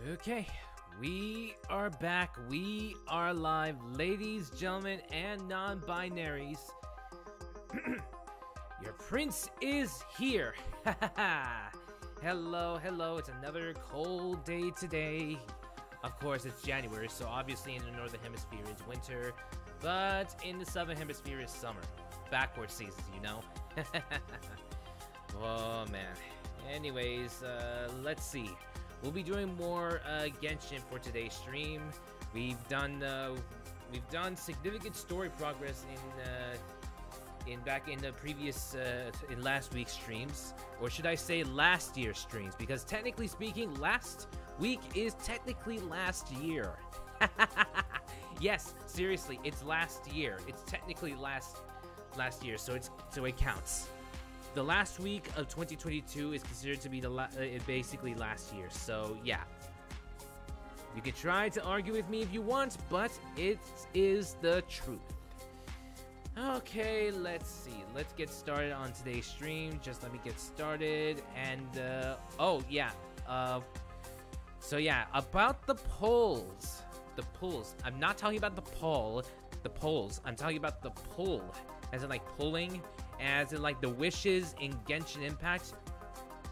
Okay, we are back. We are live, ladies, gentlemen, and non-binaries. Your prince is here. Hello, hello. It's another cold day today. Of course, it's January, so obviously in the northern hemisphere it's winter, but in the southern hemisphere it's summer. Backward seasons, you know. Oh man. Anyways, let's see. We'll be doing more Genshin for today's stream. We've done significant story progress back in the previous in last week's streams, or should I say last year's streams? Because technically speaking, last week is technically last year. Yes, seriously, it's last year. It's technically last year, so it counts. The last week of 2022 is considered to be basically last year, so yeah. You can try to argue with me if you want, but it is the truth. Okay, let's see. Let's get started on today's stream. Just let me get started. And, oh, yeah. So, yeah, about the polls. The polls. I'm not talking about the poll. The polls. I'm talking about the pull. As in, like, pulling. As in, like, the wishes in Genshin Impact.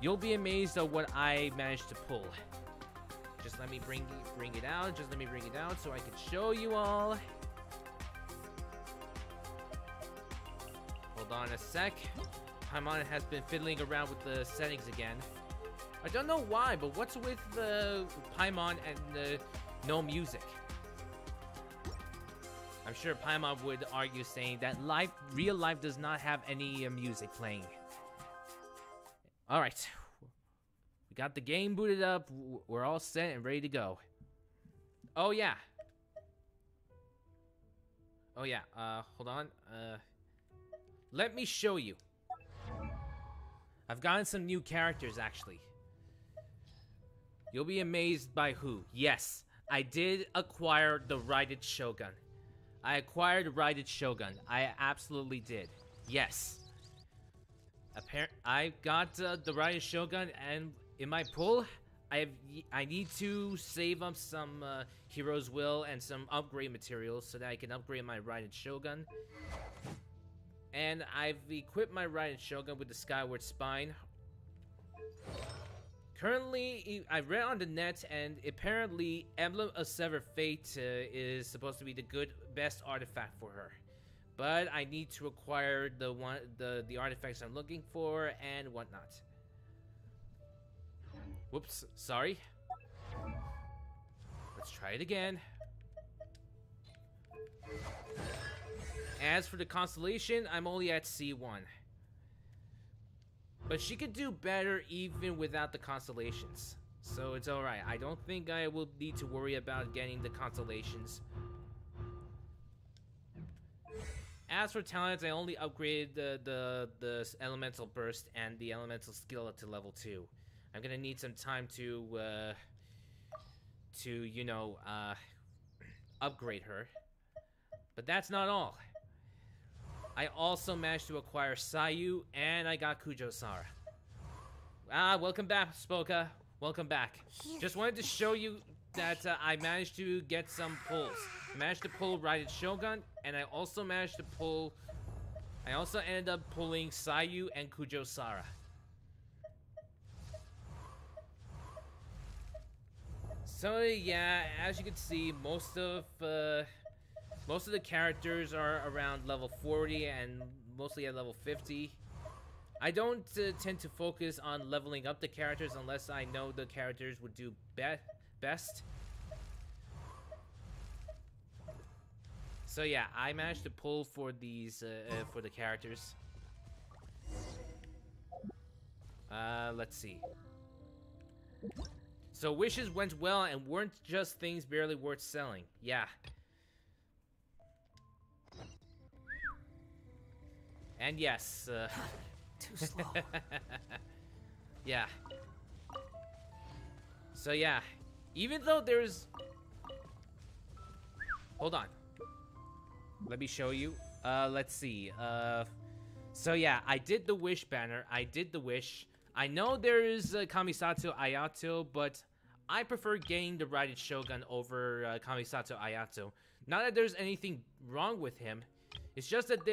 You'll be amazed at what I managed to pull. Just let me bring it out. Just let me bring it out so I can show you all. Hold on a sec. Paimon has been fiddling around with the settings again. I don't know why, but what's with the Paimon and no music? I'm sure Paimon would argue saying that real life does not have any music playing. Alright. We got the game booted up. We're all set and ready to go. Oh yeah. Oh yeah. Hold on. Let me show you. I've gotten some new characters actually. You'll be amazed by who. Yes, I did acquire the Raided Shogun. I acquired Raided Shogun. I absolutely did. Yes. I got the Raided Shogun, and in my pull, I need to save up some Hero's Will and some upgrade materials so that I can upgrade my Raided Shogun. And I've equipped my Raided Shogun with the Skyward Spine. Currently, I read on the net, and apparently, Emblem of Severed Fate is supposed to be the best artifact for her. But I need to acquire the artifacts I'm looking for and whatnot. Whoops, sorry. Let's try it again. As for the constellation, I'm only at C1. But she could do better even without the constellations. So it's alright. I don't think I will need to worry about getting the constellations. As for talents, I only upgraded the elemental burst and the elemental skill to level 2. I'm gonna need some time to you know, upgrade her. But that's not all. I also managed to acquire Sayu, and I got Kujo-Sara. Welcome back, Spoka. Welcome back. Just wanted to show you that I managed to get some pulls. I managed to pull Raided Shogun, and I also managed to pull... I also ended up pulling Sayu and Kujo-Sara. So yeah, as you can see, most of the characters are around level 40 and mostly at level 50. I don't tend to focus on leveling up the characters unless I know the characters would do best. So yeah, I managed to pull for these for the characters. Let's see. So wishes went well and weren't just things barely worth selling. Yeah. And yes, too slow. Yeah. So yeah, even though there's... Hold on. Let me show you. Let's see. So yeah, I did the wish banner. I did the wish. I know there is Kamisato Ayato, but I prefer getting the Raiden Shogun over Kamisato Ayato. Not that there's anything wrong with him. It's just that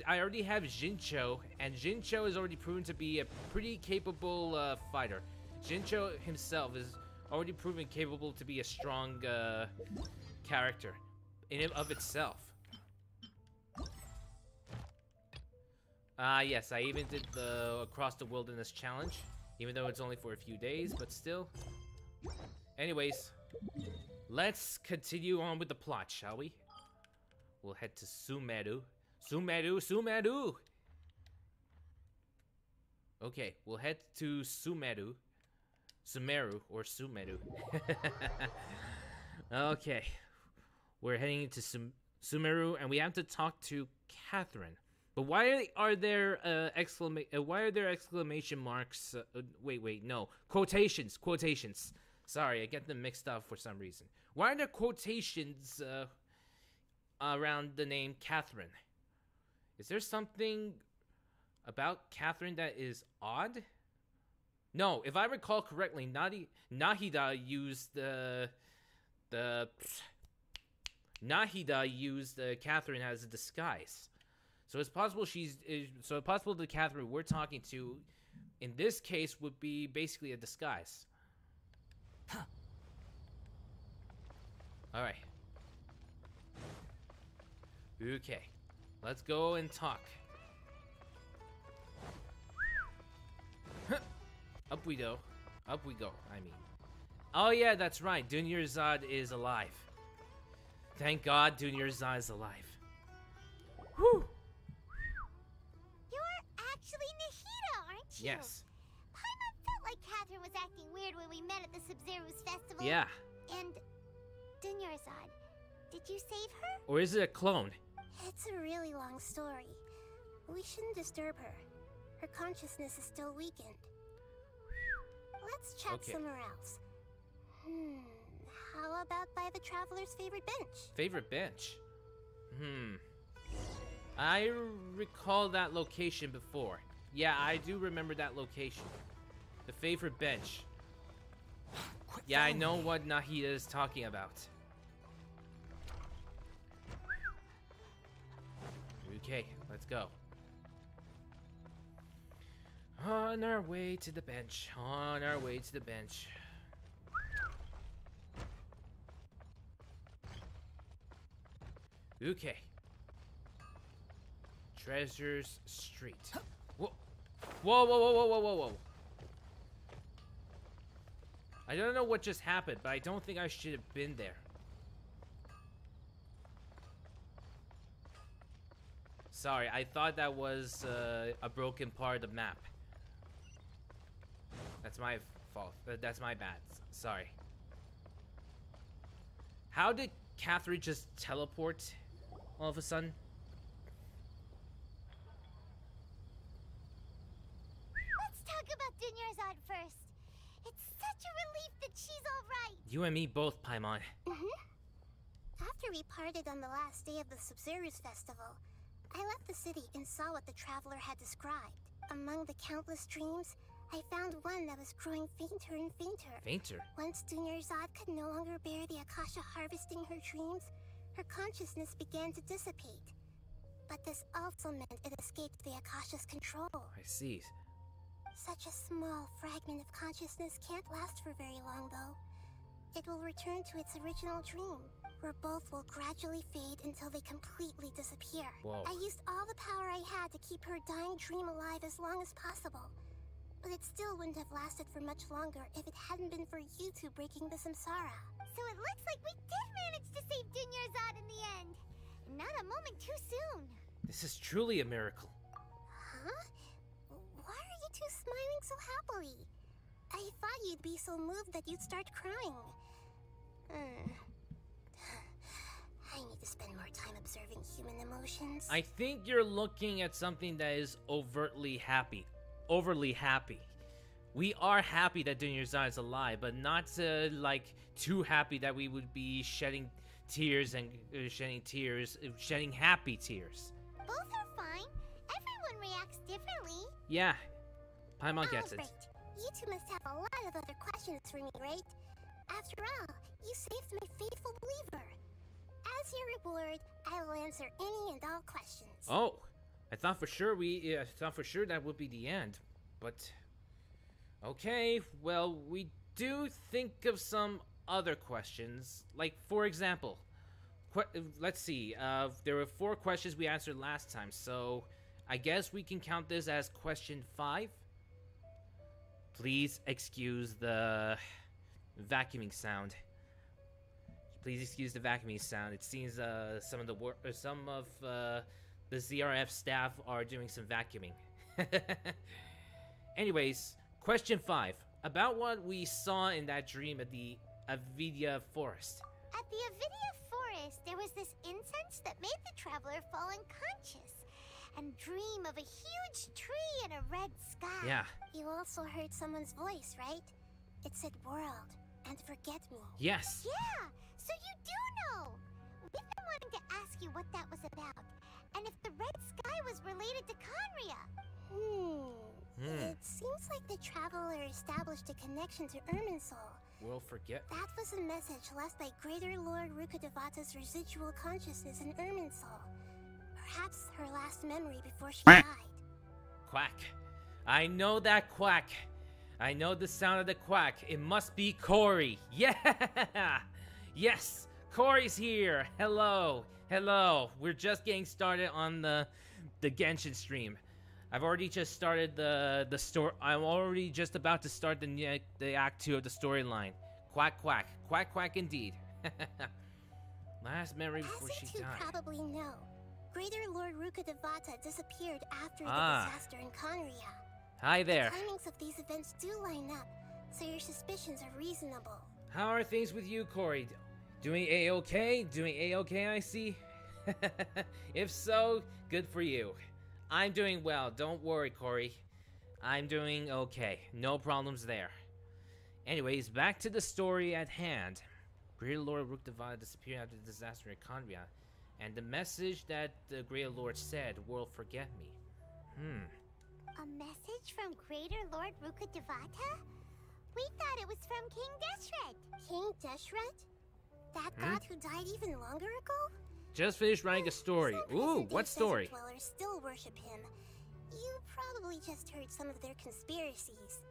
I already have Jincho, and Jincho is already proven to be a pretty capable fighter. Jincho himself is already proven capable to be a strong character in and of itself. Yes, I even did the Across the Wilderness challenge, even though it's only for a few days, but still. Anyways, let's continue on with the plot, shall we? We'll head to SUMERU. SUMERU! Okay, we'll head to SUMERU. SUMERU. Okay. We're heading into SUMERU, and we have to talk to Catherine. But why are there exclamation marks? Wait, no. Quotations. Sorry, I get them mixed up for some reason. Why are there quotations around the name Catherine? Is there something about Catherine that is odd? No, if I recall correctly, Nahida used Catherine as a disguise. So it's possible the Catherine we're talking to in this case would be basically a disguise. Alright. Okay. Let's go and talk. Up we go, I mean. Oh yeah, that's right, Dunyarzad is alive. Thank God Dunyarzad is alive. Whew! You're actually Nahida, aren't you? Yes. Paimon felt like Catherine was acting weird when we met at the SUMERU's festival. Yeah. And Dunyarzad, did you save her? Or is it a clone? It's a really long story. We shouldn't disturb her. Her consciousness is still weakened. Let's chat somewhere else. How about by the Traveler's favorite bench? Favorite bench? I recall that location before. Yeah, I do remember that location. The favorite bench. Yeah, I know what Nahida is talking about. Okay, let's go. On our way to the bench. Okay. Treasures Street. Whoa. I don't know what just happened, but I don't think I should have been there. Sorry, I thought that was a broken part of the map. That's my fault. That's my bad. Sorry. How did Catherine just teleport all of a sudden? Let's talk about Dunyarzad first. It's such a relief that she's alright. You and me both, Paimon. After we parted on the last day of the SUMERU's festival, I left the city and saw what the Traveler had described. Among the countless dreams, I found one that was growing fainter and fainter. Fainter? Once Dunyarzad could no longer bear the Akasha harvesting her dreams, her consciousness began to dissipate. But this also meant it escaped the Akasha's control. I see. Such a small fragment of consciousness can't last for very long, though. It will return to its original dream, where both will gradually fade until they completely disappear. Whoa. I used all the power I had to keep her dying dream alive as long as possible. But it still wouldn't have lasted for much longer if it hadn't been for you two breaking the samsara. So it looks like we did manage to save Dunyarzad in the end. Not a moment too soon. This is truly a miracle. Huh? Why are you two smiling so happily? I thought you'd be so moved that you'd start crying. I need to spend more time observing human emotions. I think you're looking at something that is overtly happy. Overly happy. We are happy that Dunyarzad is alive, but not like too happy that we would be shedding tears and shedding happy tears. Both are fine. Everyone reacts differently. Yeah, Paimon gets it. Right. You two must have a lot of other questions for me, right? After all, you saved my faithful believer. As your reward, I will answer any and all questions. Oh, I thought for sure that would be the end, but okay. Well, we do think of some other questions, like for example, let's see. There were 4 questions we answered last time, so I guess we can count this as question 5. Please excuse the vacuuming sound. Please excuse the vacuuming sound. It seems some of the ZRF staff are doing some vacuuming. Anyways, question 5. About what we saw in that dream at the Avidia Forest. At the Avidia Forest, there was this incense that made the traveler fall unconscious and dream of a huge tree and a red sky. Yeah. You also heard someone's voice, right? It said world and forget me. Yes. Yeah, so you do know. We've been wanting to ask you what that was about, and if the red sky was related to Conria. It seems like the traveler established a connection to Irminsul. We'll forget. That was a message left by Greater Lord Rukkhadevata's residual consciousness in Irminsul. Perhaps her last memory before she died. Quack. I know that quack. I know the sound of the quack. It must be Corey. Yeah! Yes! Corey's here! Hello! Hello! We're just getting started on the Genshin stream. I've already just started the story. I'm already just about to start the Act 2 of the storyline. Quack, quack. Quack, quack indeed. Last memory before she died. As you probably know, Greater Lord Rukkhadevata disappeared after the disaster in Conria. Hi there. The timings of these events do line up, so your suspicions are reasonable. How are things with you, Corey? Doing A-okay? Doing A-okay, I see? If so, good for you. I'm doing well. Don't worry, Corey. I'm doing okay. No problems there. Anyways, back to the story at hand. Greater Lord Rukkhadevata disappeared after the disaster in Conria, and the message that the Greater Lord said, "World, forget me." A message from Greater Lord Rukkhadevata? We thought it was from King Deshret. King Deshret? That god who died even longer ago? Just finished writing a story. Ooh, what story? Dwellers still worship him. You probably just heard some of their conspiracies.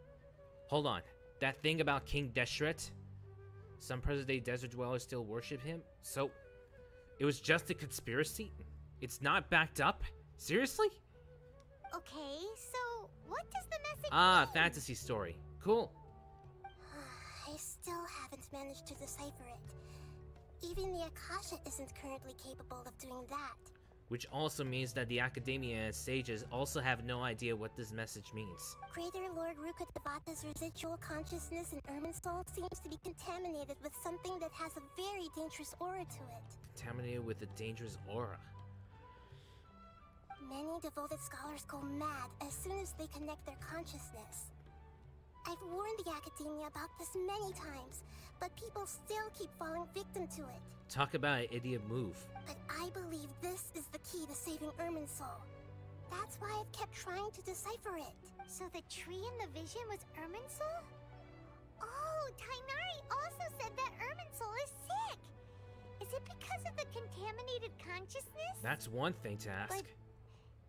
Hold on. That thing about King Deshret? Some present-day desert dwellers still worship him? So, it was just a conspiracy? It's not backed up? Seriously? Okay, so what does the message mean? Fantasy story. Cool. I still haven't managed to decipher it. Even the Akasha isn't currently capable of doing that. Which also means that the Academia and sages also have no idea what this message means. Greater Lord Rukkhadevata's residual consciousness in Irminsul seems to be contaminated with something that has a very dangerous aura to it. Contaminated with a dangerous aura. Many devoted scholars go mad as soon as they connect their consciousness. I've warned the Academia about this many times, but people still keep falling victim to it. Talk about an idiot move. But I believe this is the key to saving Irminsul. That's why I've kept trying to decipher it. So the tree in the vision was Irminsul? Oh, Tainari also said that Irminsul is sick. Is it because of the contaminated consciousness? That's one thing to ask. But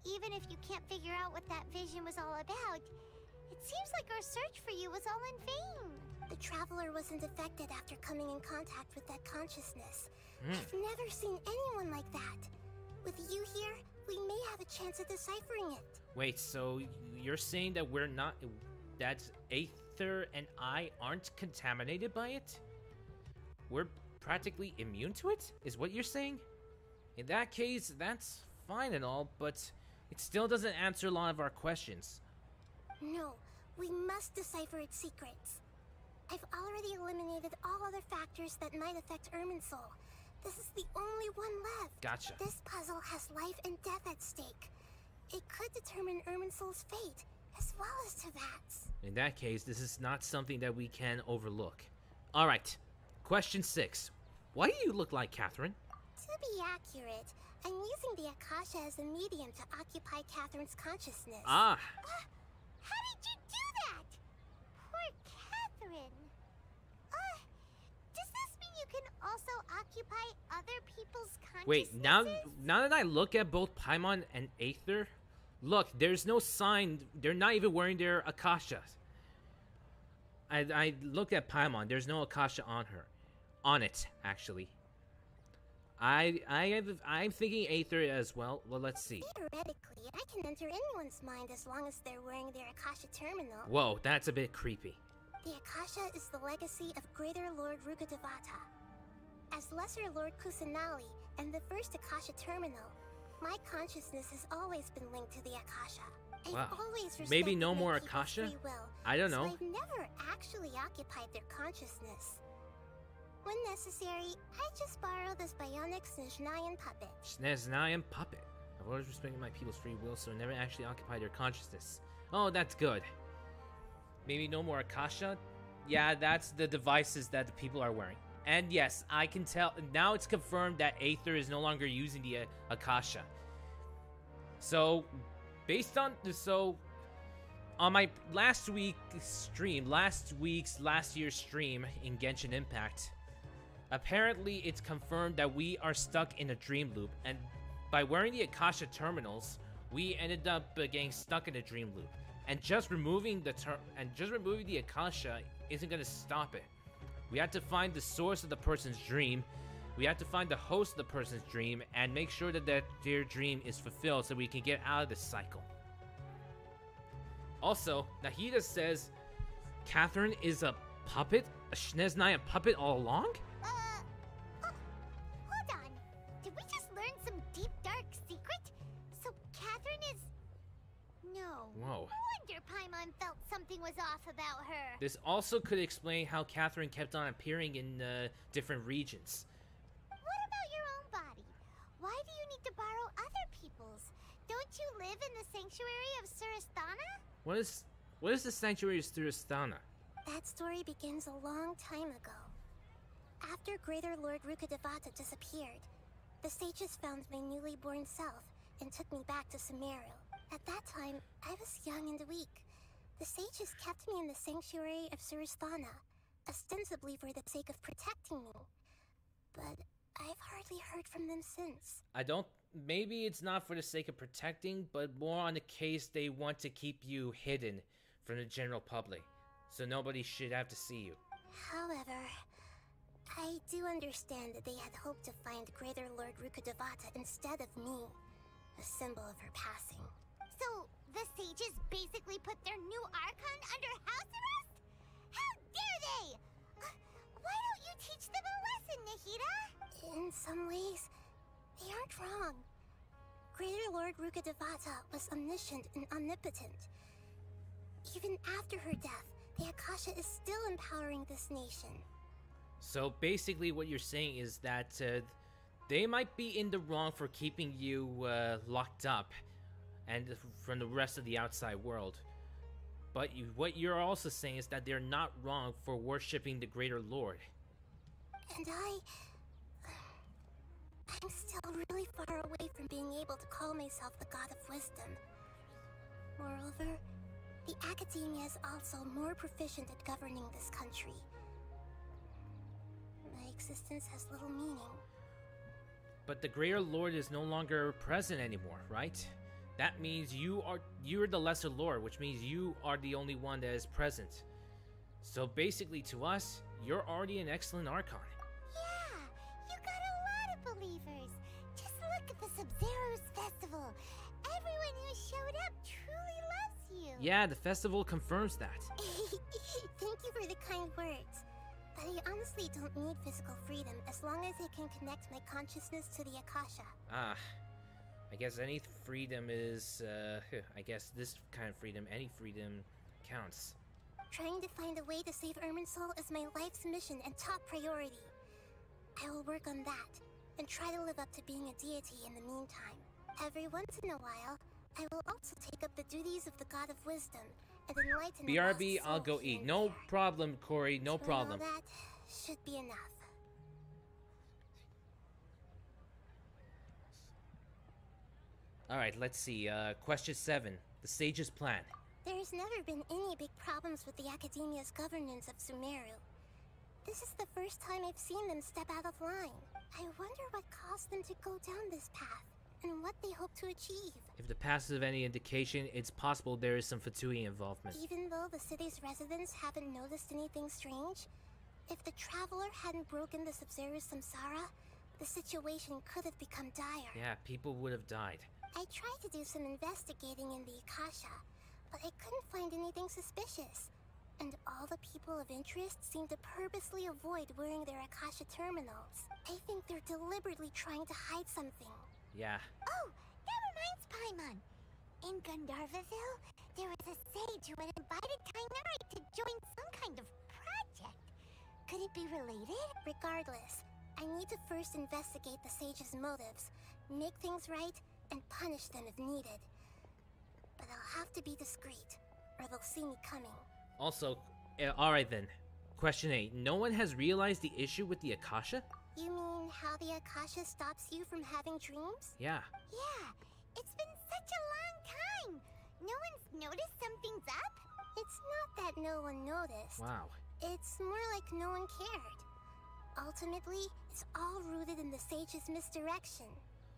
even if you can't figure out what that vision was all about, it seems like our search for you was all in vain. The traveler wasn't affected after coming in contact with that consciousness. I've never seen anyone like that. With you here, we may have a chance at deciphering it. Wait, so you're saying that we're not... that Aether and I aren't contaminated by it? We're practically immune to it? Is what you're saying? In that case, that's fine and all, but it still doesn't answer a lot of our questions. No, we must decipher its secrets. I've already eliminated all other factors that might affect Irminsul. This is the only one left. Gotcha. This puzzle has life and death at stake. It could determine Irminsul's fate, as well as Tevat's. In that case, this is not something that we can overlook. Alright, question 6. Why do you look like Catherine? To be accurate, I'm using the Akasha as a medium to occupy Catherine's consciousness. Ah! How did you do that? Poor Catherine. also occupy other people's consciousnesses? Wait, now that I look at both Paimon and Aether, look, there's no sign. They're not even wearing their Akashas. I looked at Paimon. There's no Akasha on her. On it, actually. I'm thinking Aether as well. Well, let's see. Theoretically, I can enter anyone's mind as long as they're wearing their Akasha terminal. Whoa, that's a bit creepy. The Akasha is the legacy of Greater Lord Rukkhadevata. As Lesser Lord Kusanali and the first Akasha terminal, my consciousness has always been linked to the Akasha. Wow. I've always respected Maybe no my more people's Akasha? free will, I don't know. So I've never actually occupied their consciousness. When necessary, I just borrow this bionic Snezhnayan puppet. Snezhnayan puppet. I've always respected my people's free will, so I never actually occupied their consciousness. Oh, that's good. Maybe no more Akasha? Yeah, that's the devices that the people are wearing. And yes, I can tell. Now it's confirmed that Aether is no longer using the Akasha. So, based on... on my last year's stream in Genshin Impact, apparently it's confirmed that we are stuck in a dream loop, and by wearing the Akasha terminals, we ended up getting stuck in a dream loop. And just removing the Akasha isn't going to stop it. We have to find the source of the person's dream. We have to find the host of the person's dream and make sure that their dream is fulfilled so we can get out of this cycle. Also, Nahida says Catherine is a puppet? A Snezhnayan puppet all along? Hold on. Did we just learn some deep, dark secret? So Catherine is... No. Whoa. No wonder Paimon felt something was off about her. This also could explain how Catherine kept on appearing in different regions. What about your own body? Why do you need to borrow other people's? Don't you live in the sanctuary of Surasthana? What is the sanctuary of Surasthana? That story begins a long time ago. After Greater Lord Rukkhadevata disappeared, the sages found my newly born self and took me back to SUMERU. At that time, I was young and weak. The sages kept me in the sanctuary of Surasthana, ostensibly for the sake of protecting me. But I've hardly heard from them since. Maybe it's not for the sake of protecting, but more on the case they want to keep you hidden from the general public, so nobody should have to see you. However, I do understand that they had hoped to find Greater Lord Rukkhadevata instead of me, a symbol of her passing. So, the sages basically put their new Archon under house arrest? How dare they! Why don't you teach them a lesson, Nahida? In some ways, they aren't wrong. Greater Lord Rukkhadevata was omniscient and omnipotent. Even after her death, the Akasha is still empowering this nation. So basically what you're saying is that they might be in the wrong for keeping you locked up and from the rest of the outside world. But what you're also saying is that they're not wrong for worshipping the Greater Lord. And I'm still really far away from being able to call myself the God of Wisdom. Moreover, the Academia is also more proficient at governing this country. My existence has little meaning. But the Greater Lord is no longer present anymore, right? That means you're the Lesser Lord, which means you are the only one that is present. So basically to us, you're already an excellent Archon. Yeah, you got a lot of believers. Just look at the SUMERU's festival. Everyone who showed up truly loves you. Yeah, the festival confirms that. Thank you for the kind words. But I honestly don't need physical freedom as long as I can connect my consciousness to the Akasha. I guess any freedom is, I guess this kind of freedom, any freedom counts. Trying to find a way to save Irminsul is my life's mission and top priority. I will work on that, and try to live up to being a deity in the meantime. Every once in a while, I will also take up the duties of the God of Wisdom and enlighten the lost BRB, I'll soul go here eat. and No there. problem, Corey, no But problem. all that should be enough. Alright, let's see. Question 7. The Sage's Plan. There's never been any big problems with the Academia's governance of SUMERU. This is the first time I've seen them step out of line. I wonder what caused them to go down this path, and what they hope to achieve. If the past is of any indication, it's possible there is some Fatui involvement. Even though the city's residents haven't noticed anything strange, if the traveler hadn't broken the SUMERU samsara, the situation could have become dire. Yeah, people would have died. I tried to do some investigating in the Akasha, but I couldn't find anything suspicious. And all the people of interest seem to purposely avoid wearing their Akasha terminals. I think they're deliberately trying to hide something. Yeah. Oh, that reminds Paimon. In Gandharvaville, there was a sage who had invited Kainari to join some kind of project. Could it be related? Regardless, I need to first investigate the sage's motives, make things right, and punish them if needed. But I'll have to be discreet, or they'll see me coming. Also, alright then. Question 8. No one has realized the issue with the Akasha? You mean how the Akasha stops you from having dreams? Yeah. Yeah, it's been such a long time. No one's noticed something's up? It's not that no one noticed. Wow. It's more like no one cared. Ultimately, it's all rooted in the sage's misdirection.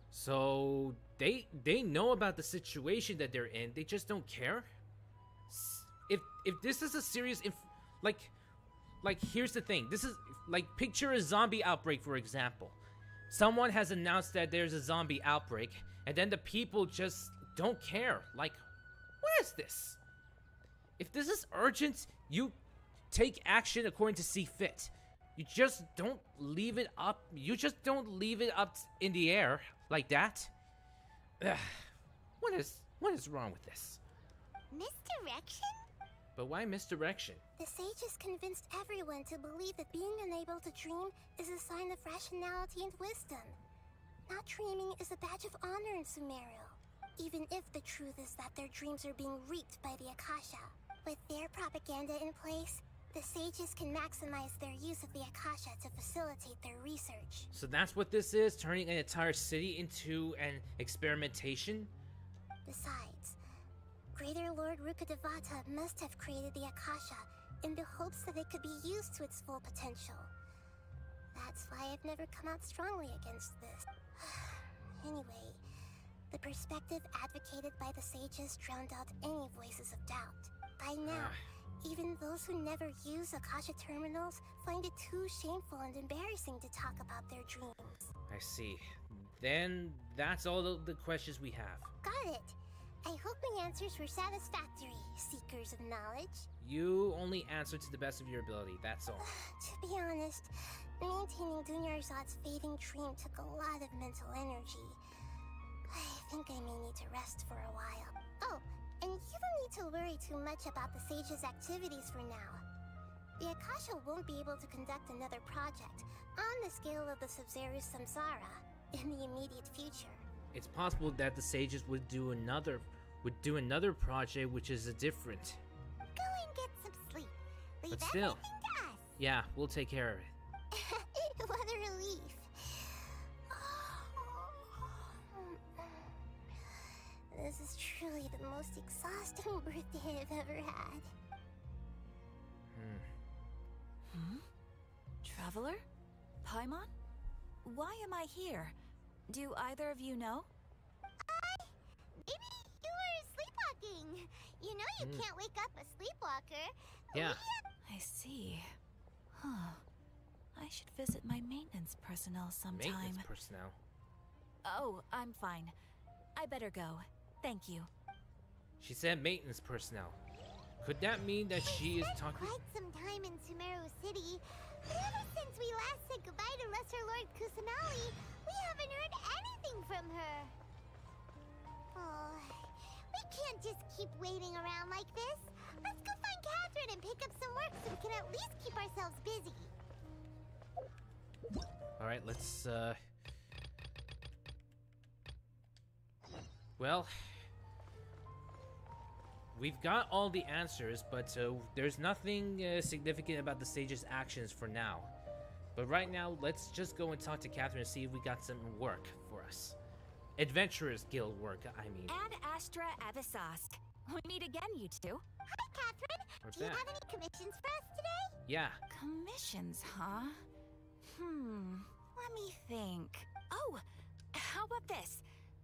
So, they know about the situation that they're in, they just don't care? If this is a serious like here's the thing. This is like, picture a zombie outbreak, for example. Someone has announced that there's a zombie outbreak, and then the people just don't care. Like, what is this? If this is urgent, you take action according to see fit. You just don't leave it up. You just don't leave it up in the air like that. Ugh. What is wrong with this? Misdirection? But why misdirection? The sages convinced everyone to believe that being unable to dream is a sign of rationality and wisdom. Not dreaming is a badge of honor in SUMERU, even if the truth is that their dreams are being reaped by the Akasha. With their propaganda in place, the sages can maximize their use of the Akasha to facilitate their research. So that's what this is, turning an entire city into an experimentation? Besides, Greater Lord Rukkhadevata must have created the Akasha in the hopes that it could be used to its full potential. That's why I've never come out strongly against this. Anyway, the perspective advocated by the sages drowned out any voices of doubt. By now, even those who never use Akasha terminals find it too shameful and embarrassing to talk about their dreams. I see. Then that's all the questions we have. Got it. I hope my answers were satisfactory, seekers of knowledge. You only answer to the best of your ability, that's all. To be honest, maintaining Dunyarzad's fading dream took a lot of mental energy. I think I may need to rest for a while. Oh, and you don't need to worry too much about the sage's activities for now. The Akasha won't be able to conduct another project on the scale of the SUMERU samsara in the immediate future. It's possible that the sages would do another project which is a different. Go and get some sleep. Leave But still, everything to us. Yeah, we'll take care of it. What a relief. This is truly the most exhausting birthday I've ever had. Traveler? Paimon? Why am I here? Do either of you know? Maybe you were sleepwalking. You know you can't wake up a sleepwalker. Yeah. I see. Huh. I should visit my maintenance personnel sometime. Maintenance personnel? Oh, I'm fine. I better go. Thank you. She said maintenance personnel. Could that mean that she is talking? Quite some time in SUMERU City. But ever since we last said goodbye to Lesser Lord Kusanali, we haven't heard anything from her. Oh, we can't just keep waiting around like this. Let's go find Catherine and pick up some work so we can at least keep ourselves busy. Alright, let's, well, we've got all the answers, but there's nothing significant about the sage's actions for now. But right now, let's just go and talk to Catherine and see if we got some work for us. Adventurers Guild work, I mean. Ad Astra Avisask. We meet again, you two. Hi, Catherine. Do you have any commissions for us today? Yeah. Commissions, huh? Let me think. Oh, how about this?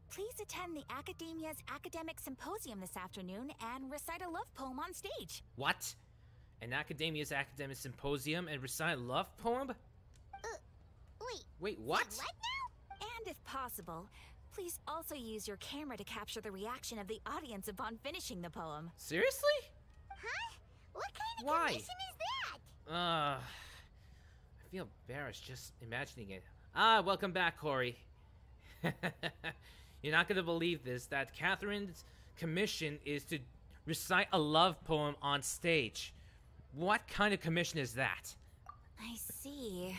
Please attend the Academia's Academic Symposium this afternoon and recite a love poem on stage. What? An Academia's Academic Symposium and recite a love poem? Wait, what? What now? And if possible, please also use your camera to capture the reaction of the audience upon finishing the poem. Seriously? Huh? What kind of Why? commission is that? I feel embarrassed just imagining it. Welcome back, Corey. You're not gonna believe this, that Catherine's commission is to recite a love poem on stage. What kind of commission is that? I see.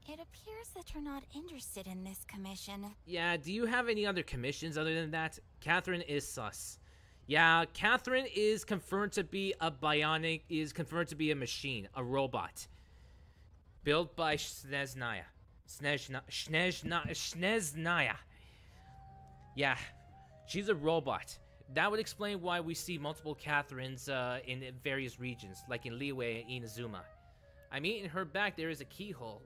It appears that you're not interested in this commission. Yeah, do you have any other commissions other than that? Catherine is sus. Yeah, Catherine is confirmed to be a bionic, is confirmed to be a machine, a robot. Built by Sneznaya. Sneznaya. Yeah, she's a robot. That would explain why we see multiple Catherines in various regions, like in Liyue and Inazuma. I mean, in her back there is a keyhole.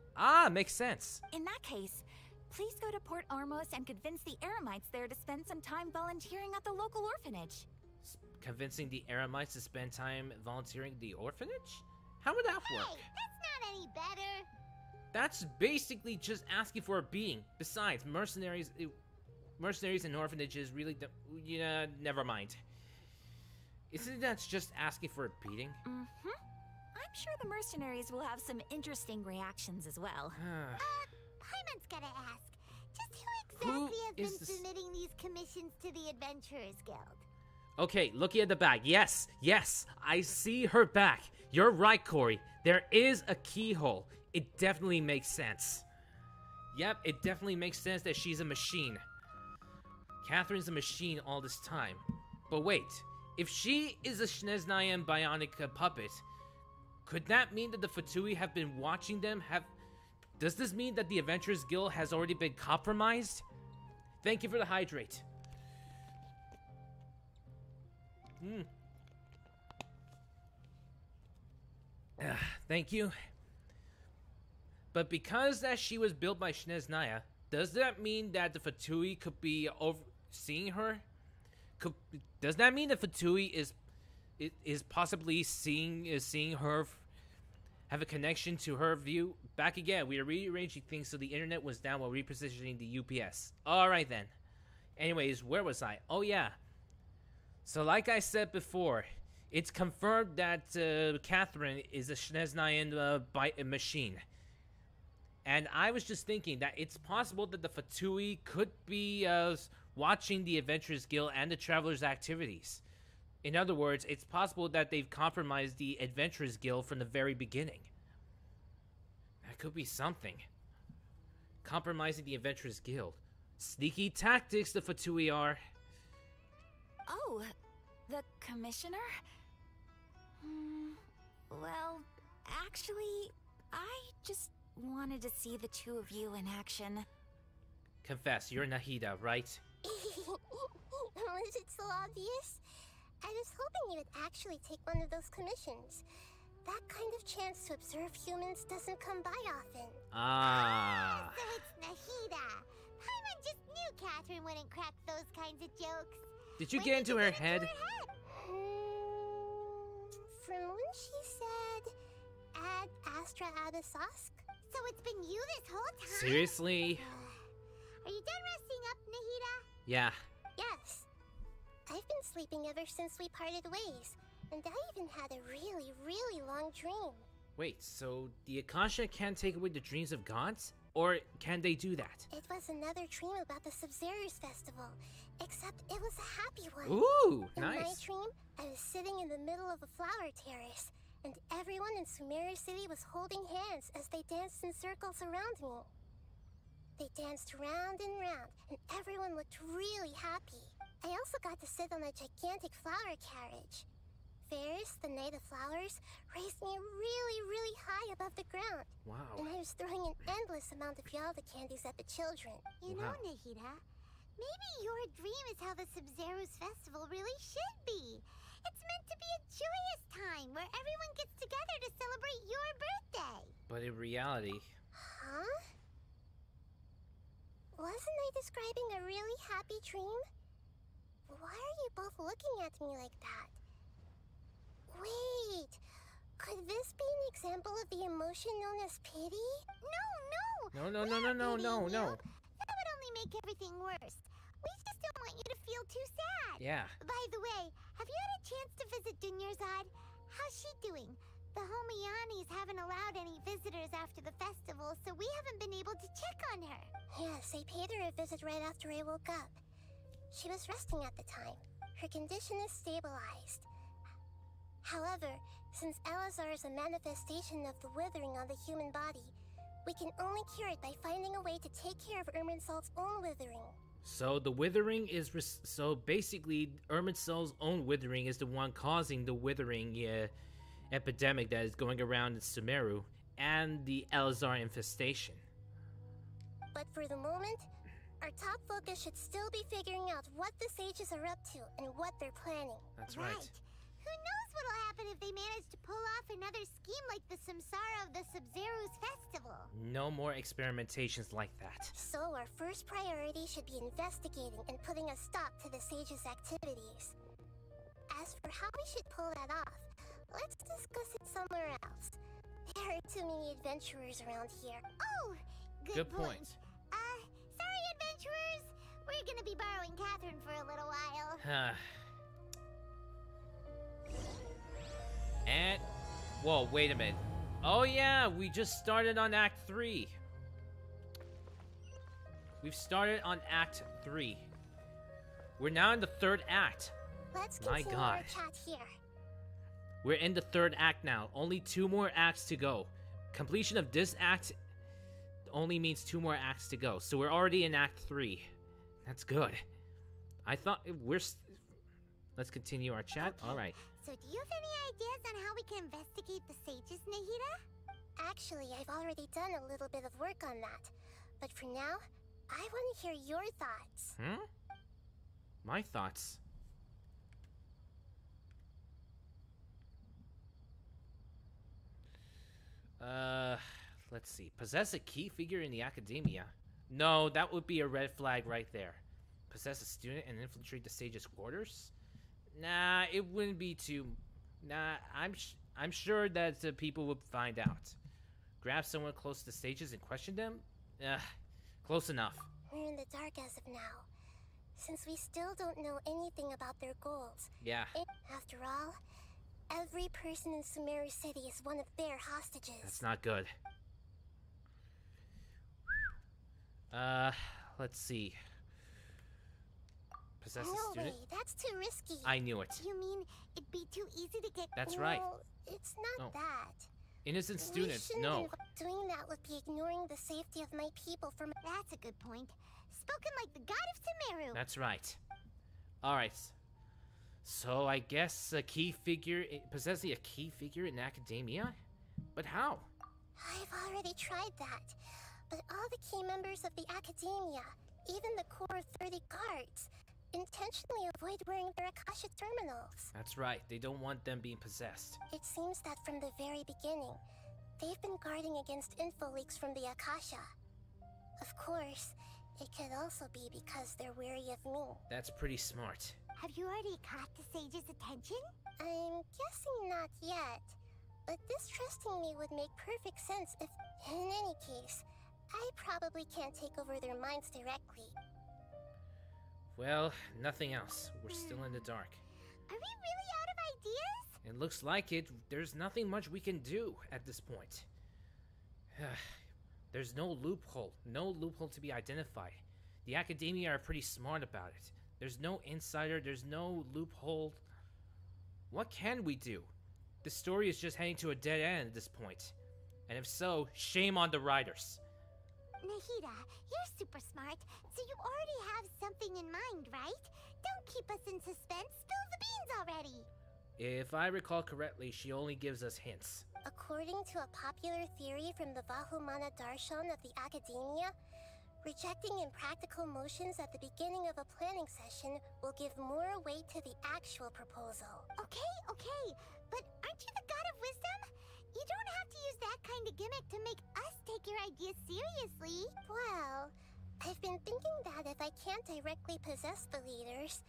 Makes sense. In that case, please go to Port Armos and convince the Eremites there to spend some time volunteering at the local orphanage. Convincing the Eremites to spend time volunteering at the orphanage? How would that work? Hey, that's not any better. That's basically just asking for a beating. Besides, mercenaries and orphanages really don't... Yeah, never mind. Isn't that just asking for a beating? Mm-hmm. I'm sure the mercenaries will have some interesting reactions as well. Paimon's gotta ask. Just who exactly has been this... submitting these commissions to the Adventurers Guild? Okay, looking at the bag. Yes, I see her back. You're right, Corey. There is a keyhole. It definitely makes sense. Yep, it definitely makes sense that she's a machine. Catherine's a machine all this time. But wait, if she is a Sneznayan bionic puppet, could that mean that the Fatui have been watching them? Does this mean that the Adventurers Guild has already been compromised? Thank you for the hydrate. Thank you. But because that she was built by Sneznaya, does that mean that the Fatui could be overseeing her? Does that mean the Fatui is possibly seeing her, have a connection to her view? Back again, we are rearranging things so the internet was down while repositioning the UPS. Alright then. Anyways, where was I? Oh yeah. So like I said before, it's confirmed that Catherine is a Sneznayan machine. And I was just thinking that it's possible that the Fatui could be watching the Adventurers Guild and the Travelers' activities. In other words, it's possible that they've compromised the Adventurers Guild from the very beginning. That could be something. Compromising the Adventurers Guild. Sneaky tactics the Fatui are. Oh, the commissioner? Well, actually, I just wanted to see the two of you in action. Confess, you're Nahida, right? Was it so obvious? I was hoping you would actually take one of those commissions. That kind of chance to observe humans doesn't come by often. So it's Nahida. Paimon just knew Catherine wouldn't crack those kinds of jokes. Did you get into her head? From when she said, Ad Astra Adasask. So it's been you this whole time? Seriously? Are you done resting up, Nahida? Yeah. Yes. I've been sleeping ever since we parted ways, and I even had a really, really long dream. Wait, so the Akasha can't take away the dreams of gods? Or can they do that? It was another dream about the Sub-Zerus festival, except it was a happy one. Ooh, in nice. In my dream, I was sitting in the middle of a flower terrace, and everyone in SUMERU City was holding hands as they danced in circles around me. They danced round and round, and everyone looked really happy. I also got to sit on a gigantic flower carriage. Ferris, the Knight of Flowers, raised me really, really high above the ground. Wow. And I was throwing an endless amount of Yalda candies at the children. You know, Nahida, Maybe your dream is how the SUMERU's festival really should be. It's meant to be a joyous time where everyone gets together to celebrate your birthday. But in reality... Huh? Wasn't I describing a really happy dream? Why are you both looking at me like that? Wait, could this be an example of the emotion known as pity? No! No. That would only make everything worse. We just don't want you to feel too sad. Yeah. By the way, have you had a chance to visit Dunyarzad? How's she doing? The Homianis haven't allowed any visitors after the festival, so we haven't been able to check on her. Yes, I paid her a visit right after I woke up. She was resting at the time. Her condition is stabilized. However, since Elazar is a manifestation of the withering on the human body, we can only cure it by finding a way to take care of Irminsul's own withering. So the withering is... So basically, Irminsul's own withering is the one causing the withering epidemic that is going around in SUMERU and the Elazar infestation. But for the moment, our top focus should still be figuring out what the sages are up to and what they're planning. That's right. Who knows what'll happen if they manage to pull off another scheme like the Samsara of the SUMERU's festival? No more experimentations like that. So our first priority should be investigating and putting a stop to the sages' activities. As for how we should pull that off, let's discuss it somewhere else. There are too many adventurers around here. Oh, good point. Sorry, adventurers. We're gonna be borrowing Catherine for a little while. And... Whoa, wait a minute. Oh yeah, we just started on Act 3. We've started on Act 3. We're now in the third act. Let's continue our chat here. We're in the third act now. Only 2 more acts to go. Completion of this act only means 2 more acts to go. So we're already in Act 3. That's good. I thought let's continue our chat. Okay. Alright. So do you have any ideas on how we can investigate the sages, Nahida? Actually, I've already done a little bit of work on that. But for now, I want to hear your thoughts. My thoughts? Let's see. Possess a key figure in the academia? No, that would be a red flag right there. Possess a student and infiltrate the sage's quarters? Nah, it wouldn't be too... Nah, I'm sure that people would find out. Grab someone close to the sages and question them? Close enough. We're in the dark as of now, since we still don't know anything about their goals. Yeah. After all, every person in SUMERU City is one of their hostages. That's not good. Let's see. Possess a student? Way, that's too risky. I knew it. You mean it'd be too easy to get... That's right. It's not that. Innocent students, no. Doing that would be ignoring the safety of my people from... That's a good point. Spoken like the god of SUMERU. That's right. Alright. So I guess a key figure... Possessing a key figure in academia? But how? I've already tried that. But all the key members of the academia, even the core 30 guards, intentionally avoid wearing their Akasha terminals. That's right. They don't want them being possessed. It seems that from the very beginning, they've been guarding against info leaks from the Akasha. Of course, it could also be because they're wary of me. That's pretty smart. Have you already caught the sage's attention? I'm guessing not yet. But distrusting me would make perfect sense if... In any case, I probably can't take over their minds directly. Well, nothing else. We're still in the dark. Are we really out of ideas? It looks like it. There's nothing much we can do at this point. There's no loophole. No loophole to be identified. The academia are pretty smart about it. There's no insider. There's no loophole. What can we do? The story is just heading to a dead end at this point. And if so, shame on the writers. Nahida, you're super smart, so you already have something in mind, right? Don't keep us in suspense. Spill the beans already. If I recall correctly, she only gives us hints. According to a popular theory from the Vahumana Darshan of the academia, Rejecting impractical motions at the beginning of a planning session will give more weight to the actual proposal. Okay, but aren't you the god of wisdom? You don't have to use that kind of gimmick to make us take your ideas seriously. Well, I've been thinking that if I can't directly possess the leaders,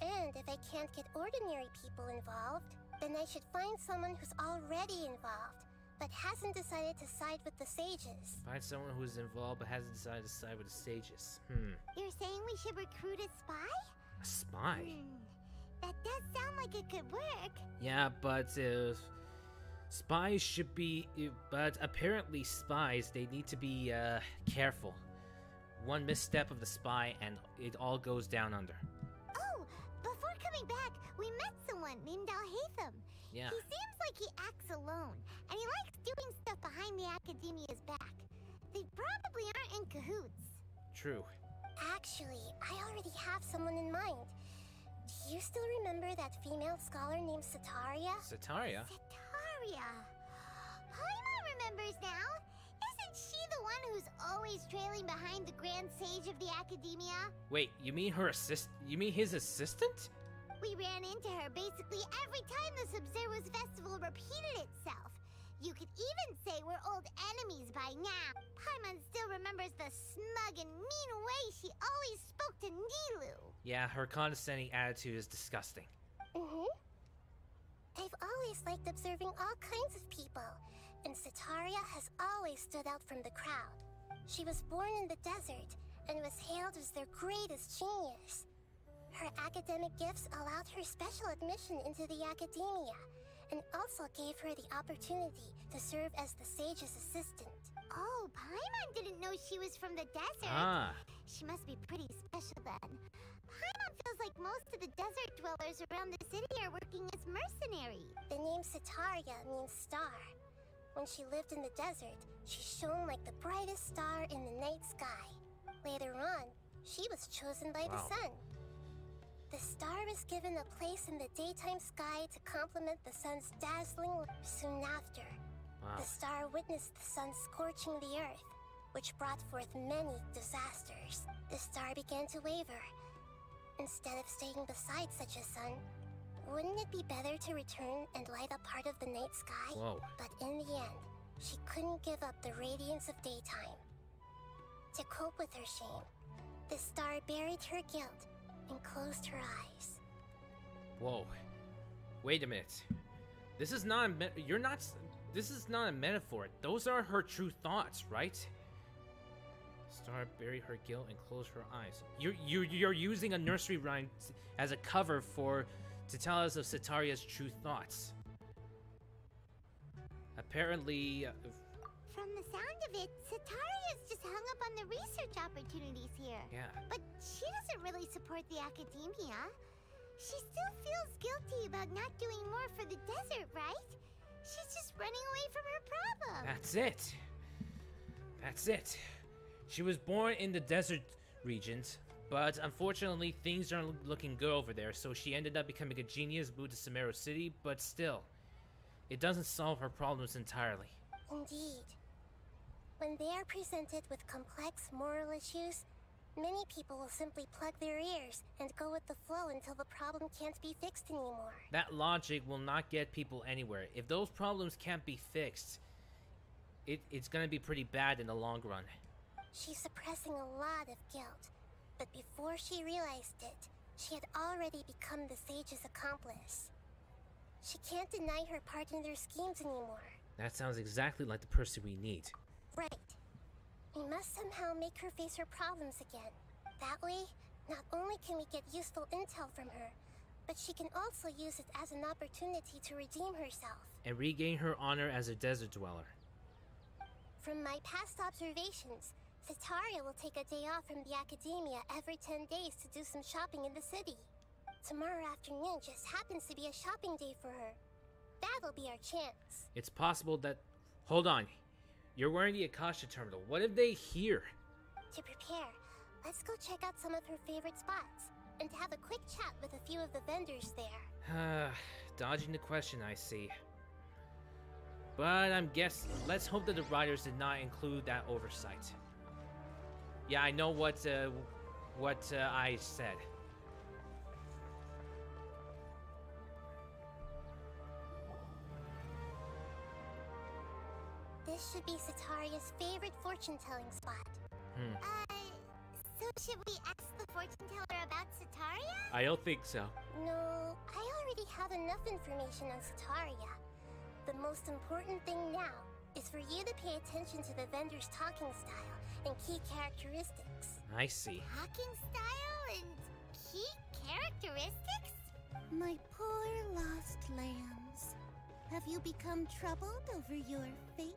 and if I can't get ordinary people involved, then I should find someone who's already involved, but hasn't decided to side with the sages. Find someone who's involved but hasn't decided to side with the sages. You're saying we should recruit a spy? A spy? That does sound like it could work. Yeah, but spies should be... But apparently spies, they need to be careful. One misstep of the spy and it all goes down under. Oh, before coming back, we met someone named Alhaitham. Yeah. He seems like he acts alone, and he likes doing stuff behind the Academia's back. They probably aren't in cahoots. True. Actually, I already have someone in mind. Do you still remember that female scholar named Setaria? Setaria? Setaria. Paimon remembers now. Isn't she the one who's always trailing behind the Grand Sage of the Academia? Wait, you mean her You mean his assistant? We ran into her basically every time the SUMERU festival repeated itself. You could even say we're old enemies by now. Paimon still remembers the smug and mean way she always spoke to Nilu. Yeah, her condescending attitude is disgusting. I've always liked observing all kinds of people, and Setaria has always stood out from the crowd. She was born in the desert and was hailed as their greatest genius. Her academic gifts allowed her special admission into the Academia, and also gave her the opportunity to serve as the sage's assistant. Oh, Paimon didn't know she was from the desert. She must be pretty special then. Paimon feels like most of the desert dwellers around the city are working as mercenaries. The name Setaria means star. When she lived in the desert, she shone like the brightest star in the night sky. Later on, she was chosen by the sun. The star was given a place in the daytime sky to complement the sun's dazzling light. Soon after, the star witnessed the sun scorching the earth, which brought forth many disasters. The star began to waver. Instead of staying beside such a sun, wouldn't it be better to return and light up part of the night sky? But in the end, she couldn't give up the radiance of daytime. To cope with her shame, the star buried her guilt and closed her eyes. Whoa. Wait a minute. This is not this is not a metaphor. Those are her true thoughts, right? Star buried her guilt and closed her eyes. You're using a nursery rhyme as a cover to tell us of Setaria's true thoughts. Apparently, from the sound of it, Setaria's just hung up on the research opportunities here. Yeah. But she doesn't really support the Academia. She still feels guilty about not doing more for the desert, right? She's just running away from her problem. That's it. That's it. She was born in the desert regions, but unfortunately things aren't looking good over there, so she ended up becoming a genius, moved to SUMERU City, but still, it doesn't solve her problems entirely. Indeed. When they are presented with complex moral issues, many people will simply plug their ears and go with the flow until the problem can't be fixed anymore. That logic will not get people anywhere. If those problems can't be fixed, it's gonna be pretty bad in the long run. She's suppressing a lot of guilt, but before she realized it, she had already become the sage's accomplice. She can't deny her part in their schemes anymore. That sounds exactly like the person we need. Right. We must somehow make her face her problems again. That way, not only can we get useful intel from her, but she can also use it as an opportunity to redeem herself. And regain her honor as a desert dweller. From my past observations, Setaria will take a day off from the Academia every 10 days to do some shopping in the city. Tomorrow afternoon just happens to be a shopping day for her. That'll be our chance. It's possible that... Hold on. You're wearing the Akasha terminal. What if they hear? To prepare, let's go check out some of her favorite spots, and have a quick chat with a few of the vendors there. Dodging the question, I see. But I'm guessing... Let's hope that the writers did not include that oversight. Yeah, I know what I said. This should be Sataria's favorite fortune-telling spot. So should we ask the fortune teller about Sataria? I don't think so. No, I already have enough information on Sataria. The most important thing now is for you to pay attention to the vendor's talking style and key characteristics. I see. Talking style and key characteristics? My poor lost lambs. Have you become troubled over your fates?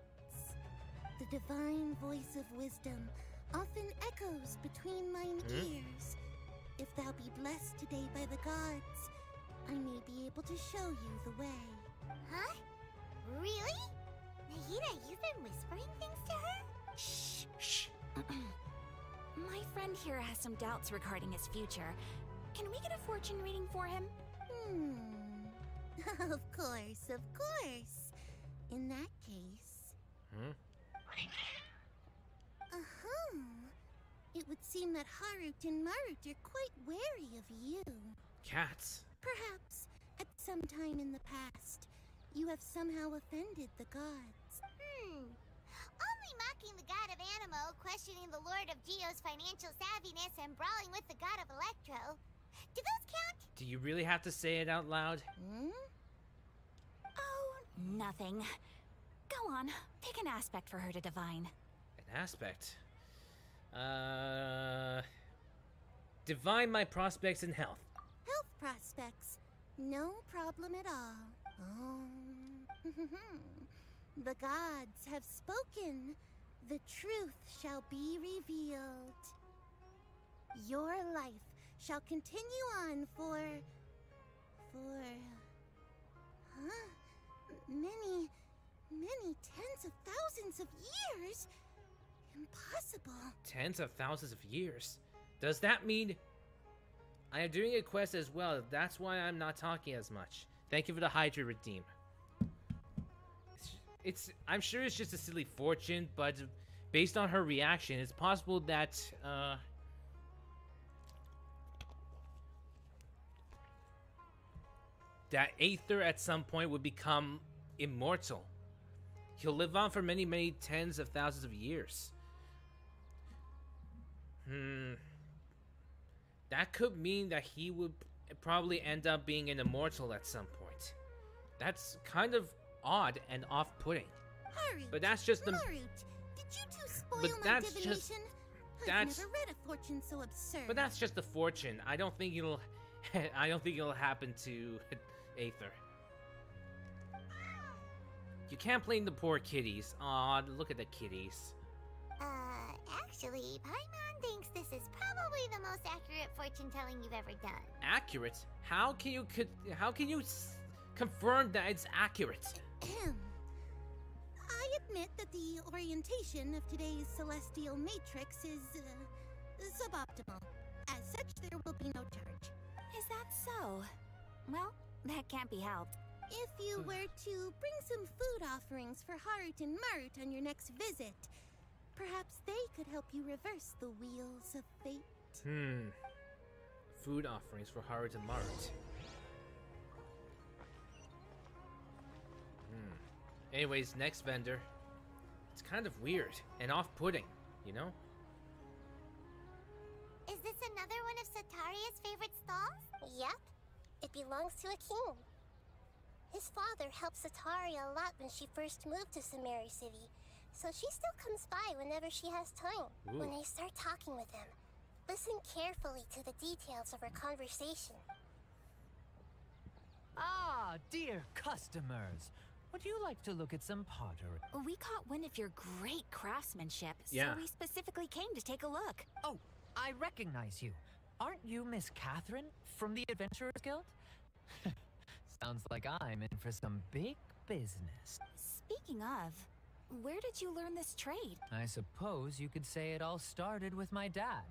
The divine voice of wisdom often echoes between mine ears. If thou be blessed today by the gods, I may be able to show you the way. Huh? Really? Nahida, you've been whispering things to her? Shh, shh. My friend here has some doubts regarding his future. Can we get a fortune reading for him? Of course, of course. In that case... It would seem that Harut and Marut are quite wary of you. Cats. Perhaps, at some time in the past, you have somehow offended the gods. Only mocking the god of Animo, questioning the lord of Geo's financial savviness, and brawling with the god of Electro. Do those count? Do you really have to say it out loud? Oh, nothing. Go on, pick an aspect for her to divine. An aspect? Divine my prospects in health. Health prospects. No problem at all. The gods have spoken. The truth shall be revealed. Your life shall continue on for many tens of thousands of years. Impossible. Tens of thousands of years? Does that mean I am doing a quest as well? That's why I'm not talking as much. Thank you for the Hydra redeem. I'm sure it's just a silly fortune, but based on her reaction, it's possible that that Aether at some point would become immortal. He'll live on for many tens of thousands of years. That could mean that he would probably end up being an immortal at some point. That's kind of odd and off-putting. But that's just the... Marut, did you two spoil my divination? I've never read a fortune so absurd. But that's just a fortune. I don't think it'll... I don't think it'll happen to Aether. You can't blame the poor kitties. Aw, look at the kitties. Actually, Paimon thinks this is probably the most accurate fortune-telling you've ever done. Accurate? How can you confirm that it's accurate? I admit that the orientation of today's celestial matrix is suboptimal. As such, there will be no charge. Is that so? Well, that can't be helped. If you were to bring some food offerings for Harut and Marut on your next visit, perhaps they could help you reverse the wheels of fate. Food offerings for Harut and Marut. Anyways, next vendor. It's kind of weird and off-putting, you know? Is this another one of Sataria's favorite stalls? Yep. It belongs to a king. His father helped Sataria a lot when she first moved to SUMERU City, so she still comes by whenever she has time. When I start talking with him, listen carefully to the details of our conversation. Ah, dear customers. Would you like to look at some pottery? We caught wind of your great craftsmanship, Yeah. so we specifically came to take a look. Oh, I recognize you. Aren't you Miss Catherine from the Adventurers Guild? Sounds like I'm in for some big business. Speaking of, where did you learn this trade? I suppose you could say it all started with my dad.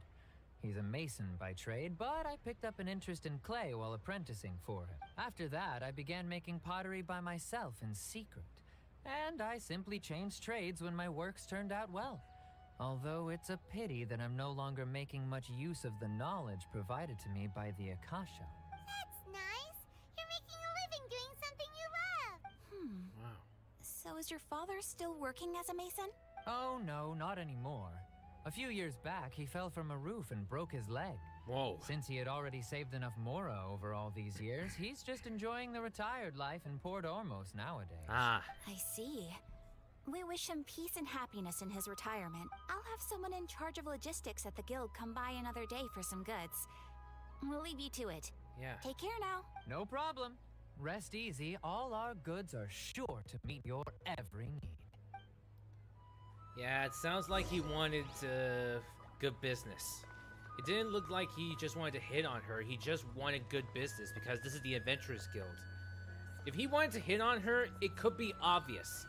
He's a mason by trade, but I picked up an interest in clay while apprenticing for him. After that, I began making pottery by myself in secret. And I simply changed trades when my works turned out well. Although it's a pity that I'm no longer making much use of the knowledge provided to me by the Akasha. That's nice. You're making a living doing something you love. Wow. So is your father still working as a mason? Oh no, not anymore. A few years back, he fell from a roof and broke his leg. Whoa. Since he had already saved enough Mora over all these years, he's just enjoying the retired life in Port Ormos nowadays. Ah. I see. We wish him peace and happiness in his retirement. I'll have someone in charge of logistics at the guild come by another day for some goods. We'll leave you to it. Yeah. Take care now. No problem. Rest easy, all our goods are sure to meet your every need. Yeah, it sounds like he wanted good business. It didn't look like he just wanted to hit on her. He just wanted good business because this is the Adventurers Guild. If he wanted to hit on her, it could be obvious.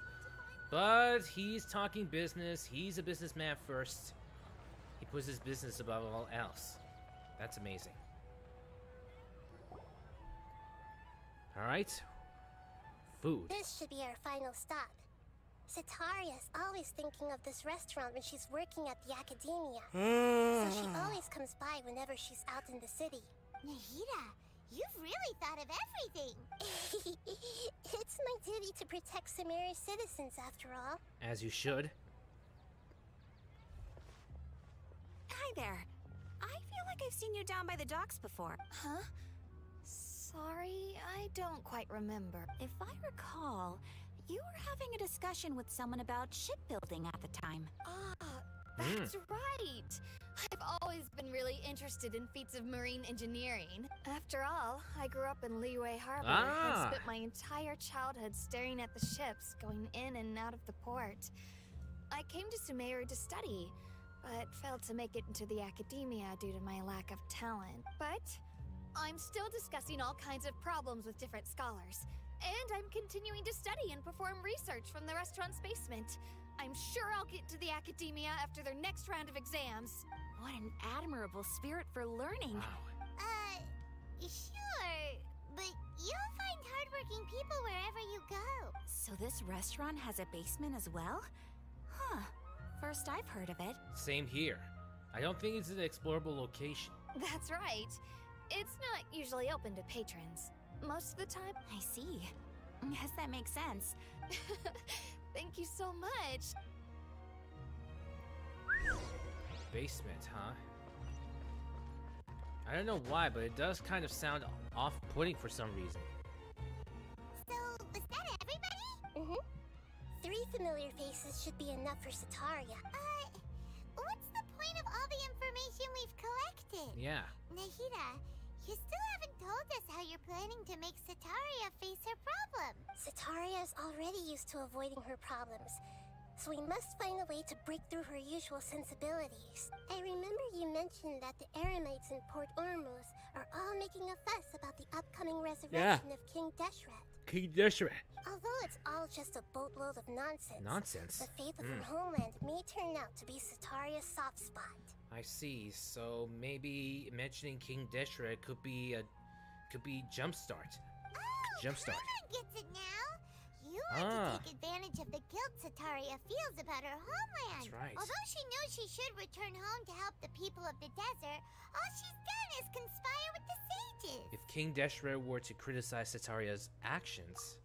But he's talking business. He's a businessman first. He puts his business above all else. That's amazing. Alright. Food. This should be our final stop. Sataria's always thinking of this restaurant when she's working at the academia. So she always comes by whenever she's out in the city. Nahida, you've really thought of everything. It's my duty to protect SUMERU's citizens, after all. As you should. Hi there. I feel like I've seen you down by the docks before. Huh? Sorry, I don't quite remember. If I recall, you were having a discussion with someone about shipbuilding at the time. Ah, that's right! I've always been really interested in feats of marine engineering. After all, I grew up in Liyue Harbor and spent my entire childhood staring at the ships going in and out of the port. I came to SUMERU to study, but failed to make it into the academia due to my lack of talent. But I'm still discussing all kinds of problems with different scholars. And I'm continuing to study and perform research from the restaurant's basement. I'm sure I'll get to the academia after their next round of exams. What an admirable spirit for learning. Wow. Sure. But you'll find hardworking people wherever you go. So this restaurant has a basement as well? Huh. First I've heard of it. Same here. I don't think it's an explorable location. That's right. It's not usually open to patrons. Most of the time. I see. Guess that makes sense. Thank you so much. Basement, huh? I don't know why, but it does kind of sound off-putting for some reason. So, was that everybody? 3 familiar faces should be enough for Sataria. What's the point of all the information we've collected? Yeah. Nahida, you still haven't told us how you're planning to make Sataria face her problem. Sataria is already used to avoiding her problems, so we must find a way to break through her usual sensibilities. I remember you mentioned that the Eremites in Port Ormos are all making a fuss about the upcoming resurrection of King Deshret. King Deshret. Although it's all just a boatload of nonsense, Nonsense? the fate of her homeland may turn out to be Sataria's soft spot. I see. So maybe mentioning King Deshret could be jumpstart. Jumpstart. Everyone gets it now. You want to take advantage of the guilt Sataria feels about her homeland. That's right. Although she knows she should return home to help the people of the desert, all she's done is conspire with the sages. If King Deshret were to criticize Sataria's actions,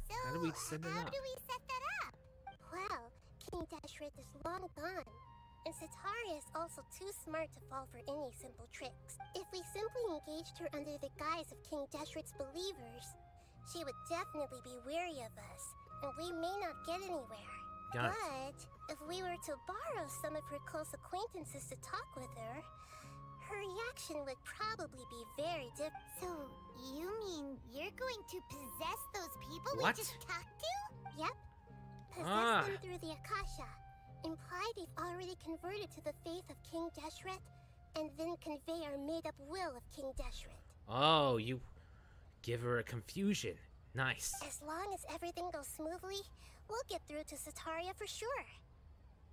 So, how do we set it how up? do we set that up? Well, King Deshret is long gone. And Sataria is also too smart to fall for any simple tricks. If we simply engaged her under the guise of King Deshret's believers, she would definitely be wary of us, and we may not get anywhere. Got it. But if we were to borrow some of her close acquaintances to talk with her, her reaction would probably be very different. So, you mean you're going to possess those people What? we just talked to? Yep. Possess them through the Akasha. Imply they've already converted to the faith of King Deshret, and then convey our made-up will of King Deshret. Oh, you give her a confusion. Nice. As long as everything goes smoothly, we'll get through to Sataria for sure.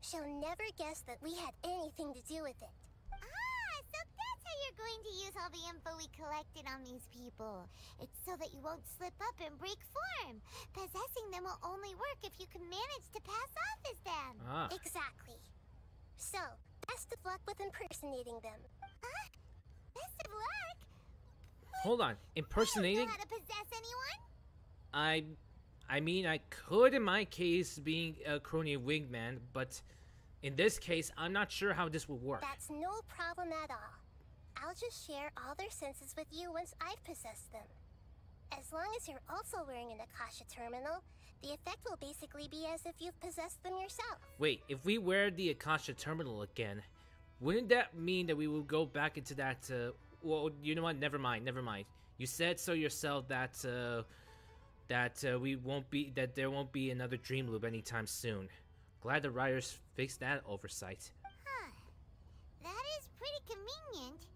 She'll never guess that we had anything to do with it. Ah, so that's how you're going to use all all the info we collected on these people. It's so that you won't slip up and break form. Possessing them will only work if you can manage to pass off as them. Ah. Exactly. So, best of luck with impersonating them. Huh? Best of luck? Hold on. Impersonating? You don't know how to possess anyone? I mean, I could in my case being a crony wingman, but in this case, I'm not sure how this will work. That's no problem at all. I'll just share all their senses with you once I've possessed them. As long as you're also wearing an Akasha terminal, the effect will basically be as if you've possessed them yourself. Wait, if we wear the Akasha terminal again, wouldn't that mean that we will go back into that, well, you know what, never mind. You said so yourself that, there won't be another dream loop anytime soon. Glad the writers fixed that oversight. Huh. That is pretty convenient.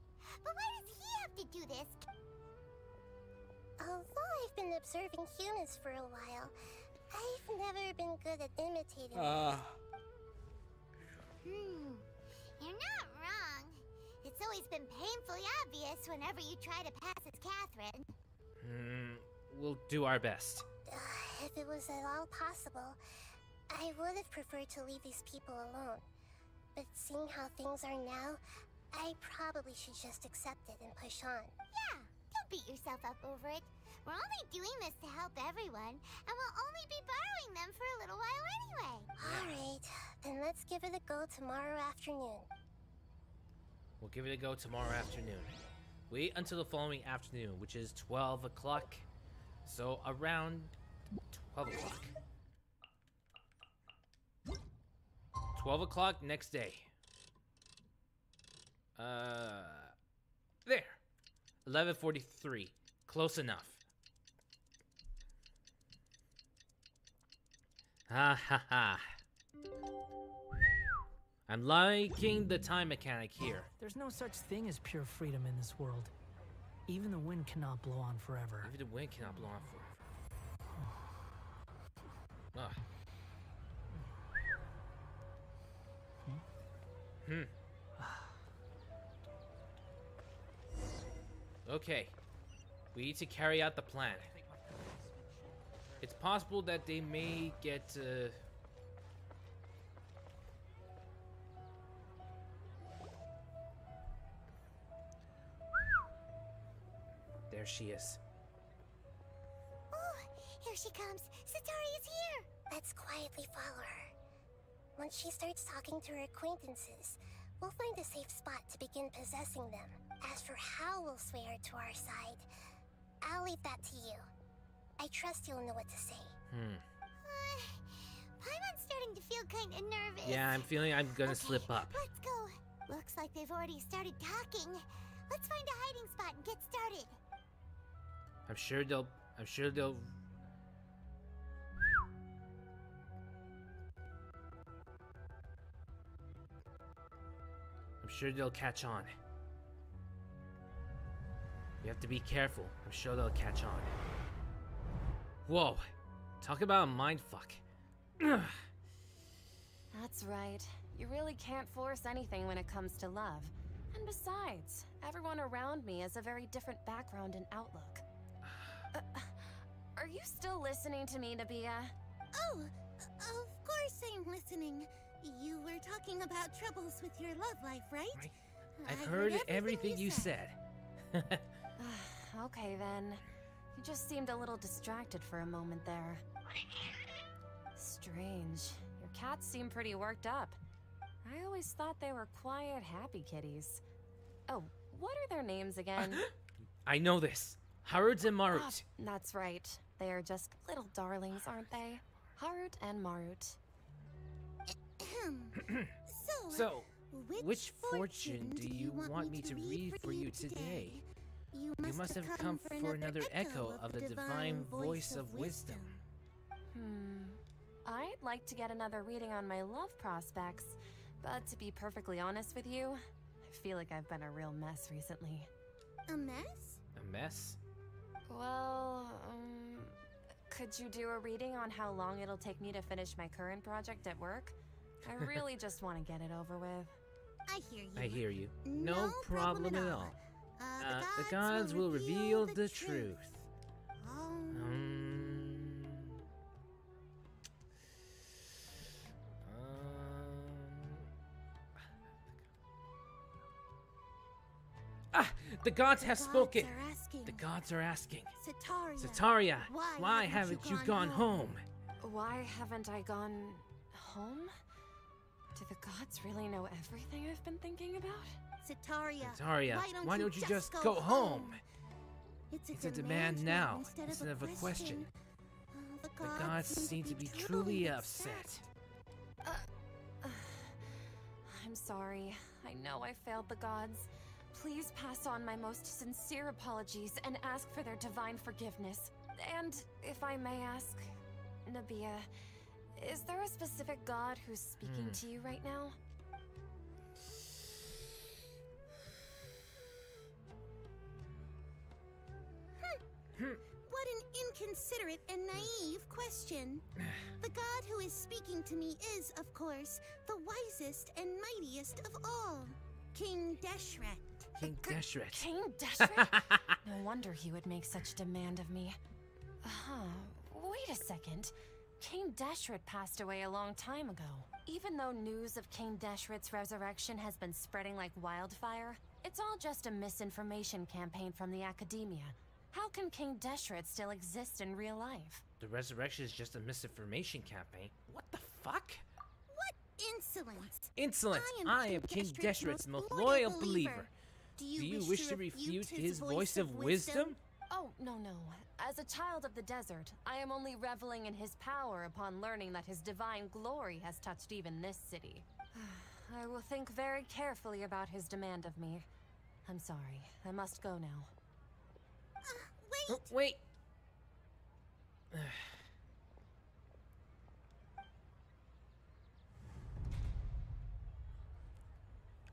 But why does he have to do this? Although I've been observing humans for a while, I've never been good at imitating them. You're not wrong. It's always been painfully obvious whenever you try to pass as Catherine. We'll do our best. If it was at all possible, I would have preferred to leave these people alone. But seeing how things are now, I probably should just accept it and push on. Yeah, don't beat yourself up over it. We're only doing this to help everyone, and we'll only be borrowing them for a little while anyway. Alright, then let's give it a go tomorrow afternoon. We'll give it a go tomorrow afternoon. Wait until the following afternoon, which is 12 o'clock. So around 12 o'clock. 12 o'clock next day. There. 11:43. Close enough. Ha ha ha. I'm liking the time mechanic here. There's no such thing as pure freedom in this world. Even the wind cannot blow on forever. Even the wind cannot blow on forever. Okay. We need to carry out the plan. It's possible that they may get, There she is. Oh, here she comes. Satori is here. Let's quietly follow her. Once she starts talking to her acquaintances, we'll find a safe spot to begin possessing them. As for how we'll sway her to our side, I'll leave that to you. I trust you'll know what to say. Paimon's starting to feel kind of nervous. Yeah, I'm feeling I'm gonna slip up. Let's go. Looks like they've already started talking. Let's find a hiding spot and get started. I'm sure they'll catch on. You have to be careful. I'm sure they'll catch on. Whoa. Talk about a mindfuck. That's right. You really can't force anything when it comes to love. And besides, everyone around me has a very different background and outlook. Are you still listening to me, Nabia? Oh, of course I'm listening. You were talking about troubles with your love life, right? I've heard everything you said. Okay then. You just seemed a little distracted for a moment there. Strange. Your cats seem pretty worked up. I always thought they were quiet, happy kitties. Oh, what are their names again? I know this. Harut and Marut. That's right. They are just little darlings, aren't they? Harut and Marut. So, which fortune do you want me to read for you today? You must have come for another echo of the divine voice of wisdom. I'd like to get another reading on my love prospects, but to be perfectly honest with you, I feel like I've been a real mess recently. A mess? A mess? Well, could you do a reading on how long it'll take me to finish my current project at work? I really just want to get it over with. I hear you. I hear you. No problem at all. The gods, The gods will reveal the truth. truth. The gods have spoken. Are asking, The gods are asking. Sataria, Sataria, why haven't you gone home? Why haven't I gone home? Do the gods really know everything I've been thinking about? Sataria, Why don't you just go home? It's a demand now, instead of a question. The The gods seem to be truly upset. I'm sorry. I know I failed the gods. Please pass on my most sincere apologies and ask for their divine forgiveness. And if I may ask, Nabia, is there a specific god who's speaking to you right now? What an inconsiderate and naive question. The god who is speaking to me is, of course, the wisest and mightiest of all, King Deshret. King Deshret. King Deshret? No wonder he would make such demand of me. Wait a second. King Deshret passed away a long time ago. Even though news of King Deshret's resurrection has been spreading like wildfire, it's all just a misinformation campaign from the academia. How can King Deshret still exist in real life? The resurrection is just a misinformation campaign. What the fuck? What insolence! Insolent! I am King Deshret's most loyal believer. Do you wish to refute his voice of wisdom? Oh, no. As a child of the desert, I am only reveling in his power upon learning that his divine glory has touched even this city. I will think very carefully about his demand of me. I'm sorry. I must go now. Wait! Oh, wait!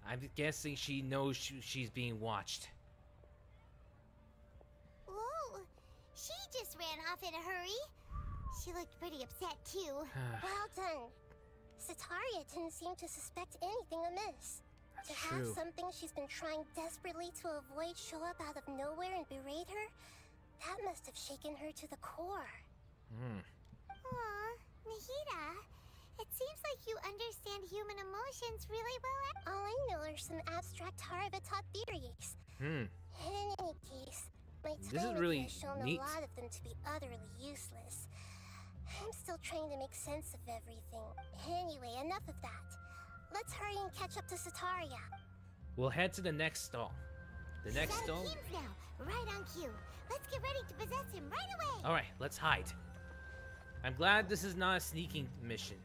I'm guessing she knows she's being watched. Oh, she just ran off in a hurry. She looked pretty upset too. Well done. Sataria didn't seem to suspect anything amiss. To have true. something she's been trying desperately to avoid show up out of nowhere and berate her, that must have shaken her to the core. Aw, Nahida, it seems like you understand human emotions really well. All I know are some abstract Harva taught theories. In any case, my This is time really has shown neat. a lot of them to be utterly useless. I'm still trying to make sense of everything. Anyway, enough of that. Let's hurry and catch up to Sataria. We'll head to the next stall. The next Set stall? of teams now, right on cue. Let's get ready to possess him right away. Alright, let's hide. I'm glad this is not a sneaking mission.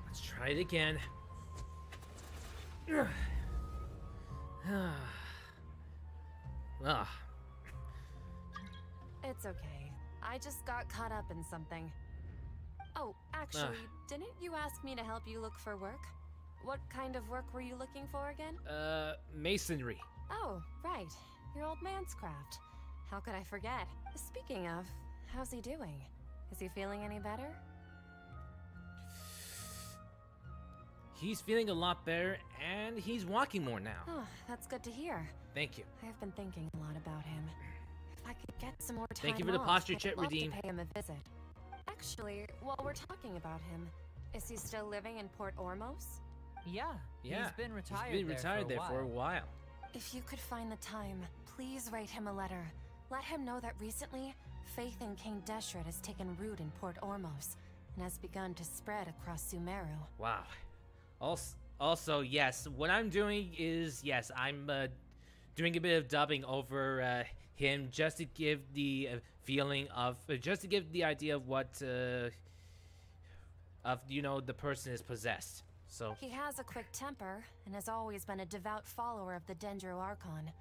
Let's try it again. Ah. It's okay. I just got caught up in something. Oh, actually, didn't you ask me to help you look for work? What kind of work were you looking for again? Masonry. Oh, right. Your old man's craft. How could I forget? Speaking of, how's he doing? Is he feeling any better? He's feeling a lot better, and he's walking more now. Oh, that's good to hear. Thank you. I've been thinking a lot about him. If I could get some more time Thank you for the off, posture I'd check, love Redeem. to pay him a visit. Actually, while we're talking about him, is he still living in Port Ormos? Yeah, Yeah, he's been retired, He's been retired there for a while. If you could find the time, please write him a letter. Let him know that recently, faith in King Deshret has taken root in Port Ormos and has begun to spread across Sumeru. Wow. Also, yes, what I'm doing is, yes, I'm doing a bit of dubbing over him just to give the feeling of, just to give the idea of what, the person is possessed. So He has a quick temper and has always been a devout follower of the Dendro Archon.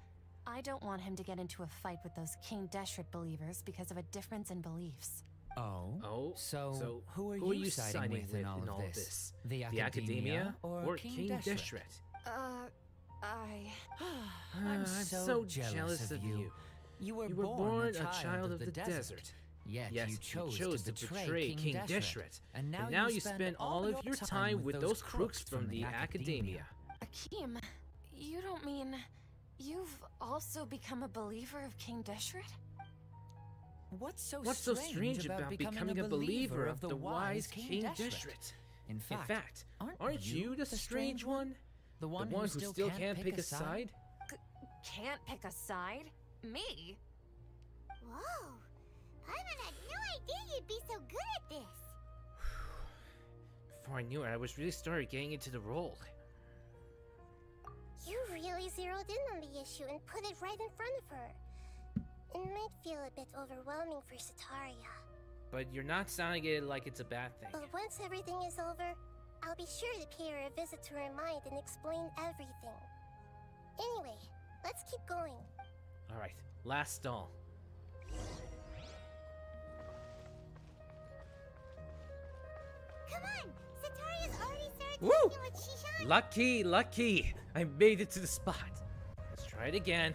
I don't want him to get into a fight with those King Deshret believers because of a difference in beliefs. Oh? So who are you siding with in all of this? The academia or King Deshret? I'm so jealous of you. You were born a child of the desert. Yet you chose to betray King Deshret. And now you spend all of your time with those crooks from the academia. Akeem, You don't mean you've also become a believer of King Deshret? What's so strange about becoming a believer of the wise King Deshret? In fact, aren't you the strange one? The one who still can't pick a side? Can't pick a side? Me? Whoa! Paimon had no idea you'd be so good at this! Before I knew it, I was really started getting into the role. You really zeroed in on the issue and put it right in front of her. It might feel a bit overwhelming for Setaria. But you're not sounding it like it's a bad thing. But once everything is over, I'll be sure to pay her a visit to her mind and explain everything. Anyway, let's keep going. Alright, last stall. Come on! Setaria's already started Woo! talking with Shishan! Lucky! I made it to the spot. Let's try it again.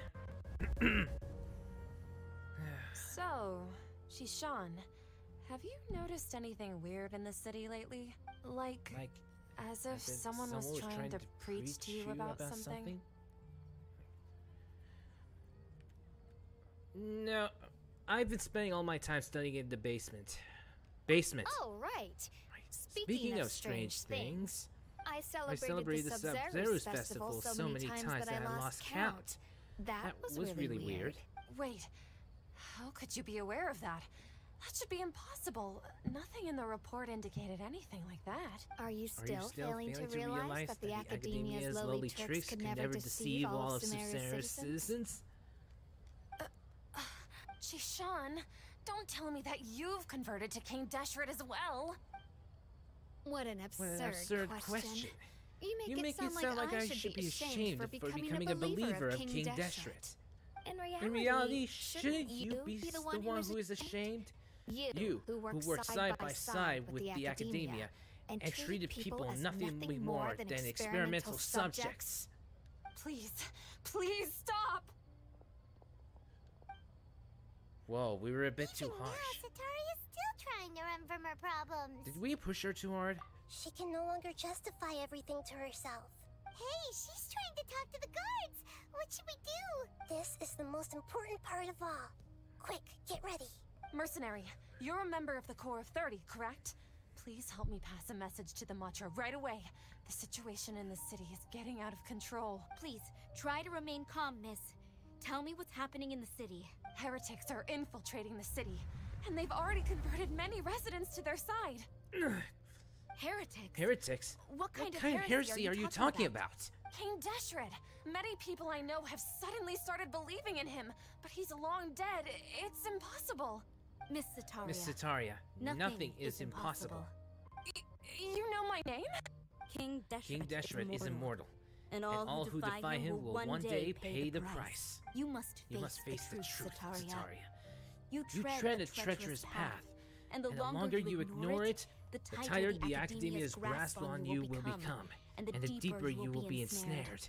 So, Shishan, have you noticed anything weird in the city lately? Like as if someone was trying to preach to you about something? No, I've been spending all my time studying in the basement. Oh, right. Speaking of strange things, I celebrated celebrated the the Sub-Zerus Sub-Zerus festival so many times that I lost count. That was really weird. Wait, how could you be aware of that? That should be impossible. Nothing in the report indicated anything like that. Are you still failing to realize that the Academia's lowly tricks could never deceive all of SUMERU's citizens? Shishan, don't tell me that you've converted to King Deshret as well. What an absurd question. You make it sound like I should be ashamed for becoming a believer of King Deshret. In reality, shouldn't you be the one who is ashamed? You, who worked side by side with the Academia and treated people nothing more than experimental subjects. Please, please stop! Whoa, we were a bit too harsh. Setaria's still trying to run from her problems. Did we push her too hard? She can no longer justify everything to herself. Hey, she's trying to talk to the guards! What should we do? This is the most important part of all. Quick, get ready. Mercenary, you're a member of the Corps of 30, correct? Please help me pass a message to the Matcha right away. The situation in the city is getting out of control. Please, try to remain calm, miss. Tell me what's happening in the city. Heretics are infiltrating the city, and they've already converted many residents to their side. Heretics? Heretics? What kind of heresy are you talking about? King Deshret. Many people I know have suddenly started believing in him, but he's long dead. It's impossible. Miss Setaria. Miss Setaria, nothing is impossible. You know my name? King Deshret is immortal. And all who defy him will one day pay the price. You must face the truth, Setaria. You tread a treacherous path, and the longer you ignore it, the tighter the Academia's grasp on you will become, and the deeper you will be ensnared.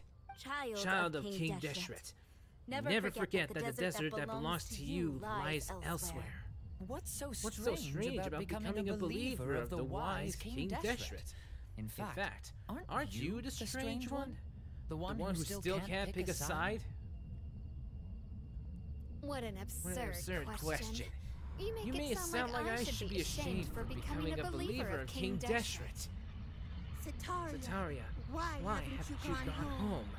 Child of King Deshret, never forget that the desert that belongs to you lies elsewhere. What's so strange about becoming a believer of the wise King Deshret? In fact, aren't you the strange one? The one who still can't pick a side? What an absurd question. You make it sound like I should be ashamed for becoming a believer of King Deshret. Setaria, why haven't you gone home?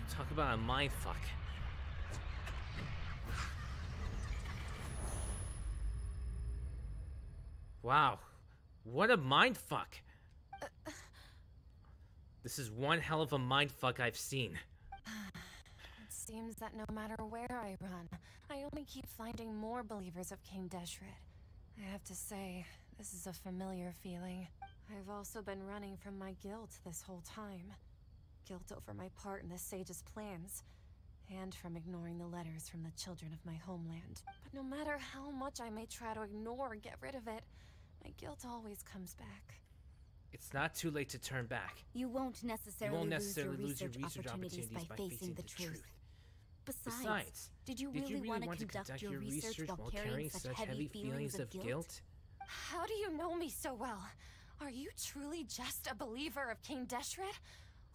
Talk about a mindfuck. Wow, what a mindfuck. This is one hell of a mindfuck I've seen. It seems that no matter where I run, I only keep finding more believers of King Deshret. I have to say, this is a familiar feeling. I've also been running from my guilt this whole time. Guilt over my part in the sage's plans, and from ignoring the letters from the children of my homeland. But no matter how much I may try to ignore or get rid of it, my guilt always comes back. It's not too late to turn back. You won't necessarily lose your research opportunities by facing the truth. Besides, did you really want to conduct your research while carrying such heavy feelings of guilt? How do you know me so well? Are you truly just a believer of King Deshret?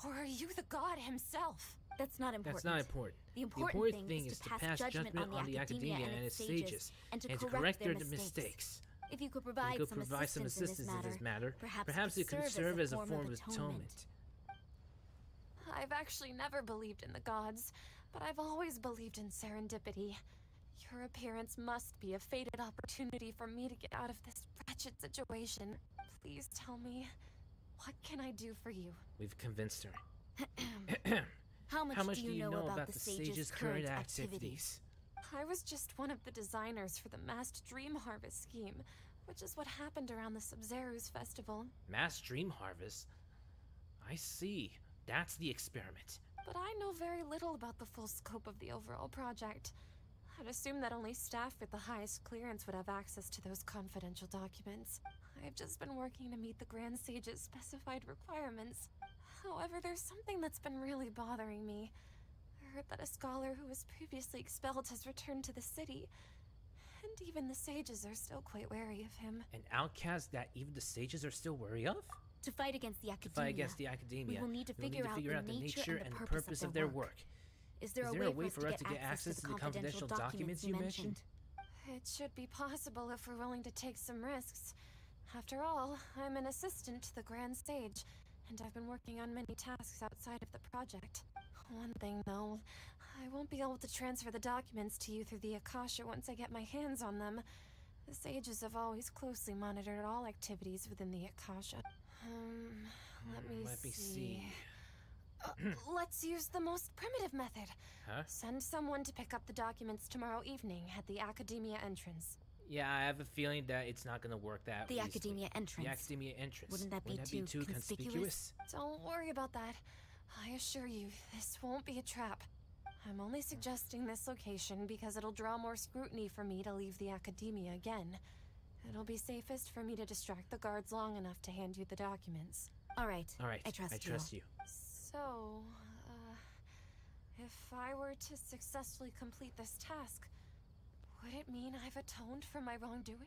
Or are you the god himself? That's not important. That's not important. The important thing is to pass judgment on the academia and its sages, and to correct their mistakes. If you could provide some assistance in this matter, perhaps it could serve as a form of atonement. I've actually never believed in the gods, but I've always believed in serendipity. Your appearance must be a fated opportunity for me to get out of this wretched situation. Please tell me, what can I do for you? We've convinced her. How much do you know about the sage's current activities? I was just one of the designers for the massed dream harvest scheme, which is what happened around the SUMERU's festival. Mass dream harvest? I see. That's the experiment. But I know very little about the full scope of the overall project. I'd assume that only staff with the highest clearance would have access to those confidential documents. I've just been working to meet the Grand Sage's specified requirements. However, there's something that's been really bothering me. I heard that a scholar who was previously expelled has returned to the city, and even the sages are still quite wary of him. An outcast that even the sages are still wary of? To fight against the academia, we will need to figure out the nature and the purpose of their work. Is there a way for us to get access to the confidential documents you mentioned? It should be possible if we're willing to take some risks. After all, I'm an assistant to the Grand Sage, and I've been working on many tasks outside of the project. One thing, though, I won't be able to transfer the documents to you through the Akasha once I get my hands on them. The sages have always closely monitored all activities within the Akasha. Let me see. Let's use the most primitive method. Huh? Send someone to pick up the documents tomorrow evening at the Academia entrance. Yeah, I have a feeling that it's not gonna work that The Academia entrance. The Academia entrance. Wouldn't that be too conspicuous? Don't worry about that. I assure you, this won't be a trap. I'm only suggesting this location because it'll draw more scrutiny for me to leave the Academia again. It'll be safest for me to distract the guards long enough to hand you the documents. All right. I trust you. So, if I were to successfully complete this task, would it mean I've atoned for my wrongdoings?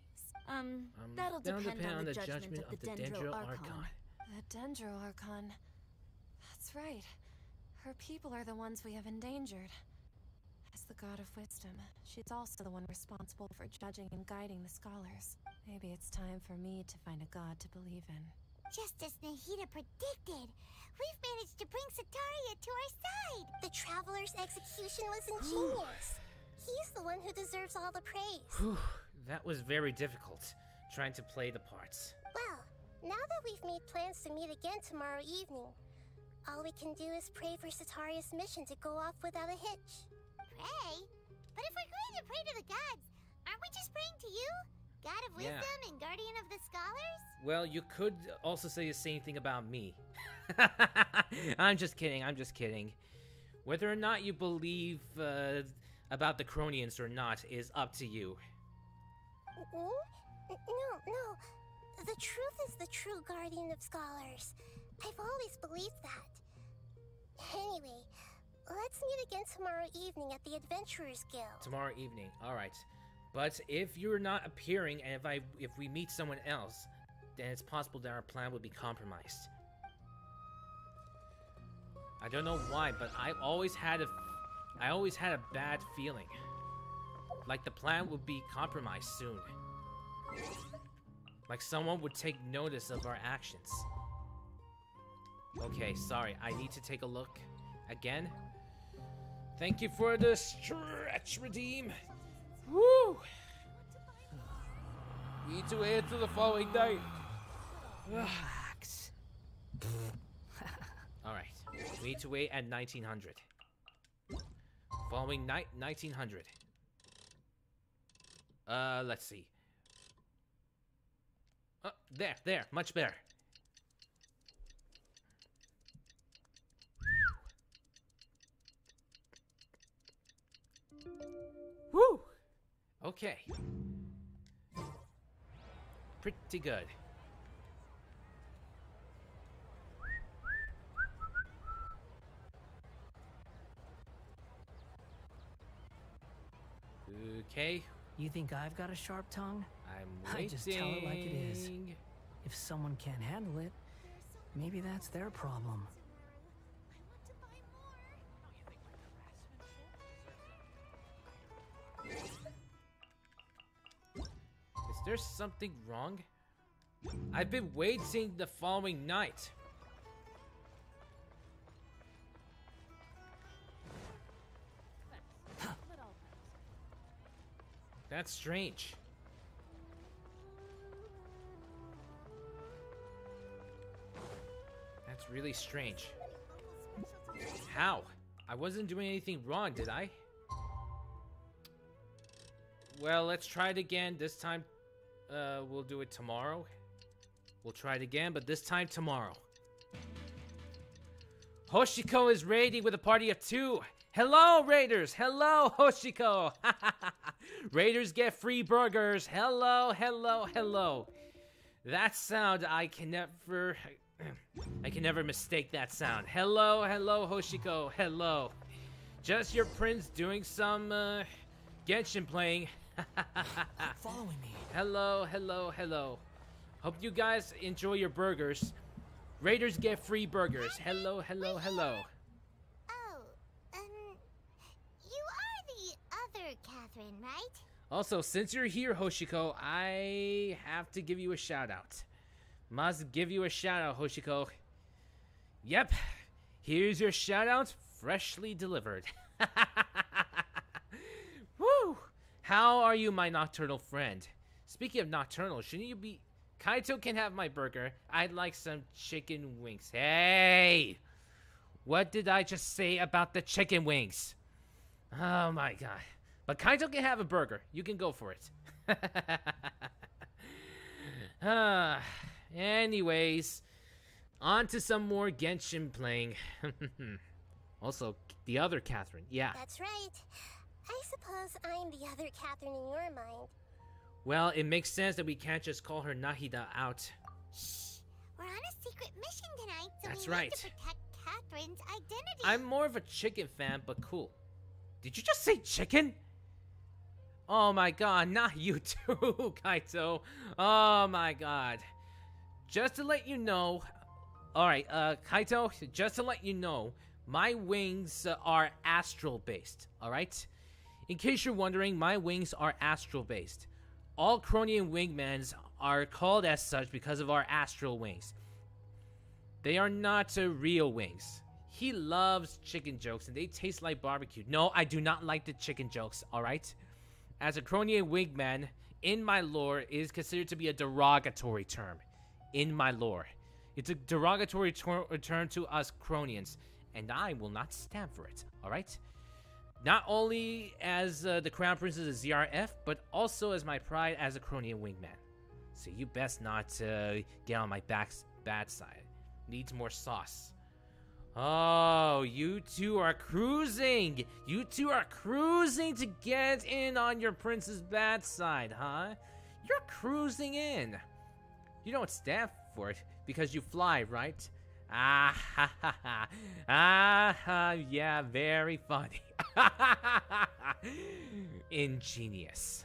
That'll depend on the judgment of the Dendro Archon. The Dendro Archon. That's right. Her people are the ones we have endangered. As the god of wisdom, she's also the one responsible for judging and guiding the scholars. Maybe it's time for me to find a god to believe in. Just as Nahida predicted, we've managed to bring Sataria to our side! The Traveler's execution was ingenious. He's the one who deserves all the praise. That was very difficult, trying to play the parts. Well, now that we've made plans to meet again tomorrow evening, all we can do is pray for Sataria's mission to go off without a hitch. Pray? But if we're going to pray to the gods, aren't we just praying to you? God of wisdom and guardian of the scholars? Well, you could also say the same thing about me. I'm just kidding. Whether or not you believe about the Cronians or not is up to you. No. The truth is the true guardian of scholars. I've always believed that. Anyway, let's meet again tomorrow evening at the Adventurers Guild. Tomorrow evening, alright. But if you're not appearing and if we meet someone else, then it's possible that our plan would be compromised. I don't know why, but I always had a bad feeling. Like the plan would be compromised soon. Like someone would take notice of our actions. Okay, sorry, I need to take a look again. Thank you for the stretch, Redeem. Woo! Need to wait until the following night. Relax. Alright, we need to wait at 1900. Following night, 1900. Let's see. There, much better. Woo! Okay. Pretty good. Okay. You think I've got a sharp tongue? I'm waiting. I just tell it like it is. If someone can't handle it, maybe that's their problem. there something wrong? I've been waiting the following night. That's strange. That's really strange. How? I wasn't doing anything wrong, did I? Well, let's try it again. This time, we'll do it tomorrow. We'll try it again, but this time tomorrow. Hoshiko is raiding with a party of 2. Hello, Raiders! Hello, Hoshiko! Raiders get free burgers. Hello, hello, hello. That sound, I can never mistake that sound. Hello, hello, Hoshiko. Hello. Just your prince doing some, Genshin playing. Following me. Hello, hello, hello. Hope you guys enjoy your burgers. Raiders get free burgers. Hello, hello, hello. You are the other Catherine, right? Also, since you're here, Hoshiko, I have to give you a shout out. Must give you a shout out, Hoshiko. Yep, here's your shout out, freshly delivered. Woo! How are you, my nocturnal friend? Speaking of nocturnal, shouldn't you be... Kaito can have my burger. I'd like some chicken wings. Hey! What did I just say about the chicken wings? Oh my god. But Kaito can have a burger. You can go for it. Anyways, on to some more Genshin playing. Also, the other Catherine. Yeah. That's right. I suppose I'm the other Catherine in your mind. Well, it makes sense that we can't just call her Nahida out. Shh! We're on a secret mission tonight, so That's we right. need to protect Catherine's identity. I'm more of a chicken fan, but cool. Did you just say chicken? Oh my god, not you too, Kaito. Oh my god. Just to let you know... Alright, Kaito, just to let you know, my wings are astral-based, alright? In case you're wondering, my wings are astral-based. All Cronian wingmans are called as such because of our astral wings. They are not real wings. He loves chicken jokes and they taste like barbecue. No, I do not like the chicken jokes, alright? As a Cronian wingman, in my lore, it is considered to be a derogatory term. In my lore. It's a derogatory term to us Cronians, and I will not stand for it, alright? Not only as the Crown Prince of the ZRF, but also as my pride as a Cronian wingman. So you best not get on my bad side. Needs more sauce. Oh, you two are cruising! You two are cruising to get in on your prince's bad side, huh? You're cruising in. You don't stand for it because you fly, right? Ah ha ha ha. Ah ha, yeah, very funny. Ingenious.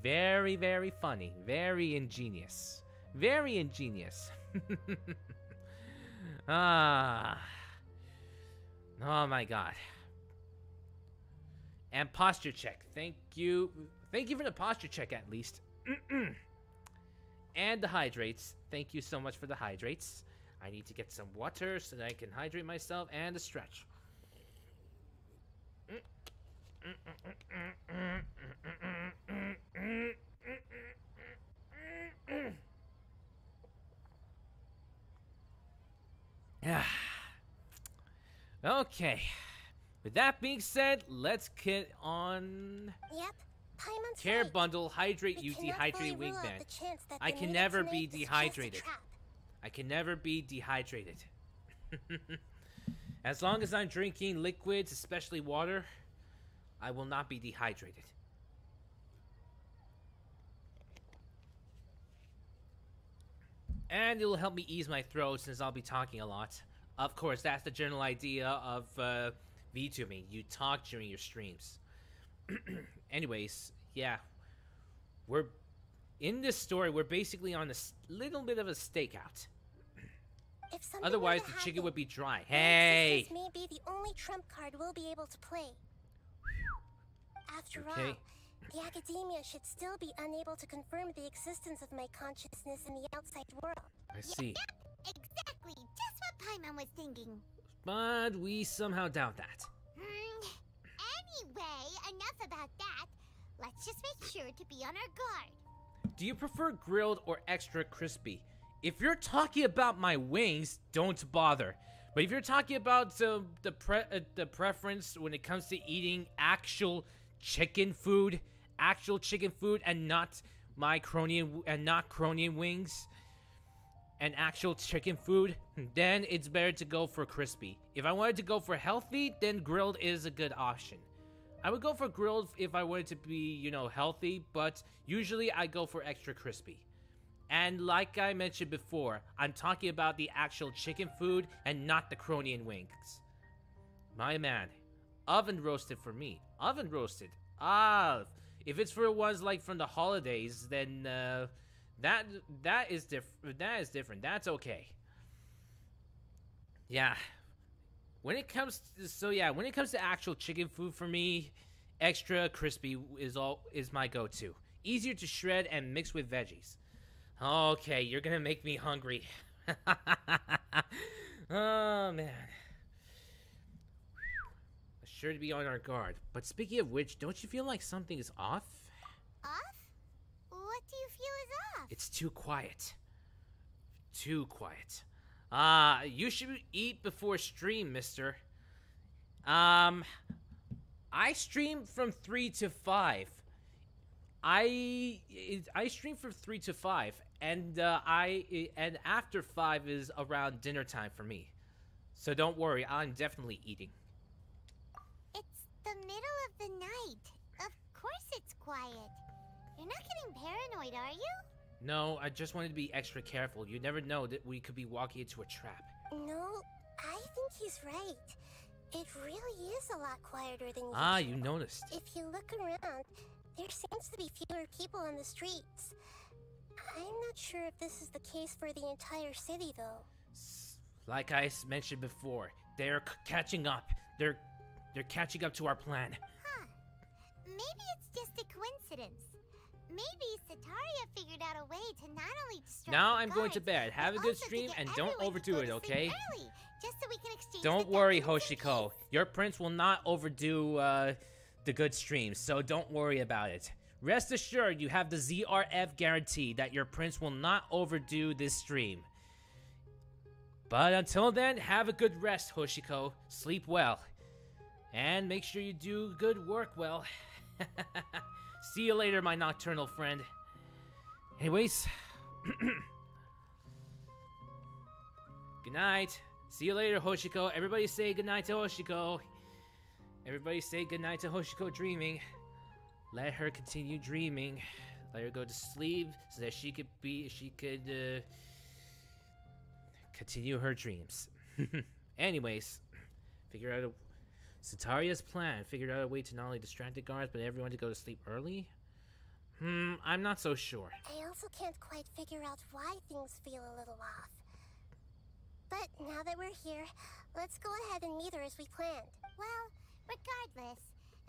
Very, very funny. Very ingenious. Very ingenious. Ah. Oh my god. And posture check. Thank you. Thank you for the posture check at least. And the hydrates. Thank you so much for the hydrates. I need to get some water so that I can hydrate myself and a stretch. Okay. With that being said, let's get on. Yep. Paimon's Care right. Bundle, hydrate We you, cannot dehydrated fully rule out wingman. the chance that I they can needed never to be make this just a dehydrated. trap. I can never be dehydrated. As long as I'm drinking liquids, especially water, I will not be dehydrated. And it'll help me ease my throat since I'll be talking a lot. Of course, that's the general idea of VTubing. You talk during your streams. Anyways, yeah. We're in this story, we're basically on a little bit of a stakeout. If something Otherwise, were to the chicken happen, would be dry. your Hey! existence may be the only trump card we'll be able to play. After Okay. all, The academia should still be unable to confirm the existence of my consciousness in the outside world. I see. Yeah, exactly. Just what Paimon was thinking. But we somehow doubt that. Anyway, enough about that. Let's just make sure to be on our guard. Do you prefer grilled or extra crispy? If you're talking about my wings, don't bother. But if you're talking about the preference when it comes to eating actual chicken food, and not my cronian wings, and actual chicken food, then it's better to go for crispy. If I wanted to go for healthy, then grilled is a good option. I would go for grilled if I wanted to be, you know, healthy, but usually I go for extra crispy. And like I mentioned before, I'm talking about the actual chicken food and not the cronian wings. My man, oven roasted for me. Oven roasted. Ah, if it's for ones like from the holidays, then that is different. That's okay. Yeah. When it comes to actual chicken food for me, extra crispy is my go-to. Easier to shred and mix with veggies. Okay, you're gonna make me hungry. Oh man. Sure to be on our guard. But speaking of which, don't you feel like something is off? Off? What do you feel is off? It's too quiet. Too quiet. You should eat before stream, mister. I stream from 3 to 5. I stream from 3 to 5, and after 5 is around dinner time for me. So don't worry, I'm definitely eating. It's the middle of the night. Of course it's quiet. You're not getting paranoid, are you? No, I just wanted to be extra careful. You never know that we could be walking into a trap. No, I think he's right. It really is a lot quieter than usual. Ah, you noticed. If you look around, there seems to be fewer people on the streets. I'm not sure if this is the case for the entire city, though. Like I mentioned before, they're catching up. They're catching up to our plan. Huh. Maybe it's just a coincidence. Maybe Sataria figured out a way to not only distract Now the I'm going to guards, bed. Have a but good also to stream get and don't everyone to overdo go it, to okay? sleep early, just so we can exchange Don't the worry, documents in Hoshiko. peace. Your prince will not overdo the good streams, so don't worry about it. Rest assured, you have the ZRF guarantee that your prince will not overdo this stream. But until then, have a good rest, Hoshiko. Sleep well. And make sure you do good work well. See you later, my nocturnal friend. Anyways, good night. See you later, Hoshiko. Everybody say good night to Hoshiko. Everybody say good night to Hoshiko dreaming. Let her continue dreaming. Let her go to sleep so that she could continue her dreams. Anyways, Sataria's plan figured out a way to not only distract the guards, but everyone to go to sleep early? I'm not so sure. I also can't quite figure out why things feel a little off. But now that we're here, let's go ahead and meet her as we planned. Well, regardless,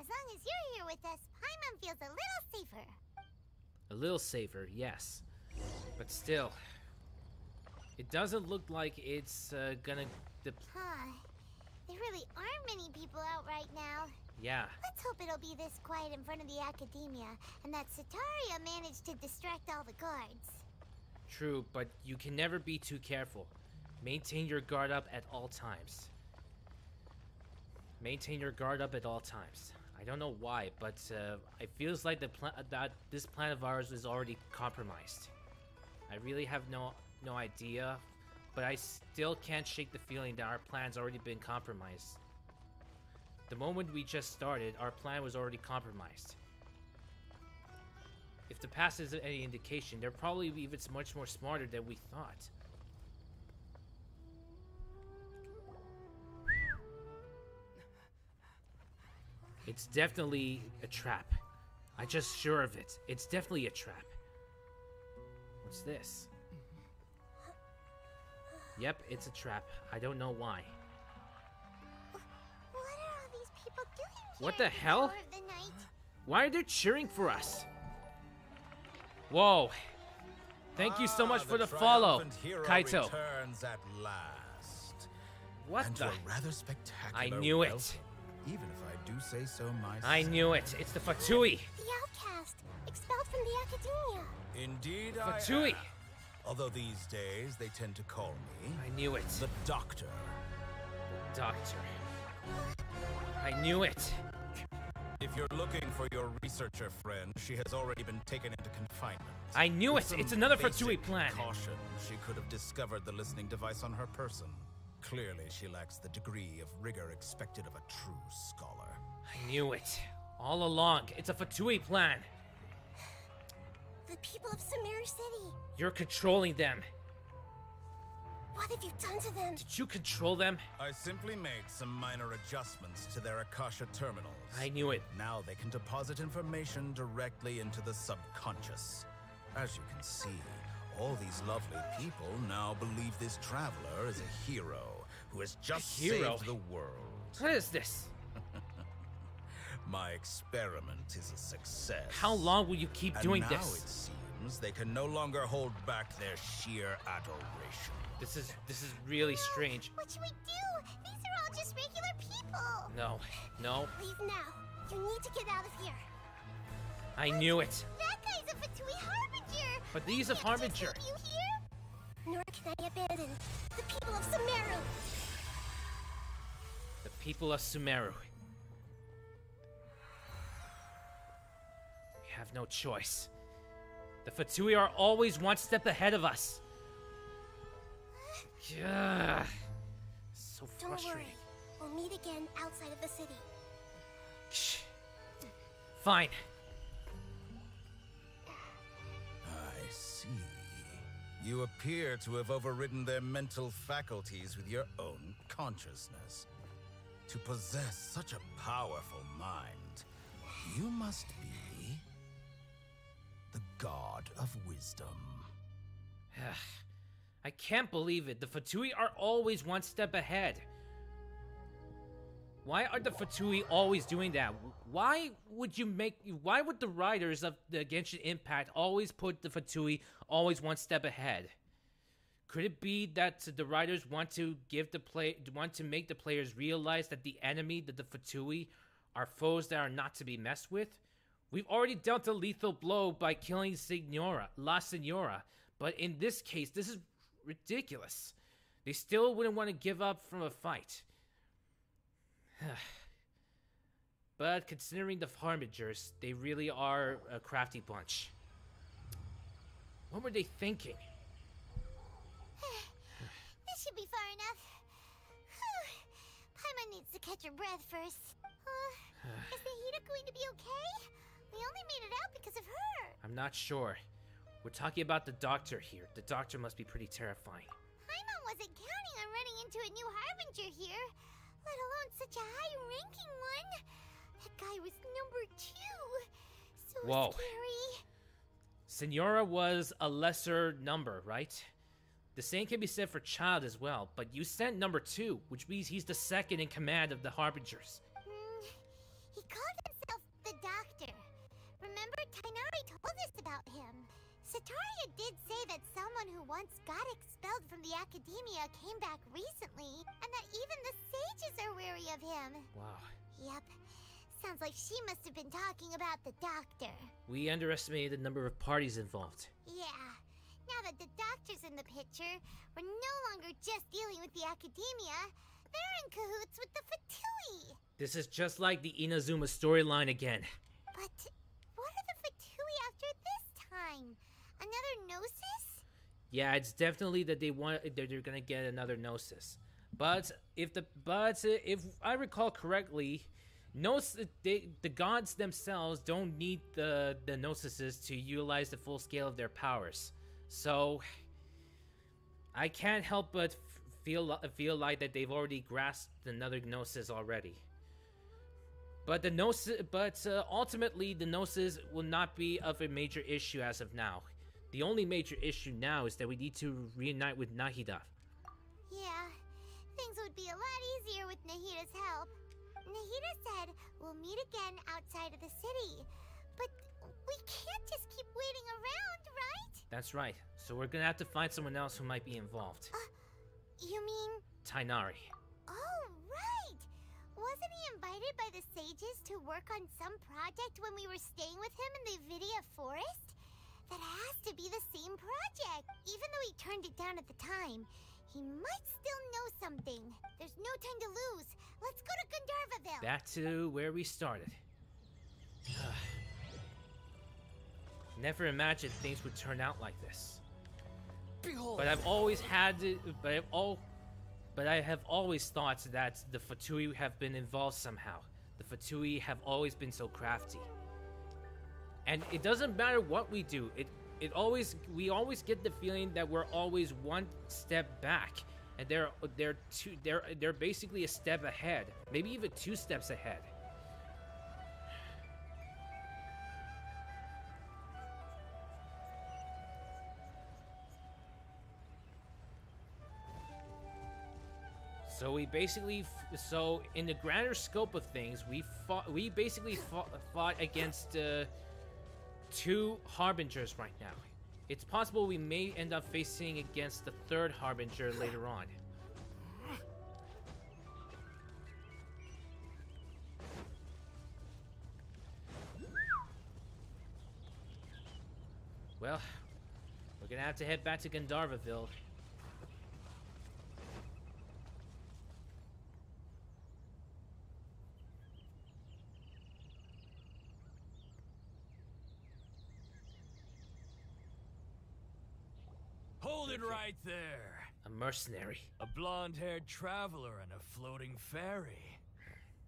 as long as you're here with us, Paimon feels a little safer. A little safer, yes. But still, it doesn't look like it's gonna... Huh. There really aren't many people out right now. Yeah. Let's hope it'll be this quiet in front of the academia, and that Sataria managed to distract all the guards. True, but you can never be too careful. Maintain your guard up at all times. Maintain your guard up at all times. I don't know why, but it feels like that this plan of ours is already compromised. I really have no idea, but I still can't shake the feeling that our plan's already been compromised. The moment we just started, our plan was already compromised. If the past isn't any indication, they're probably even much more smarter than we thought. It's definitely a trap. I'm just sure of it. It's definitely a trap. What's this? Yep, it's a trap. I don't know why. What are all these people doing here What the at this hell? hour of the night? Why are they cheering for us? Whoa. Thank you so much for the follow, Kaito. Returns at last. What and the? A rather spectacular I knew it. welcome, even if I do say so myself. I knew it. It's the Fatui. The outcast, expelled from the academia. Indeed, Fatui. I am. Although these days they tend to call me. I knew it. The Doctor. The Doctor. I knew it. If you're looking for your researcher friend, she has already been taken into confinement. I knew With it. It's some another basic Fatui plan. Caution, she could have discovered the listening device on her person. Clearly, she lacks the degree of rigor expected of a true scholar. I knew it. All along. It's a Fatui plan. The people of SUMERU City. You're controlling them. What have you done to them? Did you control them? I simply made some minor adjustments to their Akasha terminals. I knew it. Now they can deposit information directly into the subconscious. As you can see, all these lovely people now believe this traveler is a hero who has just saved the world. What is this? My experiment is a success. How long will you keep doing now this? It seems they can no longer hold back their sheer adoration. This is really strange. What should we do? These are all just regular people. No. Leave now. You need to get out of here. I knew it. That guy's a Fatui Harbinger. But these are Harbinger. You here? Nor can I abandon the people of SUMERU. The people of SUMERU. We have no choice. The Fatui are always one step ahead of us. Yeah. So frustrating. Don't worry. We'll meet again outside of the city. Shh. Fine. I see. You appear to have overridden their mental faculties with your own consciousness. To possess such a powerful mind, you must be the god of wisdom. I can't believe it. The Fatui are always one step ahead. Why are the Fatui always doing that? Why would the writers of the Genshin Impact always put the Fatui always one step ahead? Could it be that the writers want to make the players realize that the enemy, that the Fatui, are foes that are not to be messed with? We've already dealt a lethal blow by killing La Senora, but in this case, this is ridiculous. They still wouldn't want to give up from a fight. But considering the Harbingers, they really are a crafty bunch. What were they thinking? This should be far enough. Paimon needs to catch her breath first. Is Nahida going to be okay? We only made it out because of her. I'm not sure. We're talking about the Doctor here. The Doctor must be pretty terrifying. Paimon wasn't counting on running into a new Harbinger here, let alone such a high-ranking one. That guy was number 2. So Whoa. Scary. Senora was a lesser number, right? The same can be said for Child as well, but you sent number 2, which means he's the second in command of the Harbingers. He called himself the Doctor. Remember, Tainari told us about him. Sataria did say that someone who once got expelled from the academia came back recently, and that even the sages are wary of him. Wow. Yep. Sounds like she must have been talking about the Doctor. We underestimated the number of parties involved. Yeah. Now that the Doctor's in the picture, we're no longer just dealing with the academia. They're in cahoots with the Fatui. This is just like the Inazuma storyline again. But what are the Fatui after this time? Another Gnosis? Yeah, it's definitely that they're gonna get another Gnosis. But if I recall correctly, the gods themselves don't need the Gnosises to utilize the full scale of their powers. So I can't help but feel like that they've already grasped another Gnosis already. But ultimately, the Gnosis will not be of a major issue as of now. The only major issue now is that we need to reunite with Nahida. Yeah, things would be a lot easier with Nahida's help. Nahida said We'll meet again outside of the city. But we can't just keep waiting around, right? That's right. So we're gonna have to find someone else who might be involved. You mean... Tighnari. Oh, right! Wasn't he invited by the sages to work on some project when we were staying with him in the Vidia forest? That has to be the same project. Even though he turned it down at the time, he might still know something. There's no time to lose. Let's go to Gandharvaville. Back to where we started. Never imagined things would turn out like this. Behold. But I've always had to, but I have always thought that the Fatui have been involved somehow. The Fatui have always been so crafty. And it doesn't matter what we do. We always get the feeling that we're always one step back, and they're basically a step ahead, maybe even 2 steps ahead. So we basically, so in the grander scope of things, we basically fought against 2 Harbingers right now. It's possible we may end up facing against the 3rd Harbinger later on. Well, we're gonna have to head back to Gandharvaville. Hold it right there. A mercenary. A blonde-haired traveler and a floating fairy.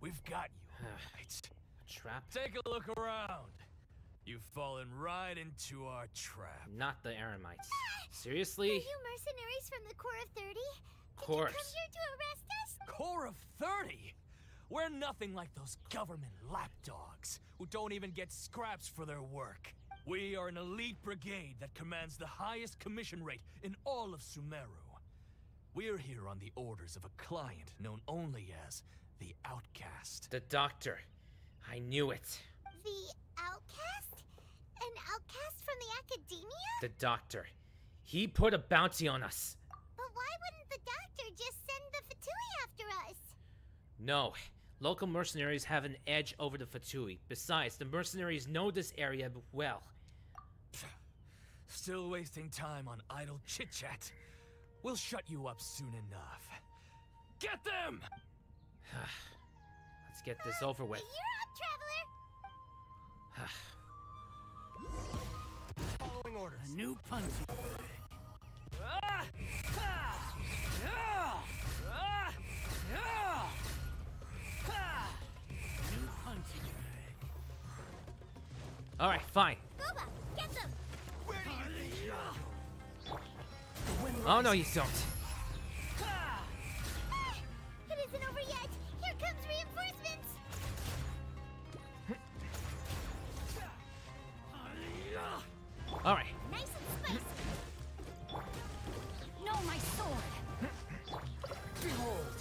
We've got you, right? A trap? Take a look around. You've fallen right into our trap. Not the Eremites. Seriously? Are you mercenaries from the Corps of 30? Did you come here to arrest us? Corps of 30? We're nothing like those government lapdogs who don't even get scraps for their work. We are an elite brigade that commands the highest commission rate in all of Sumeru. We're here on the orders of a client known only as the Outcast. The Doctor. I knew it. The Outcast? An outcast from the Academia? The Doctor. He put a bounty on us. But why wouldn't the Doctor just send the Fatui after us? No. Local mercenaries have an edge over the Fatui. Besides, the mercenaries know this area well. Still wasting time on idle chit-chat. We'll shut you up soon enough. Get them! Let's get this over with. You're up, Traveler! Following orders. A new punch. New punching bag. Alright, fine. Boba, get them! Oh no, you don't. It isn't over yet! Here comes reinforcements! Alright. Nice and spicy! No, my sword! Behold!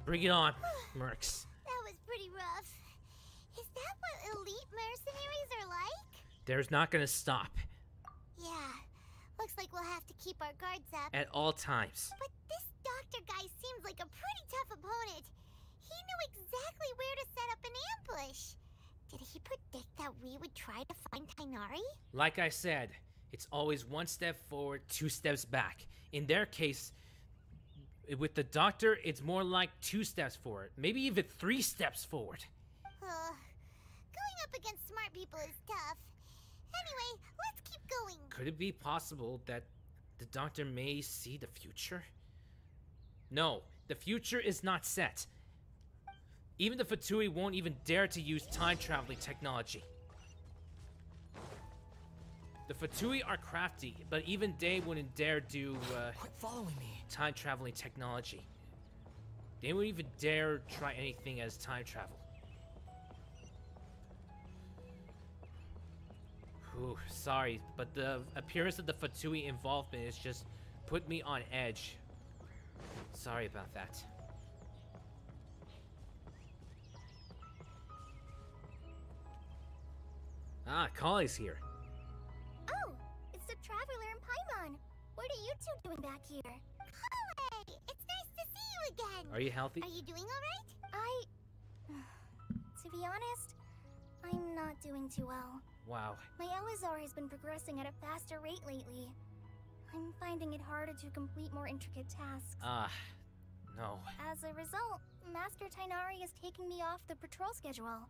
Bring it on, mercs. That was pretty rough. Is that what elite mercenaries are like? There's not gonna stop. Yeah. Looks like we'll have to keep our guards up. At all times. But this doctor guy seems like a pretty tough opponent. He knew exactly where to set up an ambush. Did he predict that we would try to find Tighnari? Like I said, it's always 1 step forward, 2 steps back. In their case, with the Doctor, it's more like 2 steps forward. Maybe even 3 steps forward. Going up against smart people is tough. Anyway, let's keep going. Could it be possible that the Doctor may see the future? No, the future is not set. Even the Fatui won't even dare to use time-traveling technology. The Fatui are crafty, but even they wouldn't dare do, Quit following me. time-traveling technology. They wouldn't even dare try anything as time travel. Ooh, sorry, but the appearance of the Fatui involvement is just put me on edge. Sorry about that. Ah, Collie's here. Oh, it's the Traveler and Paimon. What are you two doing back here? Collie, it's nice to see you again. Are you healthy? Are you doing alright? To be honest, I'm not doing too well. Wow. My Elazar has been progressing at a faster rate lately. I'm finding it harder to complete more intricate tasks. No. As a result, Master Tighnari is taking me off the patrol schedule.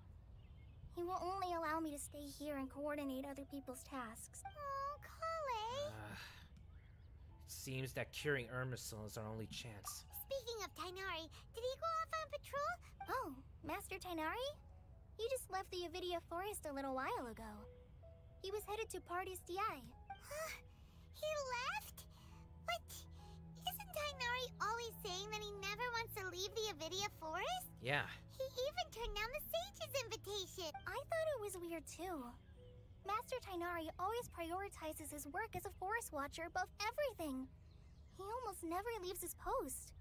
He will only allow me to stay here and coordinate other people's tasks. Oh, Collei! It seems that curing Irmisol is our only chance. Speaking of Tighnari, did he go off on patrol? Oh, Master Tighnari? He just left the Avidia Forest a little while ago. He was headed to Party's DI. Huh? He left? But isn't Tighnari always saying that he never wants to leave the Avidia Forest? Yeah. He even turned down the Sage's invitation. I thought it was weird too. Master Tighnari always prioritizes his work as a forest watcher above everything. He almost never leaves his post.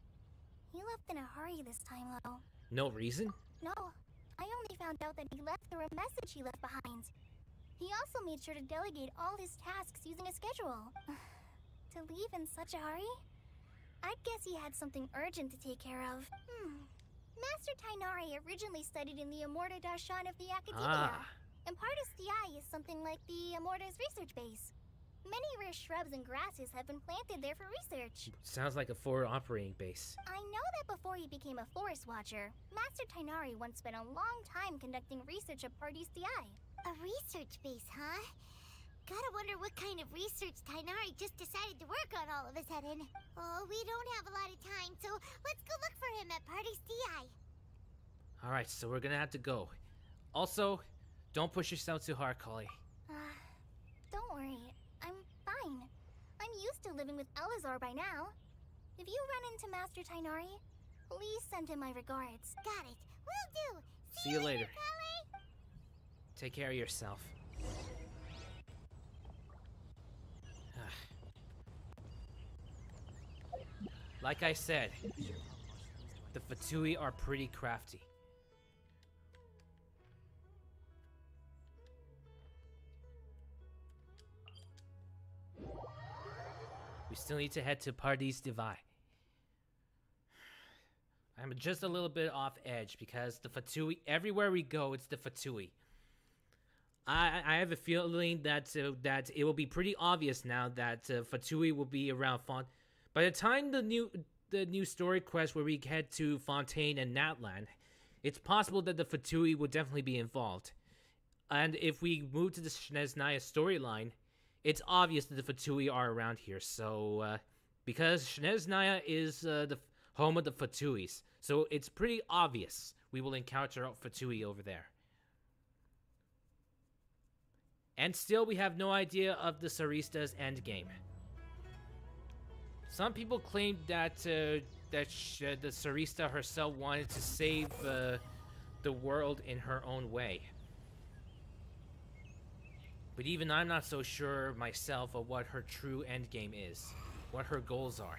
He left in a hurry this time though. No reason? No. I only found out that he left through a message he left behind. He also made sure to delegate all his tasks using a schedule. To leave in such a hurry? I'd guess he had something urgent to take care of. Master Tighnari originally studied in the Amorta Darshan of the Academia. And Partis DI is something like the Amorta's research base. Many rare shrubs and grasses have been planted there for research. Sounds like a forward operating base. I know that before he became a forest watcher, Master Tighnari once spent a long time conducting research at Partis DI. A research base, huh? Gotta wonder what kind of research Tighnari just decided to work on all of a sudden. Oh, we don't have a lot of time, so let's go look for him at Partis DI. Alright, so we're gonna have to go. Also, don't push yourself too hard, Collie. Don't worry. I'm fine. I'm used to living with Elazar by now. If you run into Master Tighnari, please send him my regards. Got it. Will do. See you later. Collie. Take care of yourself. Like I said, the Fatui are pretty crafty. We still need to head to Partis DI. I'm just a little bit off edge because the Fatui, everywhere we go, it's the Fatui. I have a feeling that that it will be pretty obvious now that Fatui will be around Font. By the time the new story quest where we head to Fontaine and Natland, it's possible that the Fatui will definitely be involved. And if we move to the Snezhnaya storyline, it's obvious that the Fatui are around here. So, because Snezhnaya is the home of the Fatuis, so it's pretty obvious we will encounter Fatui over there. And still, we have no idea of the Sarista's endgame. Some people claim that the Sarista herself wanted to save the world in her own way. But even I'm not so sure myself of what her true endgame is, what her goals are.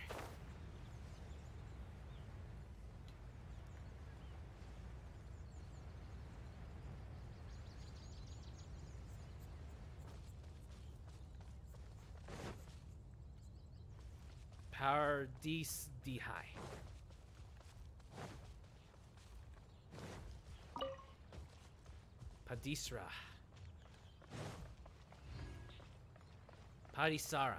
Partis DI. Padisra. Padisara.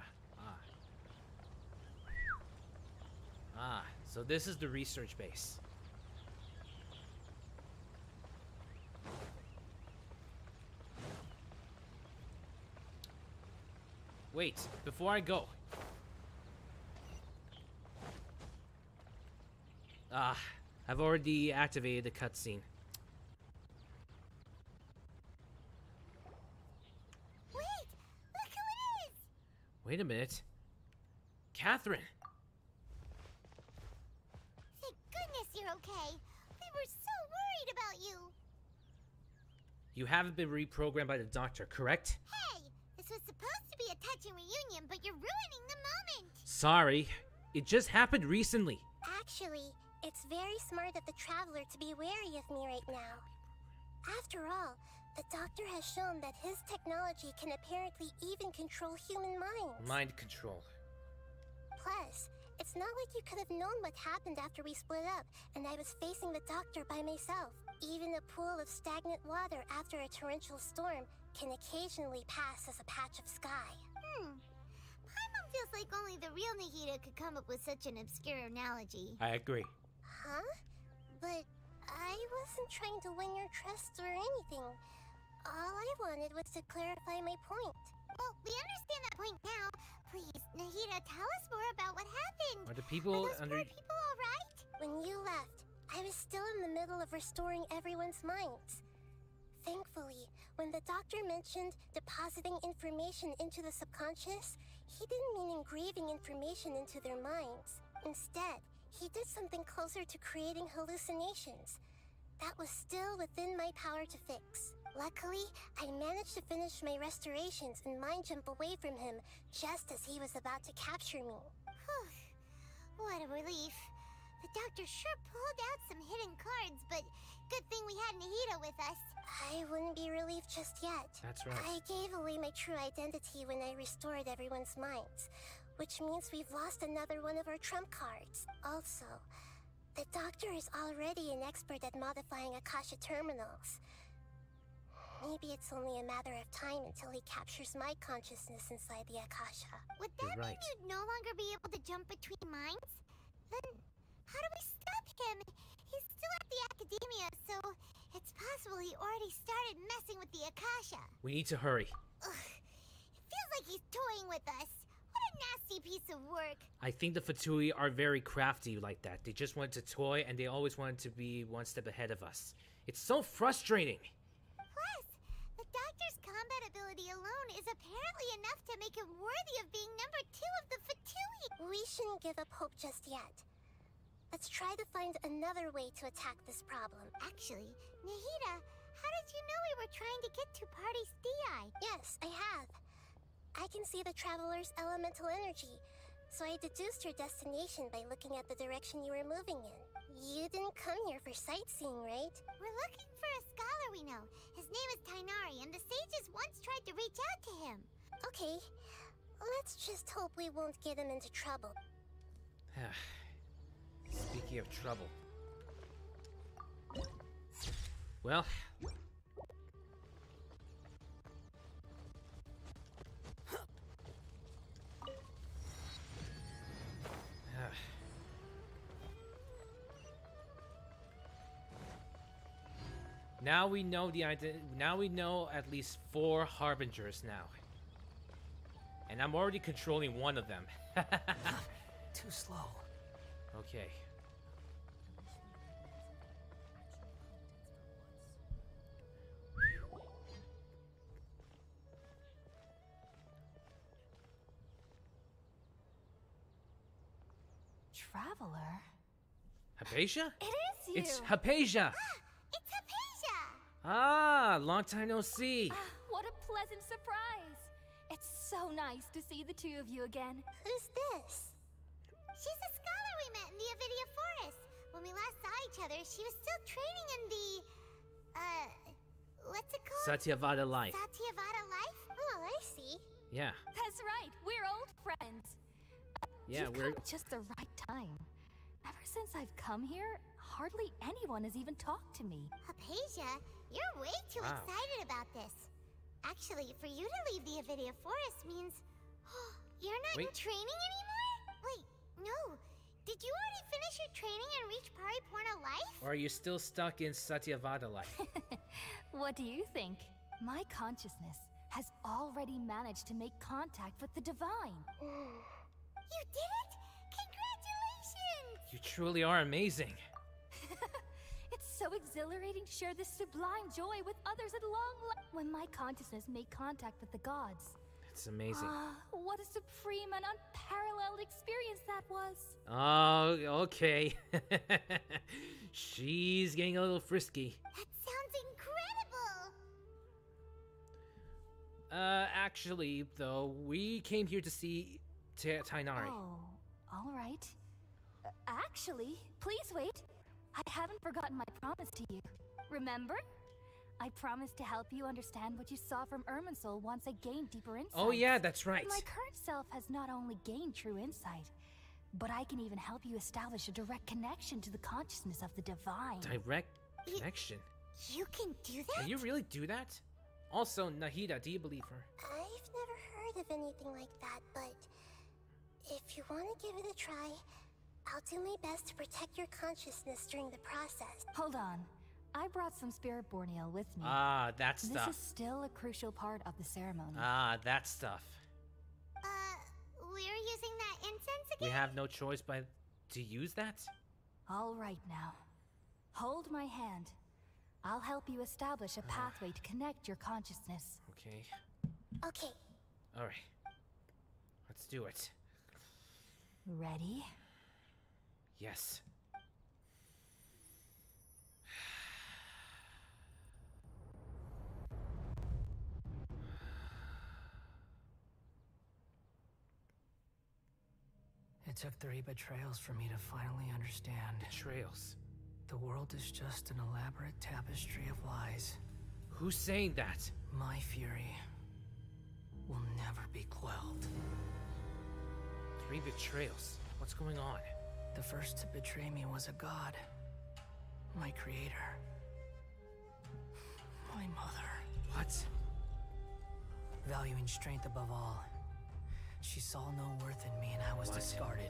So this is the research base. Wait, before I go. I've already activated the cutscene. Wait! Look who it is! Wait a minute. Catherine! Thank goodness you're okay. We were so worried about you. You haven't been reprogrammed by the doctor, correct? Hey! This was supposed supposed to be a touching reunion, but you're ruining the moment. Sorry. It just happened recently. Actually, it's very smart of the traveler to be wary of me right now. After all, the doctor has shown that his technology can apparently even control human minds. Mind control. Plus, it's not like you could have known what happened after we split up and I was facing the doctor by myself. Even a pool of stagnant water after a torrential storm can occasionally pass as a patch of sky. Paimon feels like only the real Nahida could come up with such an obscure analogy. I agree. Huh? But I wasn't trying to win your trust or anything. All I wanted was to clarify my point. Well, we understand that point now. Please, Nahida, tell us more about what happened. Are the people Are those poor people all right? When you left, I was still in the middle of restoring everyone's minds. Thankfully, when the doctor mentioned depositing information into the subconscious, he didn't mean engraving information into their minds. Instead, he did something closer to creating hallucinations. That was still within my power to fix. Luckily, I managed to finish my restorations and mind jump away from him just as he was about to capture me. What a relief. The doctor sure pulled out some hidden cards, but good thing we had Nahida with us. I wouldn't be relieved just yet. That's right. I gave away my true identity when I restored everyone's minds, which means we've lost another one of our trump cards. Also, the doctor is already an expert at modifying Akasha terminals. Maybe it's only a matter of time until he captures my consciousness inside the Akasha. Would that mean you'd no longer be able to jump between minds? Then, how do we stop him? He's still at the academia, so it's possible he already started messing with the Akasha. We need to hurry. Ugh, it feels like he's toying with us. What a nasty piece of work. I think the Fatui are very crafty like that. They just wanted to toy, and they always wanted to be one step ahead of us. It's so frustrating. Plus, the doctor's combat ability alone is apparently enough to make him worthy of being number 2 of the Fatui. We shouldn't give up hope just yet. Let's try to find another way to attack this problem. Actually, Nahida, how did you know we were trying to get to Party's DI? Yes, I have. I can see the traveler's elemental energy, so I deduced your destination by looking at the direction you were moving in. You didn't come here for sightseeing, right? We're looking for a scholar we know. His name is Tainari, and the sages once tried to reach out to him. Okay, let's just hope we won't get him into trouble. Speaking of trouble. Well. Now we know now we know at least 4 harbingers now. And I'm already controlling one of them. Too slow. Okay. Traveler? Hypatia? It is you! It's Hypatia! It's Hypatia! Ah, long time no see. What a pleasant surprise! It's so nice to see the two of you again. Who's this? She's a scholar we met in the Avidia Forest. When we last saw each other, she was still training in the... what's it called? Satyavada life. Satyavada life? Oh, I see. Yeah. That's right, we're old friends. Yeah, You've come just the right time. Ever since I've come here, hardly anyone has even talked to me. Hypatia, you're way too excited about this. Actually, for you to leave the Avidia Forest means... you're not in training anymore? Wait, no. Did you already finish your training and reach Pariporna life? Or are you still stuck in Satyavada life? What do you think? My consciousness has already managed to make contact with the divine. You did it? Congratulations! You truly are amazing. It's so exhilarating to share this sublime joy with others at long last. When my consciousness made contact with the gods. It's amazing. What a supreme and unparalleled experience that was. Oh, okay. She's getting a little frisky. That sounds incredible! Actually, though, we came here to see Tainari. Oh, all right. Actually, please wait. I haven't forgotten my promise to you. Remember? I promised to help you understand what you saw from Irminsul once I gained deeper insight. Oh yeah, that's right. My current self has not only gained true insight, but I can even help you establish a direct connection to the consciousness of the divine. Direct connection? You can do that? Can you really do that? Also, Nahida, do you believe her? I've never heard of anything like that, but if you want to give it a try, I'll do my best to protect your consciousness during the process. Hold on. I brought some spirit borneal with me. Ah, that stuff. This is still a crucial part of the ceremony. Ah, that stuff. We're using that incense again? We have no choice but to use that? All right now. Hold my hand. I'll help you establish a pathway to connect your consciousness. Okay. Okay. Alright. Let's do it. Ready? Yes. It took 3 betrayals for me to finally understand. Betrayals? The world is just an elaborate tapestry of lies. Who's saying that? My fury will never be quelled. 3 betrayals? What's going on? The first to betray me was a god. My creator. My mother. What? Valuing strength above all. She saw no worth in me and I was discarded.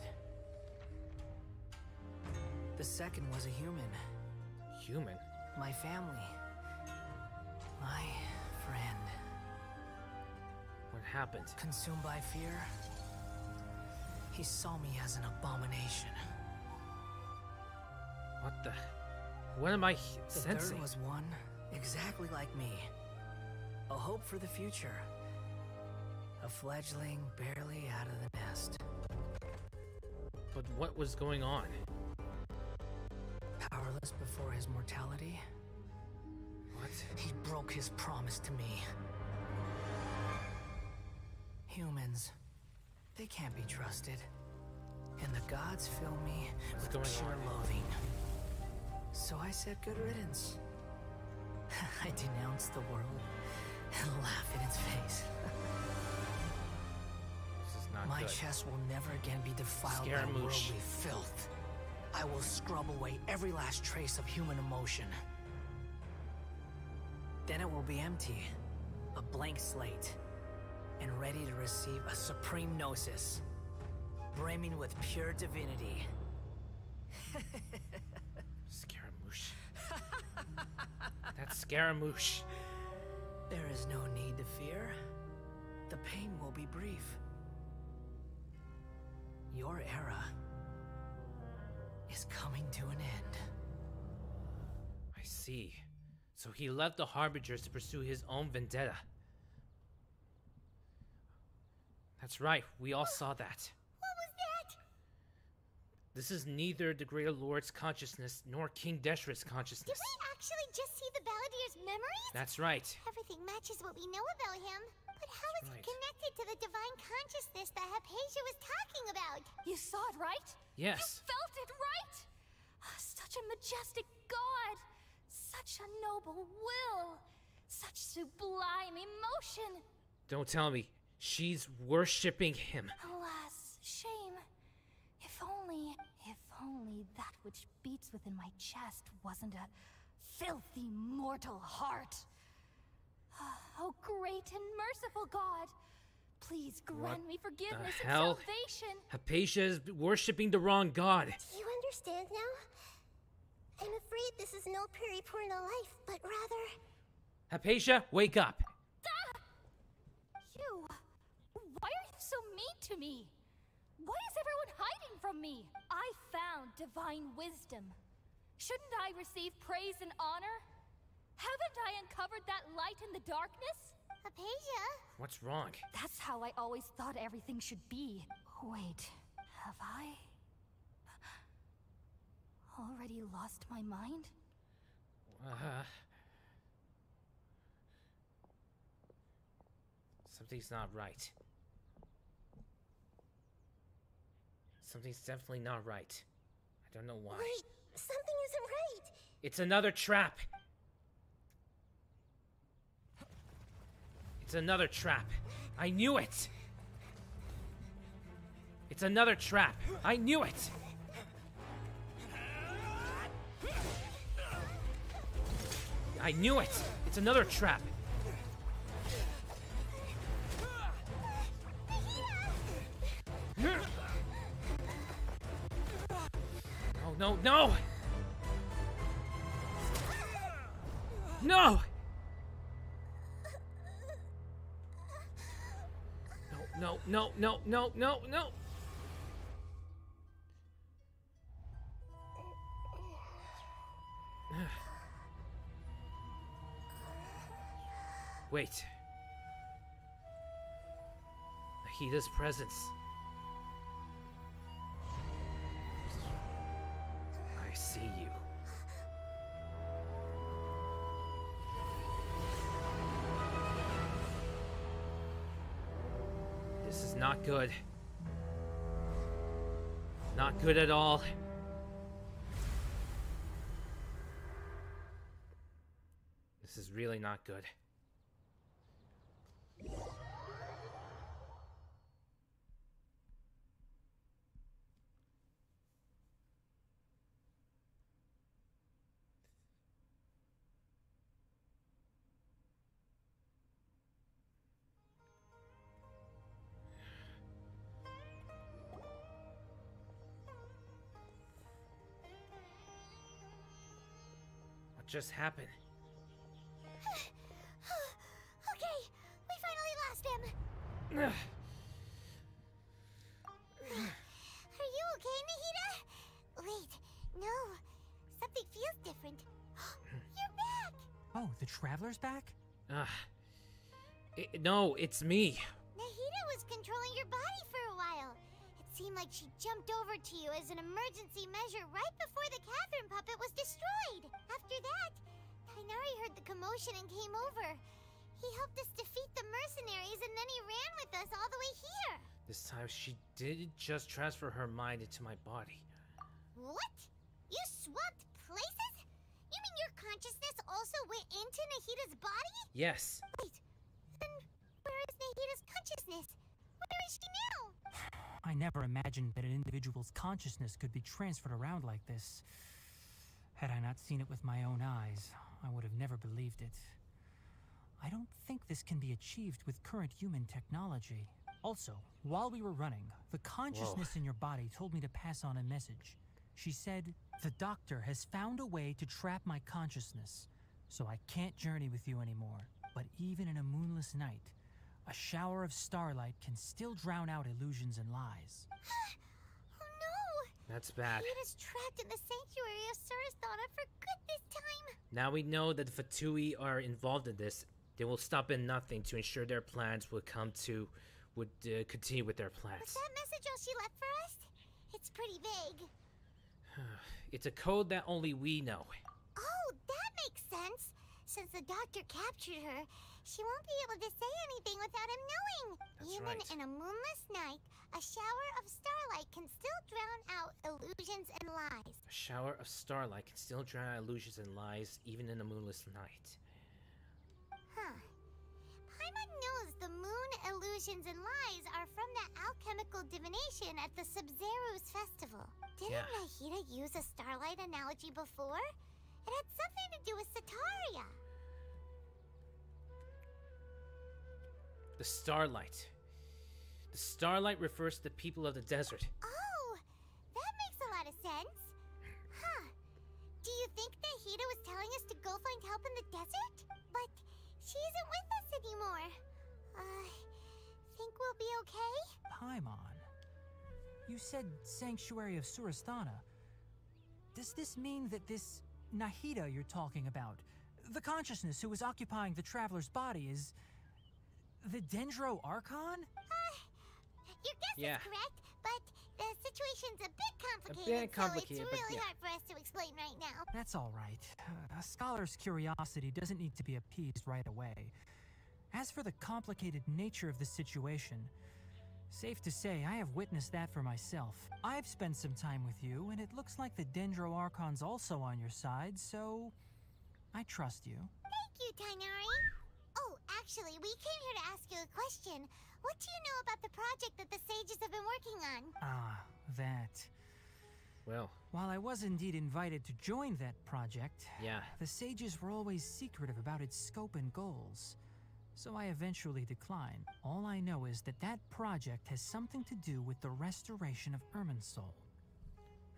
The second was a human. Human? My family. My friend. What happened? Consumed by fear, he saw me as an abomination. What the... What am I sensing? The third was one exactly like me. A hope for the future. A fledgling barely out of the nest. But what was going on? Powerless before his mortality. What? He broke his promise to me. Humans, they can't be trusted. And the gods fill me with pure loathing. So I said good riddance. I denounced the world and laughed in its face. This is not My good. chest will never again be defiled by Scaramouche. worldly filth. I will scrub away every last trace of human emotion. Then it will be empty, a blank slate, and ready to receive a supreme gnosis, brimming with pure divinity. Scaramouche. That's Scaramouche. There is no need to fear. The pain will be brief. Your era is coming to an end. I see. So he left the Harbingers to pursue his own vendetta. That's right, we all saw that. What was that? This is neither the Greater Lord's consciousness nor King Deshret's consciousness. Did we actually just see the Balladeer's memories? That's right. Everything matches what we know about him. But how is right. he connected to the divine consciousness that Hypatia was talking about? You saw it, right? Yes. You felt it, right? Such a majestic god! Such a noble will! Such sublime emotion! Don't tell me. She's worshipping him. Alas, shame. If only that which beats within my chest wasn't a filthy mortal heart. Oh, great and merciful God, please grant me forgiveness and salvation. Hypatia is worshipping the wrong god. Do you understand now? I'm afraid this is no periporno life, but rather... Hypatia, wake up. You! Why are you so mean to me? Why is everyone hiding from me? I found divine wisdom. Shouldn't I receive praise and honor? Haven't I uncovered that light in the darkness? Hypatia? What's wrong? That's how I always thought everything should be. Wait, have I already lost my mind? Something's not right. Something's definitely not right. I don't know why. Wait, something isn't right. It's another trap. It's another trap. I knew it. It's another trap. I knew it. I knew it. It's another trap. No, no, no! No! No, no, no, no, no, no! Wait. Nahida's presence. I see you. This is not good. Not good at all. This is really not good. What just happened? Okay, we finally lost him. Are you okay, Nahida? Wait, no. Something feels different. You're back! Oh, the Traveler's back? No, it's me. Nahida was controlling your body for a while. It seemed like she jumped over to you as an emergency measure right before the Catherine puppet was destroyed. After that, Tainari heard the commotion and came over. He helped us defeat the mercenaries and then he ran with us all the way here. This time she didn't just transfer her mind into my body. What? You swapped places? You mean your consciousness also went into Nahida's body? Yes. Wait, then where is Nahida's consciousness? Where is she now? I never imagined that an individual's consciousness could be transferred around like this. Had I not seen it with my own eyes, I would have never believed it. I don't think this can be achieved with current human technology. Also, while we were running, the consciousness in your body told me to pass on a message. She said, "The doctor has found a way to trap my consciousness, so I can't journey with you anymore. But even in a moonless night, a shower of starlight can still drown out illusions and lies." Oh no! That's bad. Nahida's trapped in the sanctuary of Surasthana for good this time. Now we know that the Fatui are involved in this. They will stop at nothing to ensure their plans would continue with their plans. Was that message all she left for us? It's pretty vague. It's a code that only we know. Oh, that makes sense. Since the doctor captured her, she won't be able to say anything without him knowing. That's Even right. in a moonless night, a shower of starlight can still drown out illusions and lies. A shower of starlight can still drown out illusions and lies even in a moonless night. Huh. Paimon knows the moon illusions and lies are from the alchemical divination at the SUMERU's festival. Didn't Nahida use a starlight analogy before? It had something to do with Sataria. The starlight. The starlight refers to the people of the desert. Oh, that makes a lot of sense. Huh. Do you think Nahida was telling us to go find help in the desert? But she isn't with us anymore. Think we'll be okay? Paimon, you said Sanctuary of Surasthana. Does this mean that this Nahida you're talking about, the consciousness who is occupying the Traveler's body, is the Dendro Archon? Your guess is correct, but the situation's a bit complicated. So it's really hard for us to explain right now. That's all right. A scholar's curiosity doesn't need to be appeased right away. As for the complicated nature of the situation, safe to say I have witnessed that for myself. I've spent some time with you, and it looks like the Dendro Archon's also on your side, so I trust you. Thank you, Tighnari. Oh, actually, we came here to ask you a question. What do you know about the project that the sages have been working on? Ah, that. Well, while I was indeed invited to join that project, yeah, the sages were always secretive about its scope and goals. So I eventually declined. All I know is that that project has something to do with the restoration of Irminsul.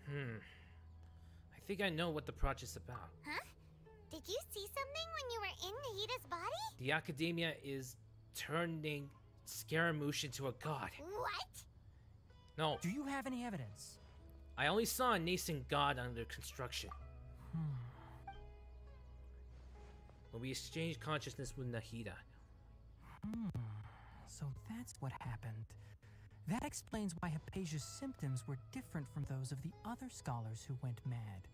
I think I know what the project's about. Huh? Did you see something when you were in Nahida's body? The Academia is turning Scaramouche into a god. What? No. Do you have any evidence? I only saw a nascent god under construction. When we exchanged consciousness with Nahida. So that's what happened. That explains why Hypatia's symptoms were different from those of the other scholars who went mad.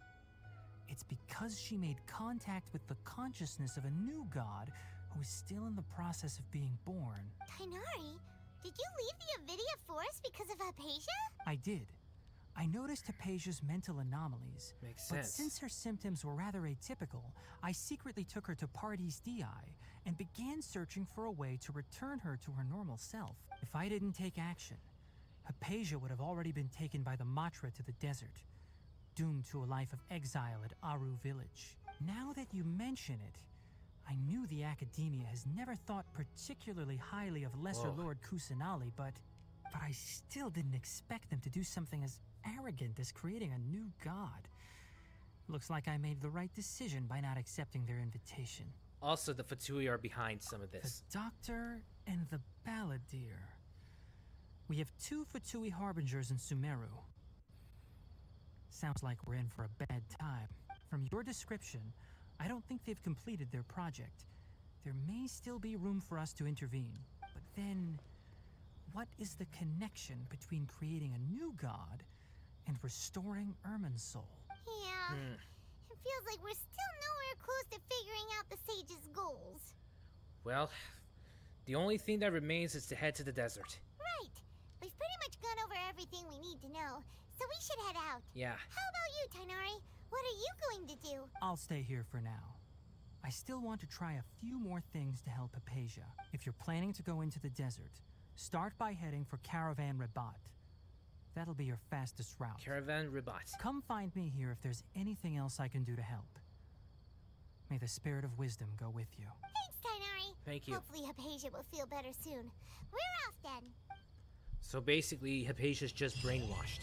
It's because she made contact with the consciousness of a new god who is still in the process of being born. Tighnari, did you leave the Avidia Forest because of Hypatia? I did. I noticed Hypatia's mental anomalies. Makes but sense. Since her symptoms were rather atypical, I secretly took her to Pardes Dii and began searching for a way to return her to her normal self. If I didn't take action, Hypatia would have already been taken by the Matra to the desert, doomed to a life of exile at Aru village. Now that you mention it, I knew the Academia has never thought particularly highly of Lesser Lord Kusanali, but I still didn't expect them to do something as arrogant as creating a new god. Looks like I made the right decision by not accepting their invitation. Also, the Fatui are behind some of this. The Doctor and the Balladeer. We have 2 Fatui Harbingers in SUMERU. Sounds like we're in for a bad time. From your description, I don't think they've completed their project. There may still be room for us to intervene. But then, what is the connection between creating a new god and restoring Irminsul? Yeah, it feels like we're still nowhere close to figuring out the sage's goals. Well, the only thing that remains is to head to the desert. Right. We've pretty much gone over everything we need to know, so we should head out. Yeah. How about you, Tighnari? What are you going to do? I'll stay here for now. I still want to try a few more things to help Hypatia. If you're planning to go into the desert, start by heading for Caravan Ribat. That'll be your fastest route. Caravan Ribat. Come find me here if there's anything else I can do to help. May the spirit of wisdom go with you. Thanks, Tighnari. Thank you. Hopefully Hypatia will feel better soon. We're off then. So basically, Hypatia's just brainwashed.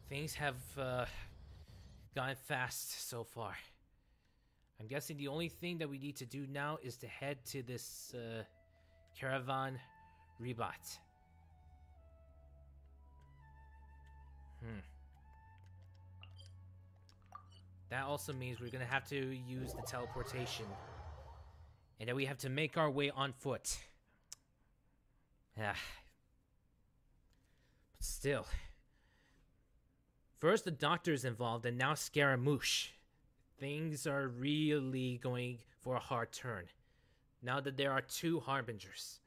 Things have gone fast so far. I'm guessing the only thing that we need to do now is to head to this Caravan Ribat. That also means we're gonna have to use the teleportation. And then we have to make our way on foot. Yeah. But still. First the Doctor's involved and now Scaramouche. Things are really going for a hard turn. Now that there are 2 Harbingers.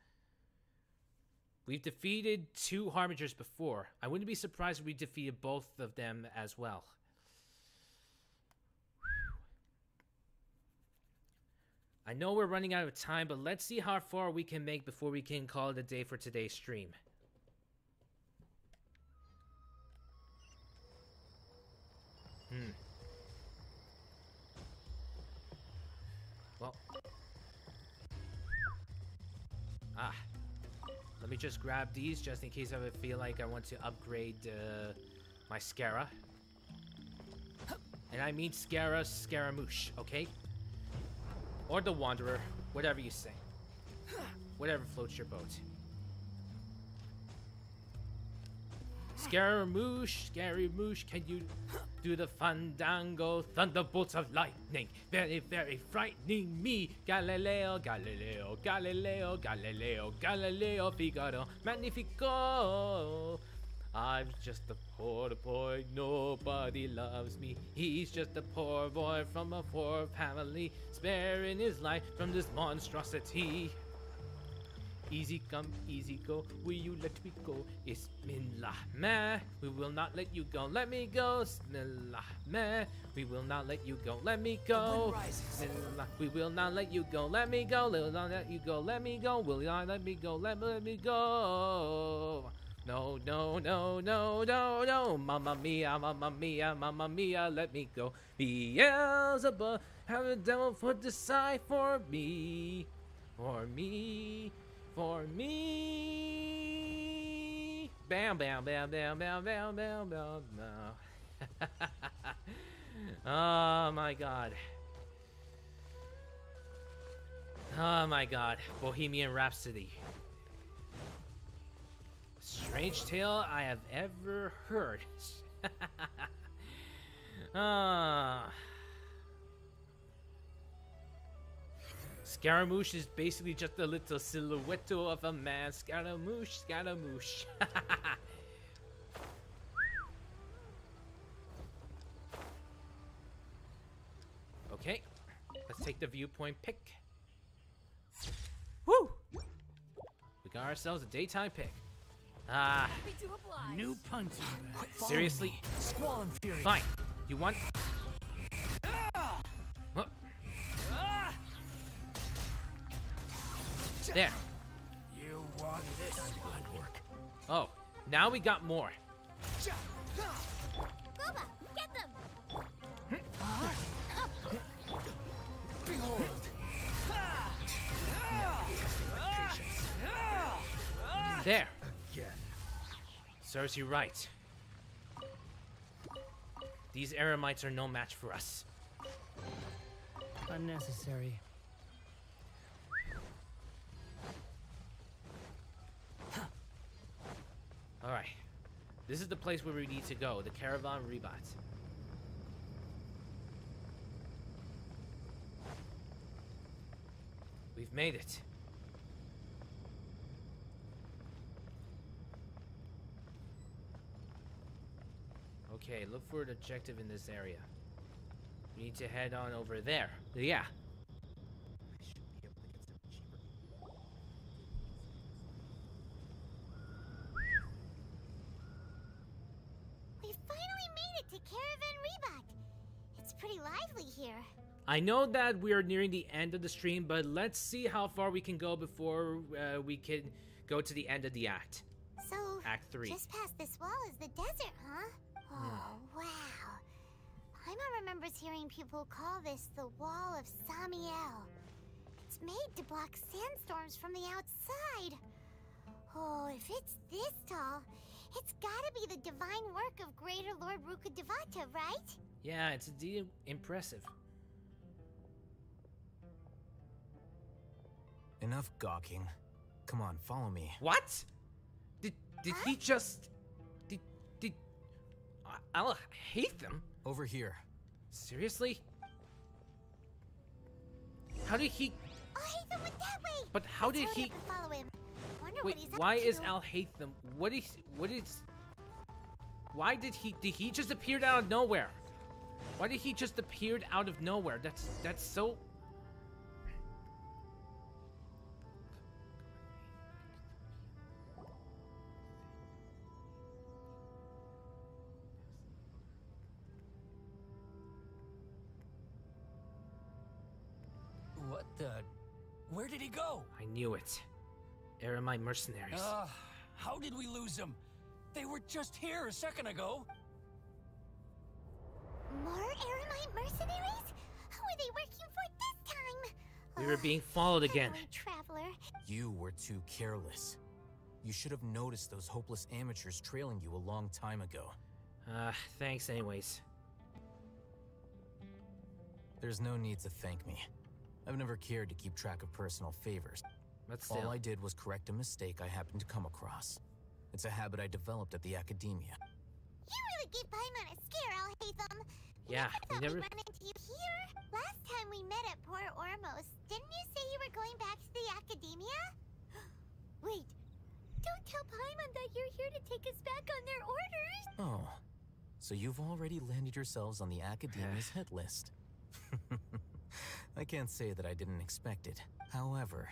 We've defeated 2 Harbingers before. I wouldn't be surprised if we defeated both of them as well. I know we're running out of time, but let's see how far we can make before we can call it a day for today's stream. Well. Let me just grab these just in case I feel like I want to upgrade my Scara. And I mean Scaramouche, okay? Or the Wanderer, whatever you say. Whatever floats your boat. Scaramouche, can you do the fandango? Thunderbolts of lightning, very, very frightening me. Galileo, Galileo, Galileo, Galileo, Galileo, Figaro, Magnifico. I'm just a poor boy, nobody loves me. He's just a poor boy from a poor family, sparing his life from this monstrosity. Easy come, easy go, will you let me go? Bismillah, meh, we will not let you go, let me go. Bismillah, meh, we will not let you go, let me go. Bismillah, we will not let you go, let me go. Will not let you go, let me go. Will not let me go, let me go. No, no, no, no, no, no. Mamma mia, mamma mia, mamma mia, let me go. Beelzebub, have the devil put decide for me. For me. For me. Bam, bam, bam, bam, bam, bam, bam, bam. No. Oh my god. Oh my god. Bohemian Rhapsody. Strange tale I have ever heard. Scaramouche is basically just a little silhouette of a man. Scaramouche, Scaramouche. Okay, let's take the viewpoint pick. Woo! We got ourselves a daytime pick. Ah. New punch. Seriously? Squall and fury. Fine. You want? Huh. There. You want this blood work? Oh, now we got more. Boba, get them! Behold. There. Serves you right. These Eremites are no match for us. Unnecessary. Alright. This is the place where we need to go. The Caravan Rebat. We've made it. Okay, look for an objective in this area. We need to head on over there. Yeah. We finally made it to Caravan Rebat. It's pretty lively here. I know that we are nearing the end of the stream, but let's see how far we can go before we can go to the end of the act. So, Act 3. Just past this wall is the desert, huh? Oh, wow. Paimon remembers hearing people call this the Wall of Samiel. It's made to block sandstorms from the outside. Oh, if it's this tall, it's gotta be the divine work of Greater Lord Rukkhadevata, right? Yeah, it's indeed impressive. Enough gawking. Come on, follow me. What? Did he just... Did... I'll hate them. Over here. Seriously? How did he... I'll hate them went that way. But how did he... Follow him. Wonder Wait, what he's why up to. is Al hate them? What is... Why did he just appeared out of nowhere? Why did he just appeared out of nowhere? That's so... What the? Where did he go? I knew it. Eremite mercenaries. How did we lose them? They were just here a second ago. More Eremite mercenaries? Who are they working for this time? We were being followed again. Hello, traveler. You were too careless. You should have noticed those hopeless amateurs trailing you a long time ago. Thanks anyways. There's no need to thank me. I've never cared to keep track of personal favors. But still. All I did was correct a mistake I happened to come across. It's a habit I developed at the academia. You really gave Paimon a scare, I'll hate them. Yeah, we never... run into you here. Last time we met at Port Ormos, didn't you say you were going back to the academia? Wait, don't tell Paimon that you're here to take us back on their orders. Oh, so you've already landed yourselves on the Academia's hit list. I can't say that I didn't expect it. However,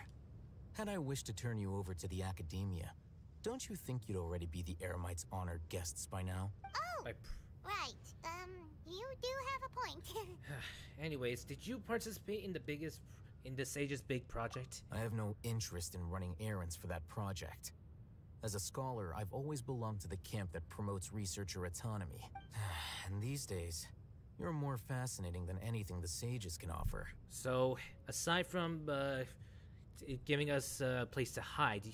had I wished to turn you over to the Academia, don't you think you'd already be the Eremites' honored guests by now? Oh, right. You do have a point. Anyways, did you participate in the Sage's big project? I have no interest in running errands for that project. As a scholar, I've always belonged to the camp that promotes researcher autonomy. And these days, you're more fascinating than anything the Sages can offer. So, aside from giving us a place to hide,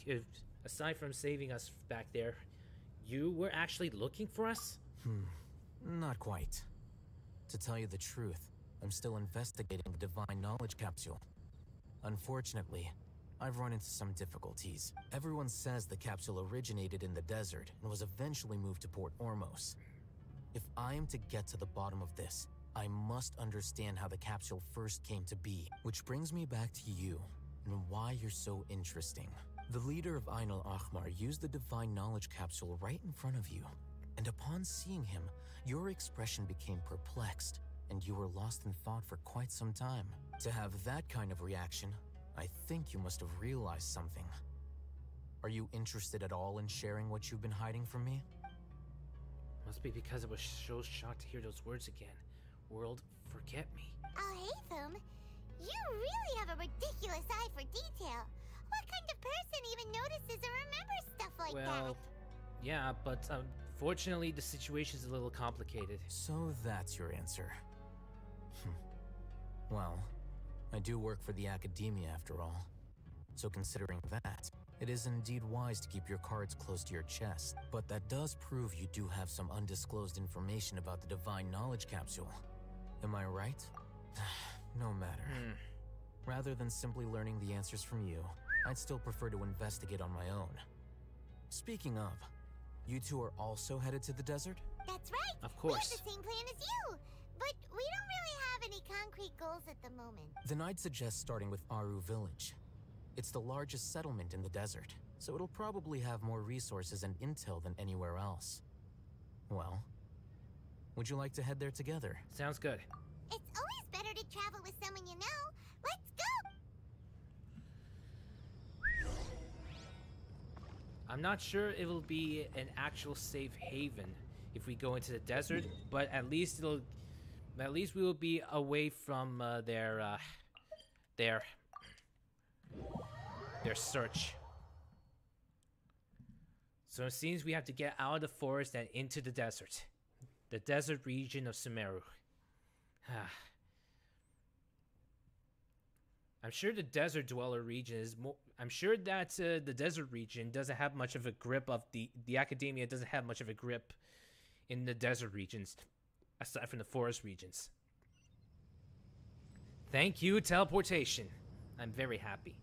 aside from saving us back there, you were actually looking for us? Not quite. To tell you the truth, I'm still investigating the Divine Knowledge Capsule. Unfortunately, I've run into some difficulties. Everyone says the capsule originated in the desert and was eventually moved to Port Ormos. If I am to get to the bottom of this, I must understand how the capsule first came to be. Which brings me back to you, and why you're so interesting. The leader of Ainul Ahmar used the Divine Knowledge Capsule right in front of you, and upon seeing him, your expression became perplexed, and you were lost in thought for quite some time. To have that kind of reaction, I think you must have realized something. Are you interested at all in sharing what you've been hiding from me? Must be because I was so shocked to hear those words again. World, forget me. Alhaitham, you really have a ridiculous eye for detail. What kind of person even notices or remembers stuff like that? Well, yeah, but fortunately the situation's a little complicated. So that's your answer. Well, I do work for the Academia after all. So considering that, it is indeed wise to keep your cards close to your chest. But that does prove you do have some undisclosed information about the Divine Knowledge Capsule. Am I right? No matter. Rather than simply learning the answers from you, I'd still prefer to investigate on my own. Speaking of, you two are also headed to the desert? That's right! Of course. We have the same plan as you! But we don't really have any concrete goals at the moment. Then I'd suggest starting with Aru Village. It's the largest settlement in the desert, so it'll probably have more resources and intel than anywhere else. Well, would you like to head there together? Sounds good. It's always better to travel with someone you know. Let's go! I'm not sure it will be an actual safe haven if we go into the desert, but at least we will be away from their search. So it seems we have to get out of the forest and into the desert region of SUMERU. I'm sure the desert dweller region is more. I'm sure that the desert region doesn't have much of a grip of the Academia doesn't have much of a grip in the desert regions, aside from the forest regions. Thank you, teleportation. I'm very happy.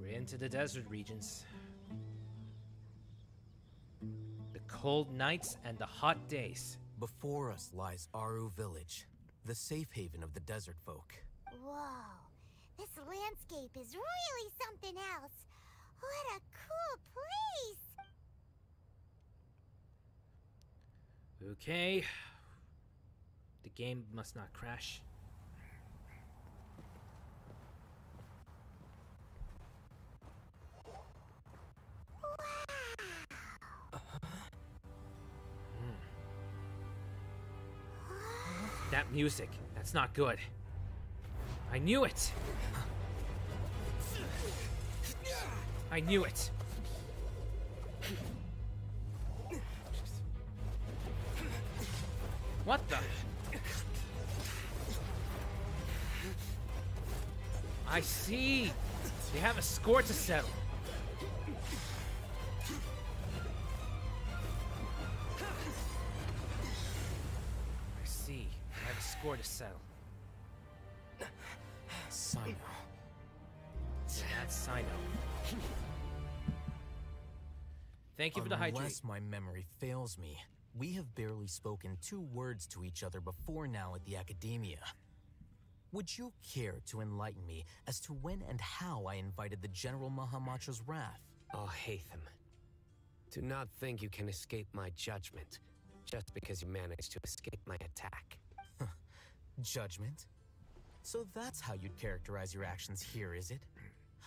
We're into the desert regions. The cold nights and the hot days. Before us lies Aru Village, the safe haven of the desert folk. Whoa, this landscape is really something else. What a cool place! Okay. The game must not crash. That music, that's not good. I knew it! I knew it! What the? I see! They have a score to settle. I see. They have a score to settle. Sino. That's Sino. Thank you for the hydrate. Unless my memory fails me, we have barely spoken 2 words to each other before now at the Academia. Would you care to enlighten me as to when and how I invited the General Mahamatra's wrath? Oh, Hatham. Do not think you can escape my judgment just because you managed to escape my attack. Judgment? So that's how you'd characterize your actions here, is it?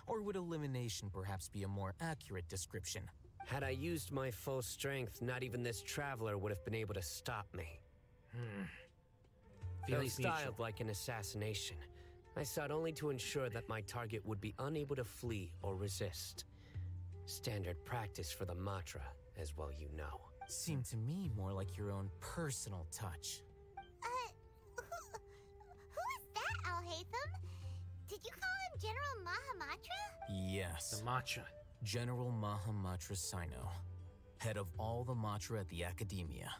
Or would elimination perhaps be a more accurate description? Had I used my full strength, not even this traveler would have been able to stop me. Though styled like an assassination, I sought only to ensure that my target would be unable to flee or resist. Standard practice for the Matra, as well you know. Seemed to me more like your own personal touch. Who is that, Alhaitham? Did you call him General Mahamatra? Yes. The Matra. General Mahamatra Sino, head of all the Matra at the Academia.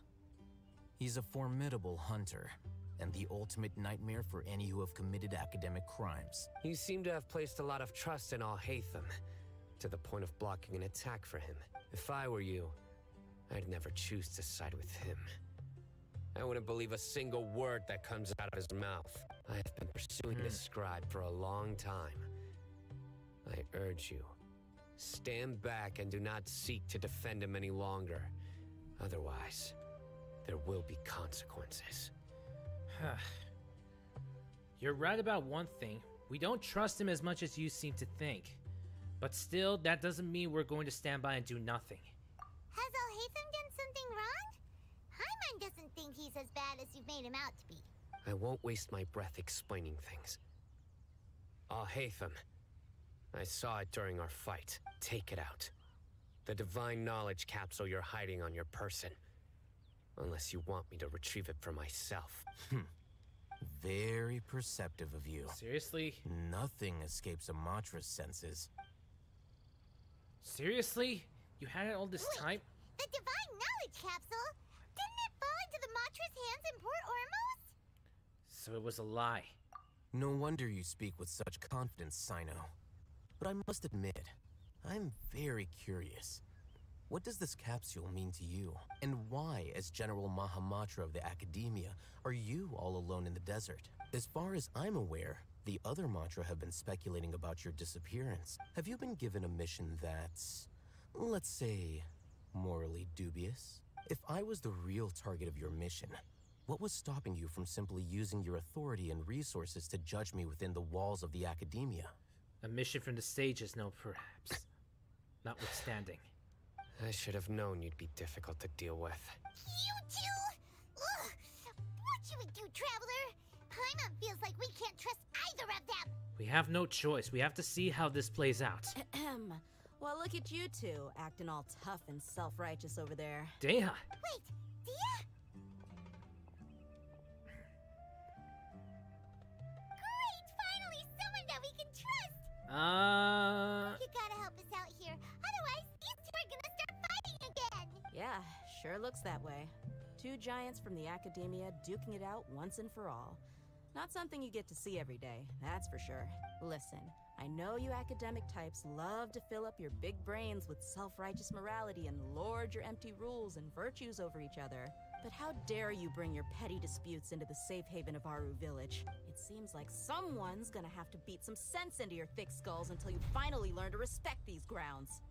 He's a formidable hunter, and the ultimate nightmare for any who have committed academic crimes. You seem to have placed a lot of trust in Alhaitham, to the point of blocking an attack for him. If I were you, I'd never choose to side with him. I wouldn't believe a single word that comes out of his mouth. I have been pursuing this scribe for a long time. I urge you, stand back and do not seek to defend him any longer. Otherwise, there will be consequences. You're right about one thing. We don't trust him as much as you seem to think. But still, that doesn't mean we're going to stand by and do nothing. Has Alhaitham done something wrong? Hyman doesn't think he's as bad as you've made him out to be. I won't waste my breath explaining things. Alhaitham, I saw it during our fight. Take it out. The divine knowledge capsule you're hiding on your person. Unless you want me to retrieve it for myself. Very perceptive of you. Seriously? Nothing escapes a Matra's senses. Seriously? You had it all this time? The divine knowledge capsule? Didn't it fall into the Matra's hands in Port Ormos? So it was a lie. No wonder you speak with such confidence, Sino. But I must admit, I'm very curious. What does this capsule mean to you? And why, as General Mahamatra of the Academia, are you all alone in the desert? As far as I'm aware, the other Matra have been speculating about your disappearance. Have you been given a mission that's, let's say, morally dubious? If I was the real target of your mission, what was stopping you from simply using your authority and resources to judge me within the walls of the Academia? A mission from the sages, no, perhaps. Notwithstanding. I should have known you'd be difficult to deal with. You two? Ugh. What should we do, Traveler? Paimon feels like we can't trust either of them. We have no choice. We have to see how this plays out. Well, look at you two, acting all tough and self-righteous over there. Deha. Wait, Dia? Great! Finally, someone that we can trust! You gotta help us out here. Otherwise, these two are gonna start fighting again! Yeah, sure looks that way. Two giants from the Academia duking it out once and for all. Not something you get to see every day, that's for sure. Listen, I know you academic types love to fill up your big brains with self-righteous morality and lord your empty rules and virtues over each other. But how dare you bring your petty disputes into the safe haven of Aru Village? It seems like someone's gonna have to beat some sense into your thick skulls until you finally learn to respect these grounds.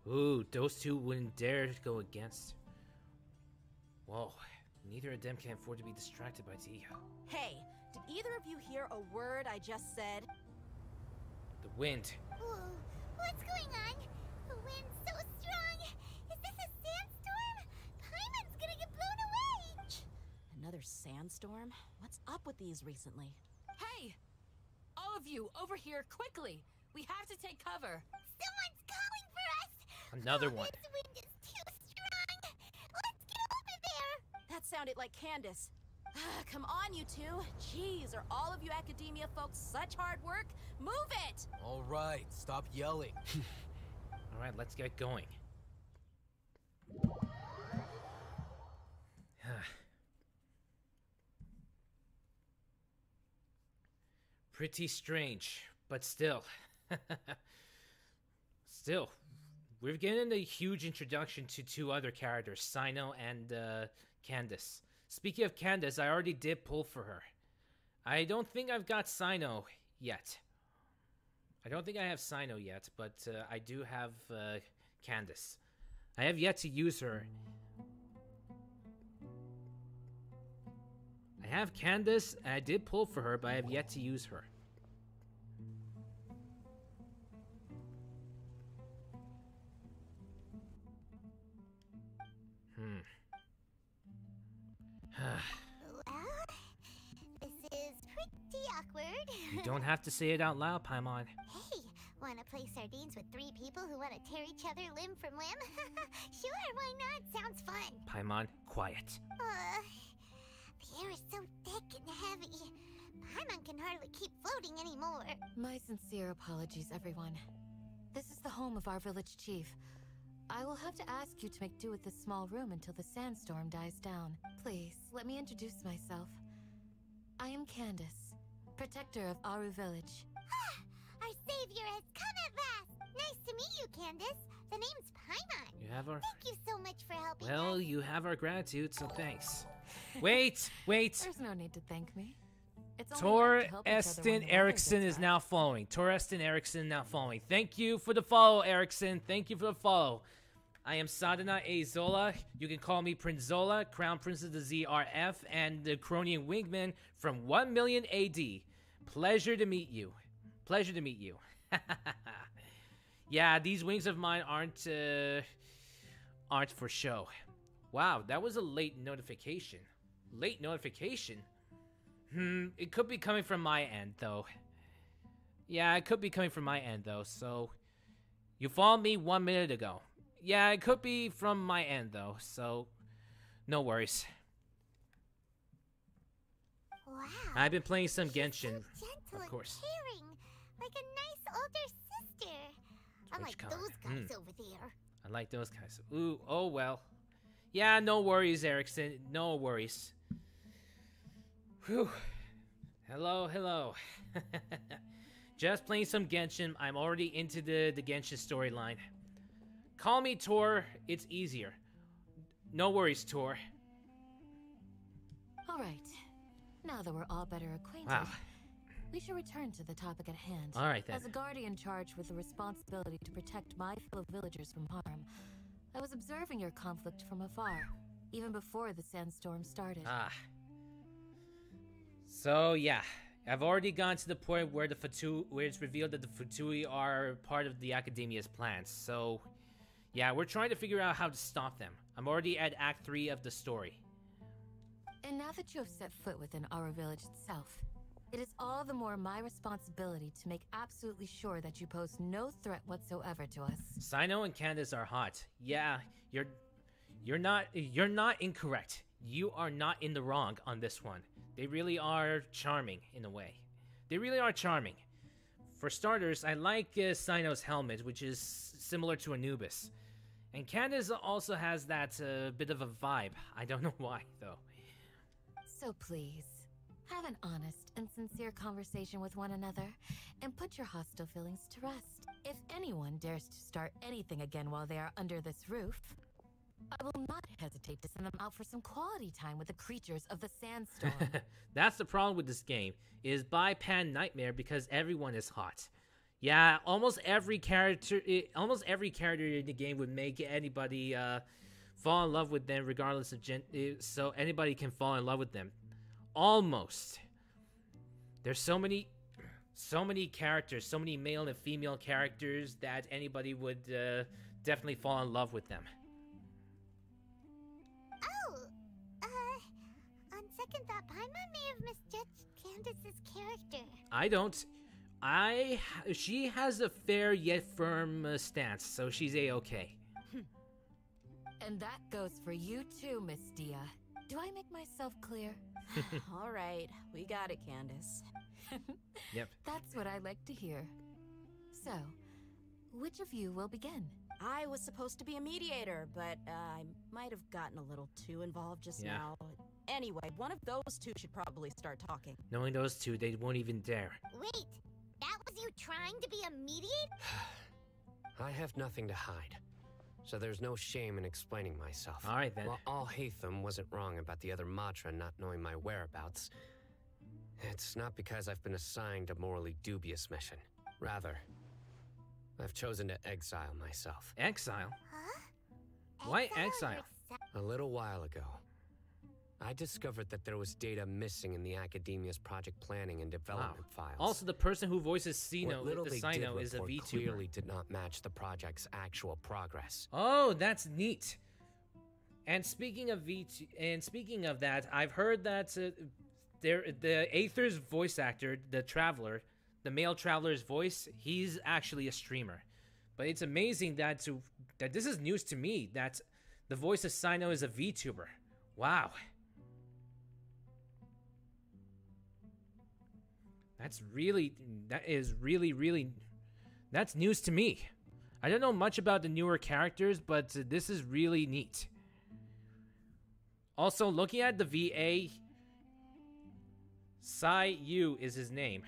Ooh, those two wouldn't dare to go against. Whoa, neither of them can afford to be distracted by Dia. Hey, did either of you hear a word I just said? The wind. Whoa, what's going on? The wind's so strong. Is this a sandstorm? Paimon's gonna get blown away. Another sandstorm? What's up with these recently? Hey! All of you, over here, quickly! We have to take cover! Someone's calling for us! Another one. This wind is too strong! Let's get over there! That sounded like Candace. Come on, you two. Jeez, are all of you Academia folks such hard work? Move it! All right, stop yelling. All right, let's get going. Pretty strange, but still. Still, we're getting a huge introduction to two other characters, Sino and Candace. Speaking of Candace, I already did pull for her. I don't think I've got Sino yet. I don't think I have Sino yet, but I do have Candace. I have yet to use her. I have Candace, and I did pull for her, but I have yet to use her. Well, this is pretty awkward. You don't have to say it out loud, Paimon. Hey, wanna play sardines with 3 people who wanna tear each other limb from limb? Sure, why not? Sounds fun. Paimon, quiet. The air is so thick and heavy. Paimon can hardly keep floating anymore. My sincere apologies, everyone. This is the home of our village chief. I will have to ask you to make do with this small room until the sandstorm dies down. Please, let me introduce myself. I am Candace, protector of Aru Village. Our savior has come at last! Nice to meet you, Candace. The name's Paimon. You have our... Thank you so much for helping Well, us. you have our gratitude, so thanks. Wait! There's no need to thank me. Tor Eston Erickson is now following. Tor Eston Erickson now following. Thank you for the follow, Erickson. Thank you for the follow. I am SUMERU. You can call me Prince Zola, Crown Prince of the ZRF, and the Cronian Wingman from 1 million AD. Pleasure to meet you. Pleasure to meet you. Yeah, these wings of mine aren't for show. Wow, that was a late notification. Late notification? It could be coming from my end, though. Yeah, it could be coming from my end, though, so... You followed me 1 minute ago. Yeah, it could be from my end, though, so... No worries. Wow. I've been playing some Genshin, so gentle of course. And caring, like a nice older sister. Unlike those guys over there. I like those guys. Ooh, oh well. Yeah, no worries, Erickson. No worries. Whew. Hello, hello. Just playing some Genshin. I'm already into the Genshin storyline. Call me Tor. It's easier. No worries, Tor. All right. Now that we're all better acquainted, we should return to the topic at hand. All right, then. As a guardian charged with the responsibility to protect my fellow villagers from harm, I was observing your conflict from afar, even before the sandstorm started. So, yeah. I've already gone to the point where where it's revealed that the Futui are part of the Academia's plans. So, yeah, we're trying to figure out how to stop them. I'm already at Act 3 of the story. And now that you have set foot within our village itself, it is all the more my responsibility to make absolutely sure that you pose no threat whatsoever to us. Sino and Candace are hot. Yeah, you're not incorrect. You are not in the wrong on this one. They really are charming in a way. They really are charming. For starters, I like Sino's helmet, which is similar to Anubis. And Candace also has that bit of a vibe. I don't know why, though. So please, have an honest and sincere conversation with one another, and put your hostile feelings to rest. If anyone dares to start anything again while they are under this roof, I will not hesitate to send them out for some quality time with the creatures of the sandstorm. That's the problem with this game, is by Pan Nightmare because everyone is hot. Yeah, almost every character in the game would make anybody fall in love with them regardless of so anybody can fall in love with them. Almost. There's so many characters, so many male and female characters that anybody would definitely fall in love with them. On second thought, Paimon may have misjudged Candace's character. I don't. She has a fair yet firm stance, so she's a-okay. And that goes for you too, Miss Dia. Do I make myself clear? All right, we got it, Candace. Yep. That's what I like to hear. So, which of you will begin? I was supposed to be a mediator, but I might have gotten a little too involved just now. Anyway, one of those two should probably start talking. Knowing those two, they won't even dare. Wait, that was you trying to be a mediator? I have nothing to hide. so there's no shame in explaining myself. All right, then. While Alhaitham wasn't wrong about the other Matra not knowing my whereabouts, it's not because I've been assigned a morally dubious mission. Rather, I've chosen to exile myself. Exile? Huh? Why exile? A little while ago, I discovered that there was data missing in the Academia's project planning and development files. Also, the person who voices Sino, what little the they Sino did is a report VTuber. clearly did not match the project's actual progress. Oh, that's neat. And speaking of that, I've heard that the Aether's voice actor, the Traveler, the male Traveler's voice, he's actually a streamer. But it's amazing that this is news to me, that the voice of Sino is a VTuber. Wow. That's news to me. I don't know much about the newer characters, but this is really neat. Also, looking at the VA, Sai Yu is his name.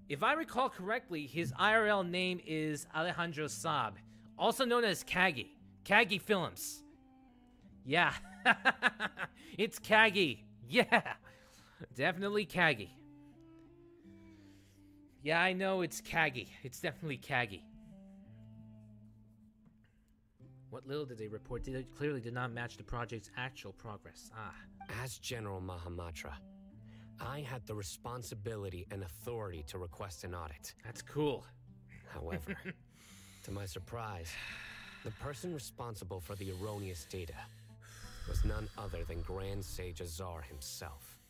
If I recall correctly, his IRL name is Alejandro Saab, also known as Kagi. Kagi Films. Yeah. It's Kagi. Yeah. Definitely Kagi. Yeah, I know it's Kagi. It's definitely Kagi. What little did they report clearly did not match the project's actual progress. As General Mahamatra, I had the responsibility and authority to request an audit. That's cool. However, to my surprise, the person responsible for the erroneous data was none other than Grand Sage Azar himself.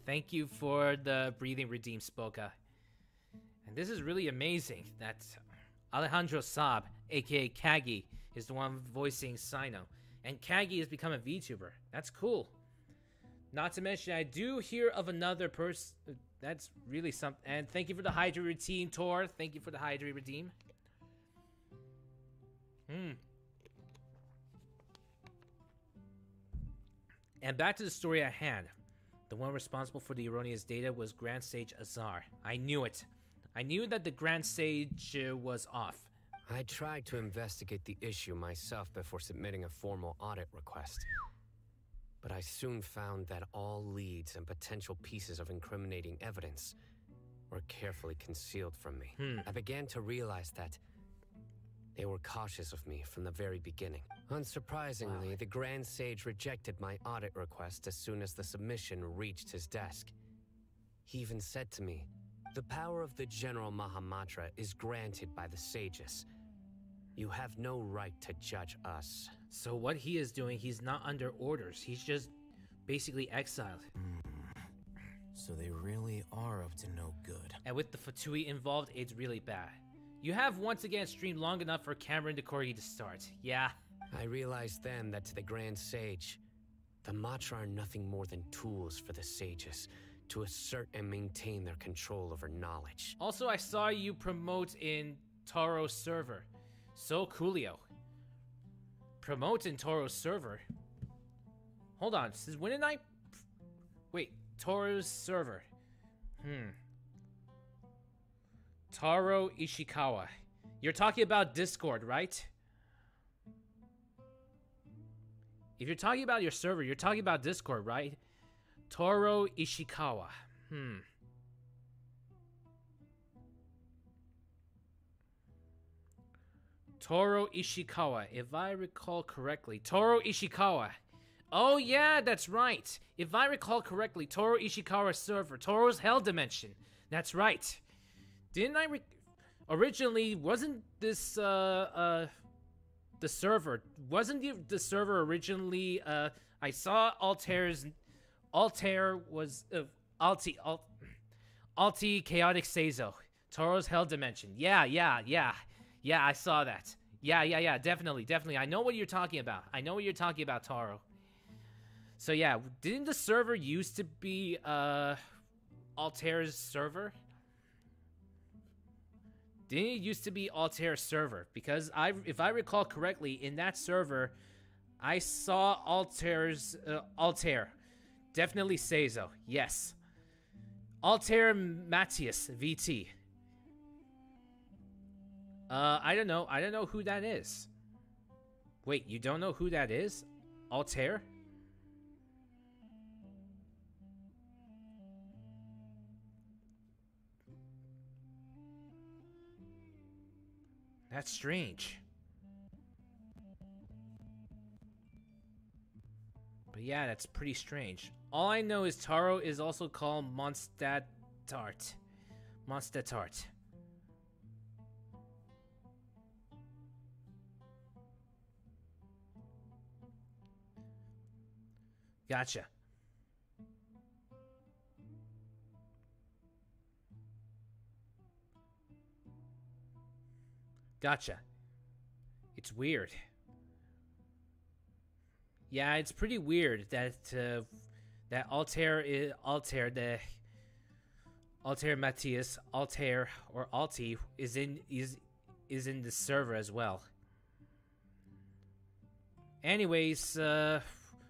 Thank you for the breathing redeem, Spoka. And this is really amazing that Alejandro Saab, aka Kagi, is the one voicing Sino. And Kagi has become a VTuber. That's cool. Not to mention, I do hear of another person. That's really something. And thank you for the Hydra Redeem, Tor. Thank you for the Hydra Redeem. And back to the story at hand. The one responsible for the erroneous data was Grand Sage Azar. I knew it. I knew that the Grand Sage was off. I tried to investigate the issue myself before submitting a formal audit request. But I soon found that all leads and potential pieces of incriminating evidence were carefully concealed from me. I began to realize that they were cautious of me from the very beginning. Unsurprisingly, the Grand Sage rejected my audit request as soon as the submission reached his desk. He even said to me, "The power of the General Mahamatra is granted by the sages. You have no right to judge us." So what he is doing, he's not under orders. He's just basically exiled. So they really are up to no good. And with the Fatui involved, it's really bad. You have once again streamed long enough for Cameron DeCorgi to start. Yeah. I realized then that to the Grand Sage, the Matra are nothing more than tools for the sages to assert and maintain their control over knowledge. Also, I saw you promote in Toro's server. So coolio. Promote in Toro's server? Hold on, when did I... Wait, Toro's server. Taro Ishikawa. You're talking about Discord, right? If you're talking about your server, you're talking about Discord, right? Toro Ishikawa. Toro Ishikawa, if I recall correctly. Toro Ishikawa. Oh yeah, that's right. If I recall correctly, Toro Ishikawa's server. Toro's Hell Dimension. That's right. Didn't I originally, wasn't this, the server, wasn't the server originally, I saw Altair was, Alti Chaotic Seizo. Toro's Hell Dimension. Yeah, I saw that. Yeah, definitely. I know what you're talking about. Toro. So yeah, didn't the server used to be, Altair's server? Didn't it used to be Altair's server? Because if I recall correctly, in that server, I saw Altair. Definitely Seizo. Yes. Altair Matthias VT. I don't know. I don't know who that is. Wait, you don't know who that is? Altair? That's strange. But yeah, that's pretty strange. All I know is Taro is also called Mondstadt. Mondstadt. Gotcha. Gotcha. It's weird. Yeah, it's pretty weird that that Altair Matthias, Altair or Alti is in the server as well. Anyways,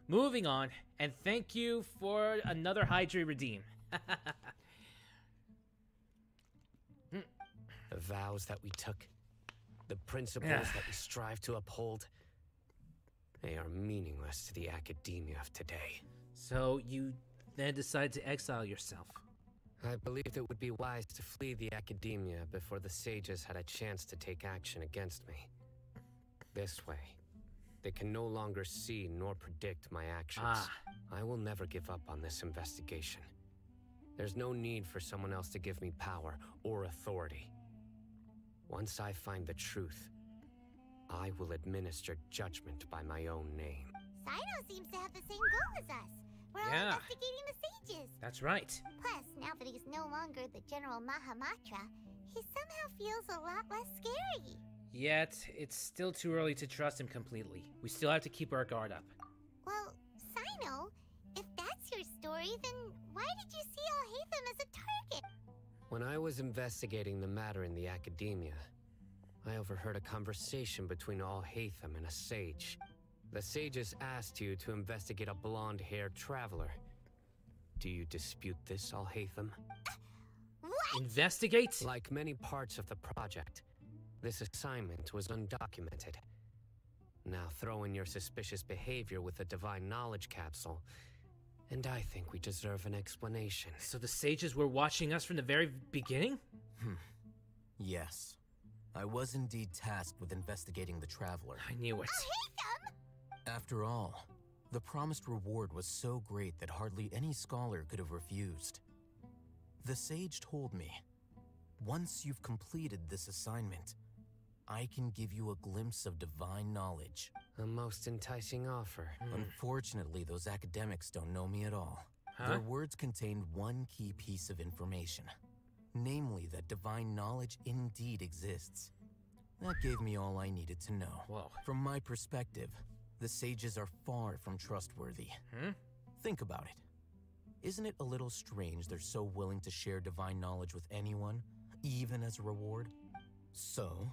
moving on, and thank you for another Hydra redeem. The vows that we took, the principles that we strive to uphold, they are meaningless to the academia of today. So you then decide to exile yourself. I believed it would be wise to flee the academia before the sages had a chance to take action against me. This way, they can no longer see nor predict my actions. I will never give up on this investigation. There's no need for someone else to give me power or authority. Once I find the truth, I will administer judgment by my own name. Sino seems to have the same goal as us. We're all investigating the sages. That's right. Plus, now that he's no longer the General Mahamatra, he somehow feels a lot less scary. Yet, it's still too early to trust him completely. We still have to keep our guard up. Well, Sino, if that's your story, then why did you see Alhaitham as a target? When I was investigating the matter in the academia, I overheard a conversation between Alhaitham and a sage. The sages asked you to investigate a blonde-haired traveler. Do you dispute this, Alhaitham? What? Investigate? Like many parts of the project, this assignment was undocumented. Now throw in your suspicious behavior with the Divine Knowledge Capsule, and I think we deserve an explanation. So the sages were watching us from the very beginning? Yes. I was indeed tasked with investigating the traveler. I knew it. After all, the promised reward was so great that hardly any scholar could have refused. The sage told me, once you've completed this assignment, I can give you a glimpse of divine knowledge. A most enticing offer. Unfortunately, those academics don't know me at all. Their words contained one key piece of information. Namely, that divine knowledge indeed exists. That gave me all I needed to know. Whoa. From my perspective, the sages are far from trustworthy. Think about it. Isn't it a little strange they're so willing to share divine knowledge with anyone, even as a reward? So,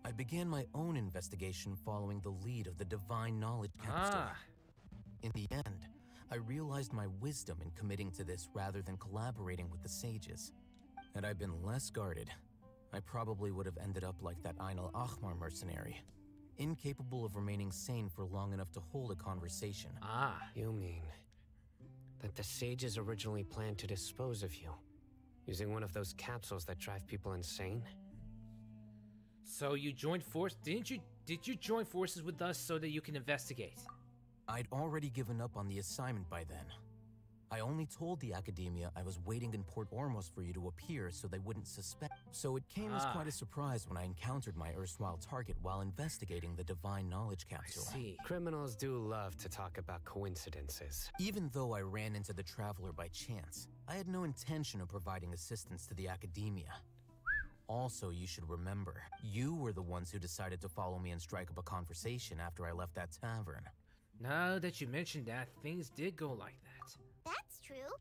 I began my own investigation following the lead of the Divine Knowledge Capsule. In the end, I realized my wisdom in committing to this rather than collaborating with the sages. Had I been less guarded, I probably would have ended up like that Ain al-Ahmar mercenary, incapable of remaining sane for long enough to hold a conversation. You mean that the sages originally planned to dispose of you, using one of those capsules that drive people insane? So you joined force? Did you join forces with us so that you can investigate? I'd already given up on the assignment by then. I only told the academia I was waiting in Port Ormos for you to appear so they wouldn't suspect. So it came as quite a surprise when I encountered my erstwhile target while investigating the Divine Knowledge Capsule. I see. Criminals do love to talk about coincidences. Even though I ran into the Traveler by chance, I had no intention of providing assistance to the academia. Also, you should remember, you were the ones who decided to follow me and strike up a conversation after I left that tavern. Now that you mentioned that, things did go like that. That's true.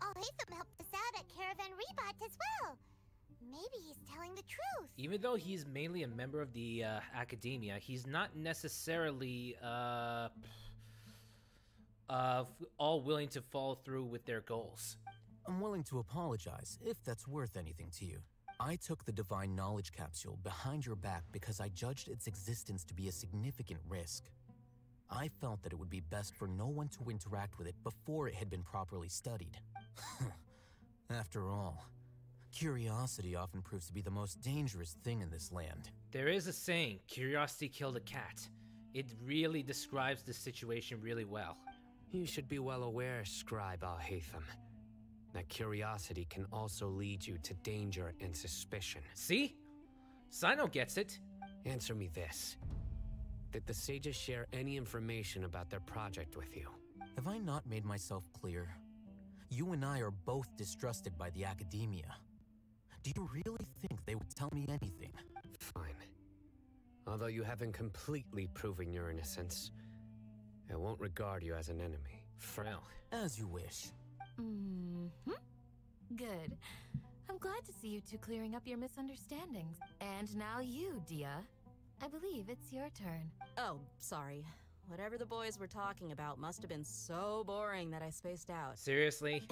Alhaitham helped us out at Caravan Rebat as well. Maybe he's telling the truth. Even though he's mainly a member of the academia, he's not necessarily all willing to follow through with their goals. I'm willing to apologize if that's worth anything to you. I took the Divine Knowledge Capsule behind your back because I judged its existence to be a significant risk. I felt that it would be best for no one to interact with it before it had been properly studied. After all, curiosity often proves to be the most dangerous thing in this land. There is a saying, curiosity killed a cat. It really describes the situation really well. You should be well aware, Scribe Al-Haytham, that curiosity can also lead you to danger and suspicion. See? Sino gets it. Answer me this. Did the sages share any information about their project with you? Have I not made myself clear? You and I are both distrusted by the academia. Do you really think they would tell me anything? Fine. Although you haven't completely proven your innocence, I won't regard you as an enemy. Well, as you wish. Good. I'm glad to see you two clearing up your misunderstandings. And now you, Dia. I believe it's your turn. Oh, sorry. Whatever the boys were talking about must have been so boring that I spaced out. Seriously?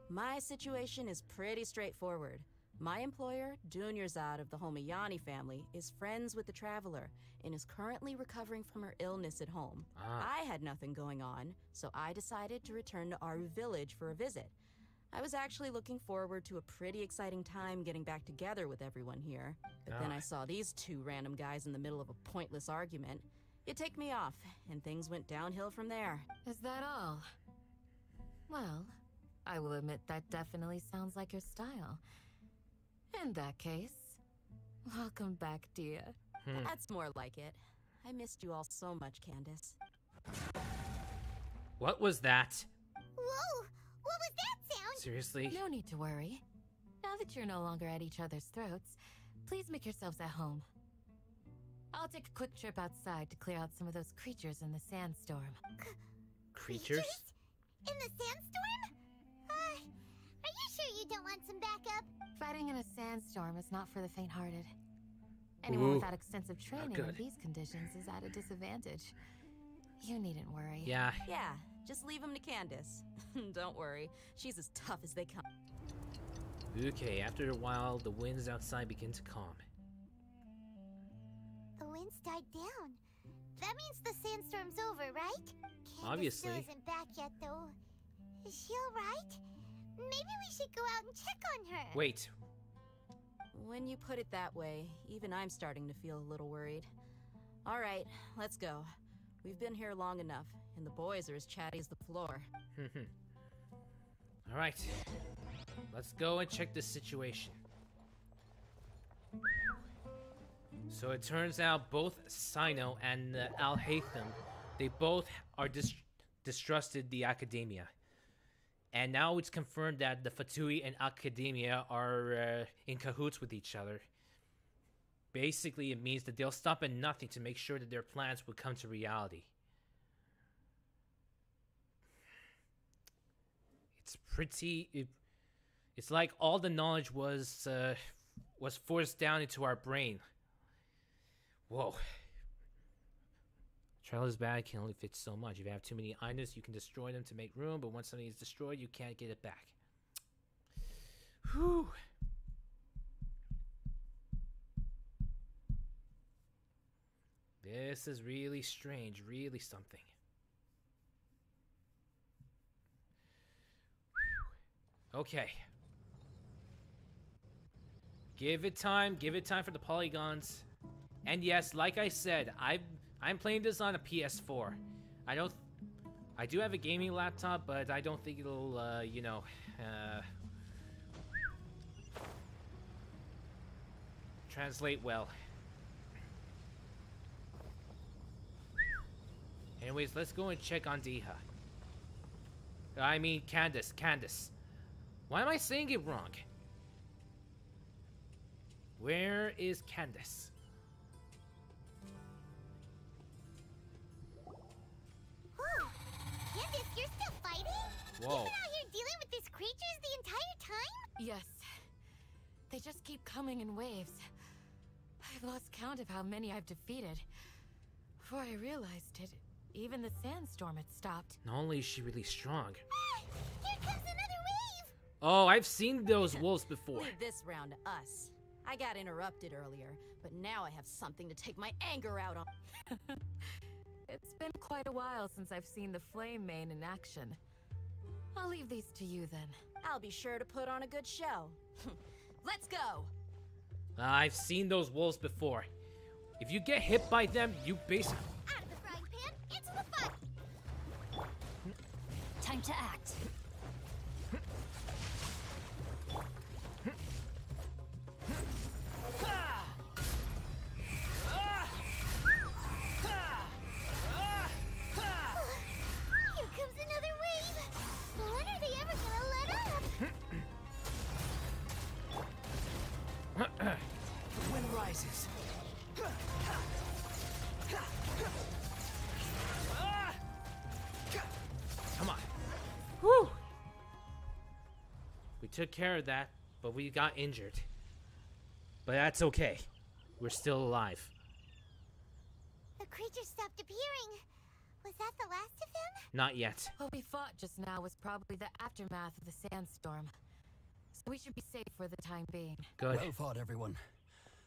My situation is pretty straightforward. My employer, Dunyarzad of the Homayani family, is friends with the Traveler and is currently recovering from her illness at home. I had nothing going on, so I decided to return to Aru Village for a visit. I was actually looking forward to a pretty exciting time getting back together with everyone here. But then I saw these two random guys in the middle of a pointless argument. It ticked me off, and things went downhill from there. Is that all? Well, I will admit that definitely sounds like your style. In that case, welcome back, Dia. That's more like it. I missed you all so much, Candace. What was that? Whoa! What was that sound? Seriously? No need to worry. Now that you're no longer at each other's throats, please make yourselves at home. I'll take a quick trip outside to clear out some of those creatures in the sandstorm. Creatures? In the sandstorm? Are you sure you don't want some backup? Fighting in a sandstorm is not for the faint-hearted. Anyone without extensive training in these conditions is at a disadvantage. You needn't worry. Yeah, just leave him to Candace. Don't worry, she's as tough as they come. Okay, after a while, the winds outside begin to calm. The winds died down. That means the sandstorm's over, right? Candace Obviously. still isn't back yet, though. Is she alright? Maybe we should go out and check on her. Wait. When you put it that way, even I'm starting to feel a little worried. All right, let's go. We've been here long enough, and the boys are as chatty as the floor. All right. Let's go and check this situation. So it turns out both Sino and Al-Haytham, they both are distrusted the academia. And now it's confirmed that the Fatui and academia are in cahoots with each other. Basically, it means that they'll stop at nothing to make sure that their plans will come to reality. It's pretty... It's like all the knowledge was forced down into our brain. Whoa. Traveler's bag can only fit so much. If you have too many items, you can destroy them to make room, but once something is destroyed, you can't get it back. Whew. This is really strange, really something. Whew. Okay. Give it time for the polygons. And yes, like I said, I'm playing this on a PS4. I do have a gaming laptop, but I don't think it'll, translate well. Anyways, let's go and check on Diha. I mean, Candace. Why am I saying it wrong? Where is Candace? Candace, you're still fighting? Whoa. You've been out here dealing with these creatures the entire time? Yes. They just keep coming in waves. I've lost count of how many I've defeated. Before I realized it, even the sandstorm had stopped. Not only is she really strong. Here comes another wave! Oh, I've seen those wolves before. Leave this round to us. I got interrupted earlier, but now I have something to take my anger out on. It's been quite a while since I've seen the Flame Mane in action. I'll leave these to you then. I'll be sure to put on a good show. Let's go! I've seen those wolves before. If you get hit by them, you basically... Out of the frying pan, into the fire! Time to act. Here comes another wave! When are they ever gonna let up? The wind rises. Come on. Whew! We took care of that, but we got injured. But that's okay. We're still alive. The creature stopped appearing. Was that the last of them? Not yet. What we fought just now was probably the aftermath of the sandstorm. So we should be safe for the time being. Good. Well fought, everyone.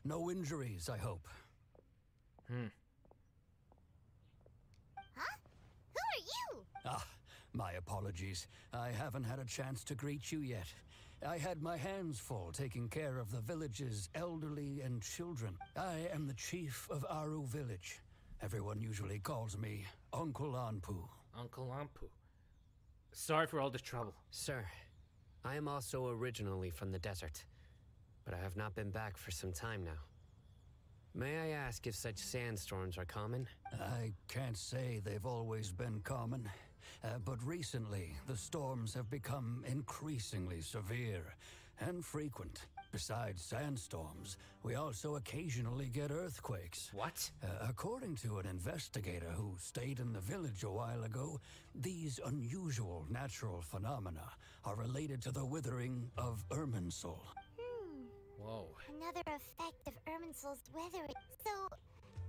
No injuries, I hope. Huh? Who are you? Ah, my apologies. I haven't had a chance to greet you yet. I had my hands full taking care of the village's elderly and children. I am the chief of Aru village. Everyone usually calls me Uncle Anpu. Uncle Anpu. Sorry for all the trouble. Sir, I am also originally from the desert, but I have not been back for some time now. May I ask if such sandstorms are common? I can't say they've always been common, but recently the storms have become increasingly severe and frequent. Besides sandstorms, we also occasionally get earthquakes. What? According to an investigator who stayed in the village a while ago, these unusual natural phenomena are related to the withering of Irminsul. Whoa. Another effect of Irminsul's withering. So,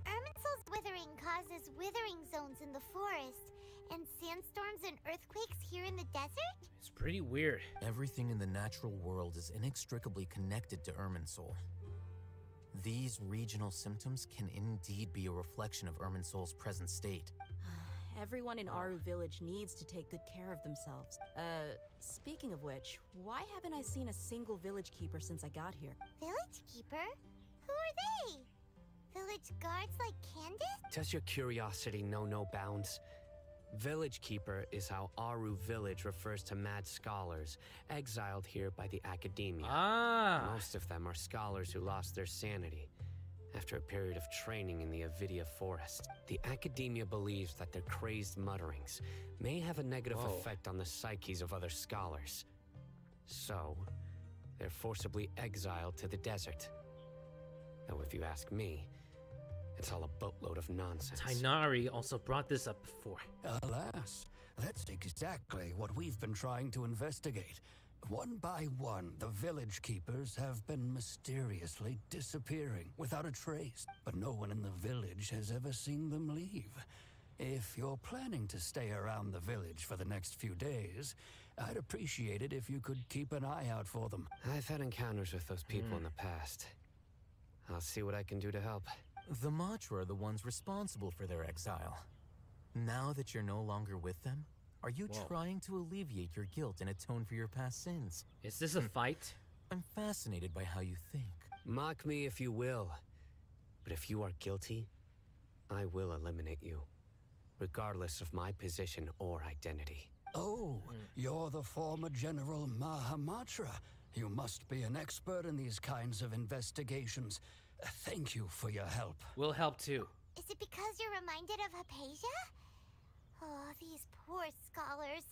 Irminsul's withering causes withering zones in the forest, and sandstorms and earthquakes here in the desert? It's pretty weird. Everything in the natural world is inextricably connected to Irminsul. These regional symptoms can indeed be a reflection of Irminsul's present state. Everyone in Aru village needs to take good care of themselves. Speaking of which, why haven't I seen a single village keeper since I got here? Village keeper? Who are they? Village guards like Candace? Does your curiosity know no bounds? Village Keeper is how Aru village refers to mad scholars exiled here by the academia. Most of them are scholars who lost their sanity after a period of training in the Avidia forest. The academia believes that their crazed mutterings may have a negative effect on the psyches of other scholars. So, they're forcibly exiled to the desert. Though if you ask me, it's all a boatload of nonsense. Tainari also brought this up before. Alas, that's exactly what we've been trying to investigate. One by one, the village keepers have been mysteriously disappearing without a trace, but no one in the village has ever seen them leave. If you're planning to stay around the village for the next few days, I'd appreciate it if you could keep an eye out for them. I've had encounters with those people in the past. I'll see what I can do to help. The Matra are the ones responsible for their exile. Now that you're no longer with them, are you trying to alleviate your guilt and atone for your past sins? Is this a fight? I'm fascinated by how you think. Mock me if you will, but if you are guilty, I will eliminate you, regardless of my position or identity. Oh, you're the former General Mahamatra. You must be an expert in these kinds of investigations. Thank you for your help. We'll help too. Is it because you're reminded of Hypatia? Oh, these poor scholars.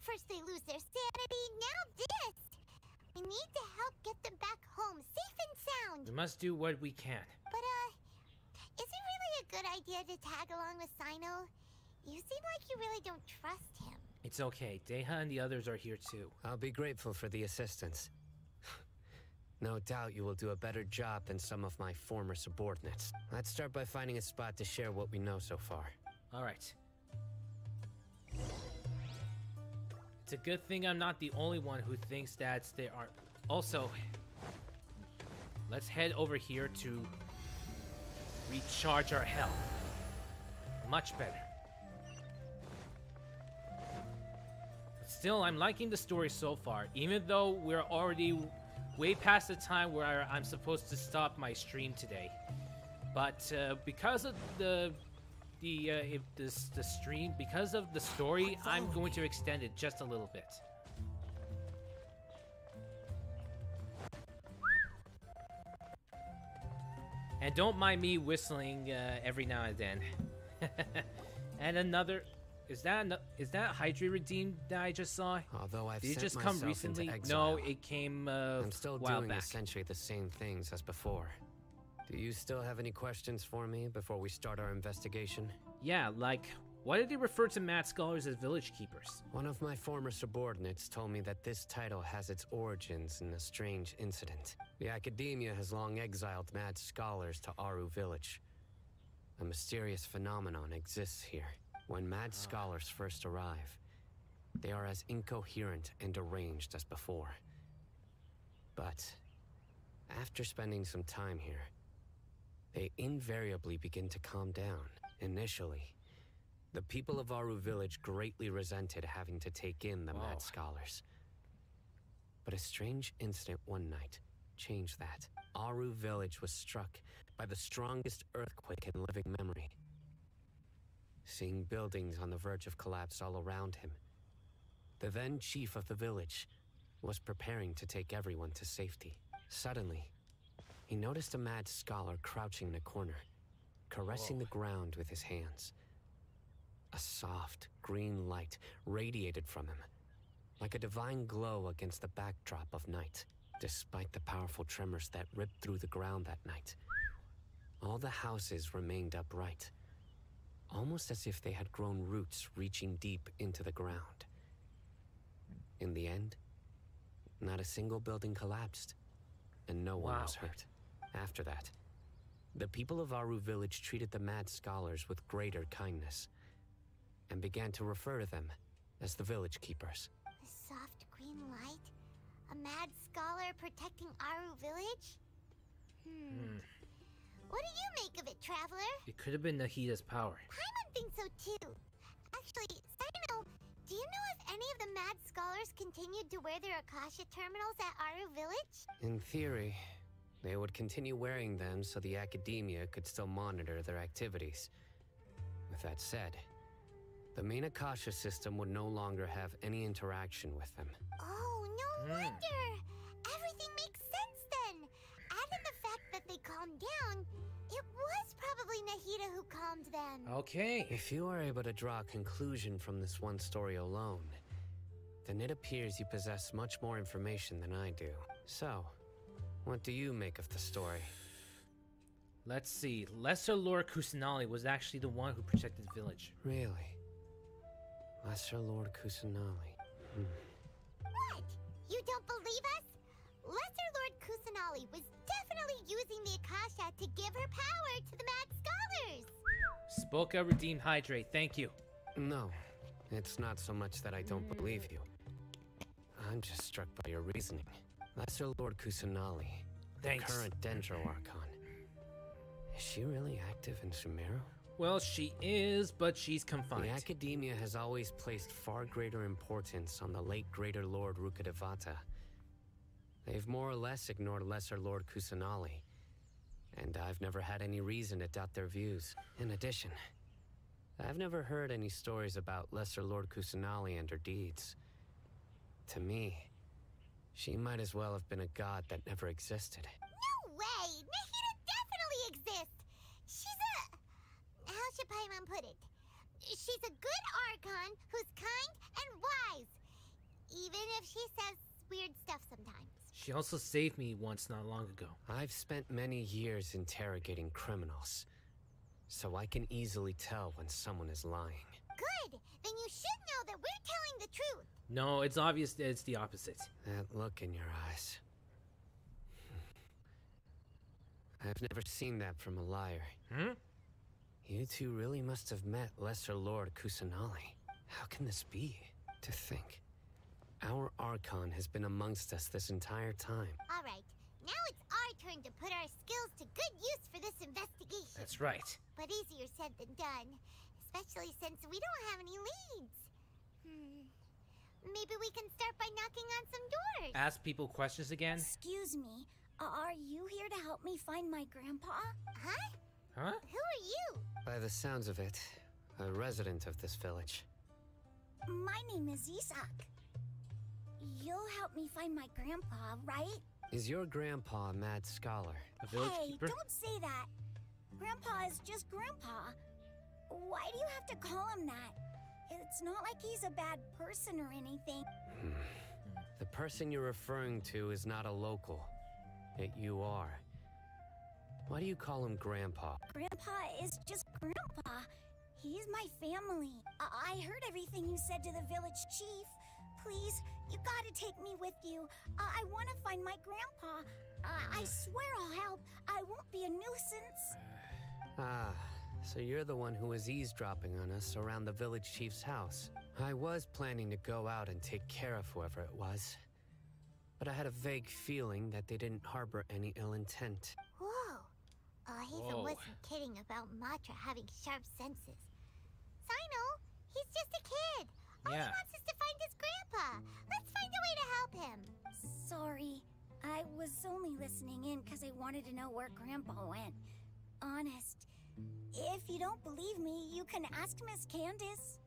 First they lose their sanity, now this! We need to help get them back home, safe and sound. We must do what we can. But, is it really a good idea to tag along with Sino? You seem like you really don't trust him. It's okay. Deha and the others are here too. I'll be grateful for the assistance. No doubt you will do a better job than some of my former subordinates. Let's start by finding a spot to share what we know so far. All right. It's a good thing I'm not the only one who thinks that they are. Also, let's head over here to recharge our health. Much better. But still, I'm liking the story so far, even though we're already way past the time where I'm supposed to stop my stream today. But because of the stream, because of the story, I'm going to extend it just a little bit. And don't mind me whistling every now and then. And another, is that Hydra redeemed that I just saw? Although I've Did it sent just come myself recently? into exile, No, it came I'm still a while doing back. essentially the same things as before. Do you still have any questions for me before we start our investigation? Yeah, like, why did they refer to mad scholars as village keepers? One of my former subordinates told me that this title has its origins in a strange incident. The academia has long exiled mad scholars to Aru village. A mysterious phenomenon exists here. When mad scholars first arrive, they are as incoherent and deranged as before. But after spending some time here, they invariably begin to calm down. Initially, the people of Aru village greatly resented having to take in the mad scholars. But a strange incident one night changed that. Aru village was struck by the strongest earthquake in living memory. Seeing buildings on the verge of collapse all around him, the then chief of the village was preparing to take everyone to safety. Suddenly, he noticed a mad scholar crouching in a corner, caressing the ground with his hands. A soft, green light radiated from him, like a divine glow against the backdrop of night. Despite the powerful tremors that ripped through the ground that night, all the houses remained upright, almost as if they had grown roots reaching deep into the ground. In the end, not a single building collapsed, and no one was hurt. After that, the people of Aru village treated the mad scholars with greater kindness, and began to refer to them as the village keepers. A soft green light? A mad scholar protecting Aru village? What do you make of it, Traveler? It could have been Nahida's power. Paimon thinks so too. Actually, Saino, do you know if any of the mad scholars continued to wear their Akasha terminals at Aru village? In theory, they would continue wearing them so the academia could still monitor their activities. With that said, the main Akasha system would no longer have any interaction with them. Oh, no wonder! Everything makes sense then! Add in the fact that they calmed down, it was probably Nahida who calmed them. Okay. If you are able to draw a conclusion from this one story alone, then it appears you possess much more information than I do. So, what do you make of the story? Let's see. Lesser Lord Kusanali was actually the one who protected the village. Really? Lesser Lord Kusanali. What? You don't believe us? Lesser Lord Kusanali was definitely using the Akasha to give her power to the mad scholars! Spoke a redeemed hydrate, thank you. No, it's not so much that I don't believe you. I'm just struck by your reasoning. Lesser Lord Kusanali, the current Dendro Archon. Is she really active in SUMERU? Well, she is, but she's confined. The academia has always placed far greater importance on the late Greater Lord Rukkhadevata. They've more or less ignored Lesser Lord Kusanali, and I've never had any reason to doubt their views. In addition, I've never heard any stories about Lesser Lord Kusanali and her deeds. To me, she might as well have been a god that never existed. No way! Nahida definitely exists! She's a... how should Paimon put it? She's a good Archon who's kind and wise. Even if she says weird stuff sometimes. She also saved me once not long ago. I've spent many years interrogating criminals, so I can easily tell when someone is lying. Good! Then you should know that we're telling the truth. No, it's obvious that it's the opposite. That look in your eyes. I've never seen that from a liar. You two really must have met Lesser Lord Kusanali. How can this be? To think, Our Archon has been amongst us this entire time. Alright, now it's our turn to put our skills to good use for this investigation. That's right. But easier said than done, especially since we don't have any leads. Maybe we can start by knocking on some doors. Ask people questions again? Excuse me, are you here to help me find my grandpa? Huh? Huh? Who are you? By the sounds of it, a resident of this village. My name is Isak. You'll help me find my grandpa, right? Is your grandpa a mad scholar? A village Hey, keeper? don't say that. Grandpa is just Grandpa. Why do you have to call him that? It's not like he's a bad person or anything. The person you're referring to is not a local. Yet you are. Why do you call him Grandpa? Grandpa is just Grandpa. He's my family. I heard everything you said to the village chief. Please, you gotta take me with you. I want to find my grandpa. I swear I'll help. I won't be a nuisance. Ah, so you're the one who was eavesdropping on us around the village chief's house. I was planning to go out and take care of whoever it was. But I had a vague feeling that they didn't harbor any ill intent. Whoa. Hazen wasn't kidding about Matra having sharp senses. Sino, he's just a kid. All he wants is to find his grandpa. Let's find a way to help him. Sorry. I was only listening in because I wanted to know where Grandpa went. Honest. If you don't believe me, you can ask Miss Candace.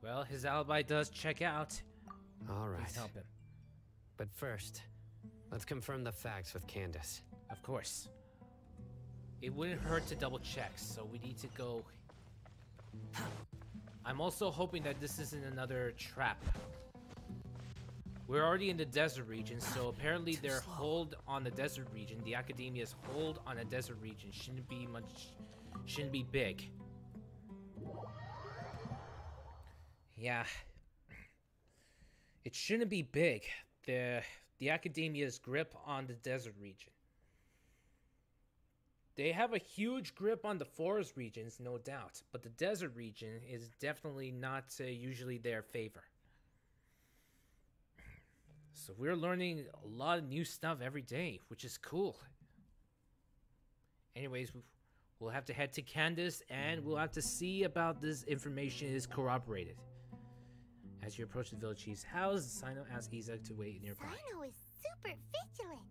Well, his alibi does check out. All right. Please help him. But first, let's confirm the facts with Candace. Of course. It wouldn't hurt to double check, so we need to go... I'm also hoping that this isn't another trap. We're already in the desert region, so apparently their hold on the desert region, the Academia's hold on a desert region, shouldn't be big. Yeah. It shouldn't be big. The Academia's grip on the desert region. They have a huge grip on the forest regions, no doubt, but the desert region is definitely not usually their favor. So we're learning a lot of new stuff every day, which is cool. Anyways, we'll have to head to Candace, and we'll have to see about this information is corroborated. As you approach the village chief's house, Sino asks Isak to wait nearby. Sino is super vigilant.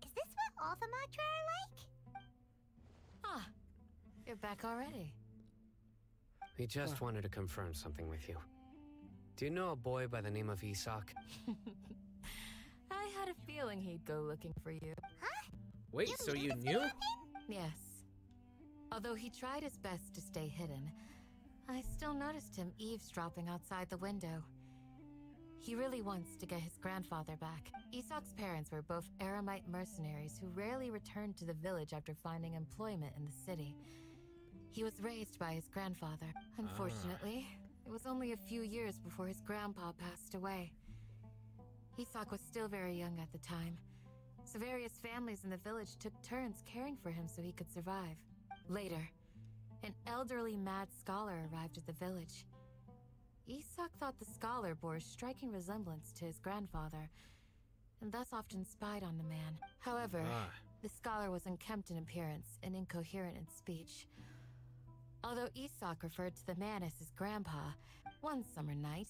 Is this what all the Matra are like? Ah, you're back already. We just wanted to confirm something with you. Do you know a boy by the name of Isak? I had a feeling he'd go looking for you. Huh? Wait, so you knew? Yes. Although he tried his best to stay hidden, I still noticed him eavesdropping outside the window. He really wants to get his grandfather back. Isak's parents were both Aramite mercenaries who rarely returned to the village after finding employment in the city. He was raised by his grandfather. Unfortunately, it was only a few years before his grandpa passed away. Isak was still very young at the time, so various families in the village took turns caring for him so he could survive. Later, an elderly mad scholar arrived at the village. Isak thought the scholar bore a striking resemblance to his grandfather, and thus often spied on the man. However, the scholar was unkempt in appearance and incoherent in speech. Although Isak referred to the man as his grandpa, one summer night,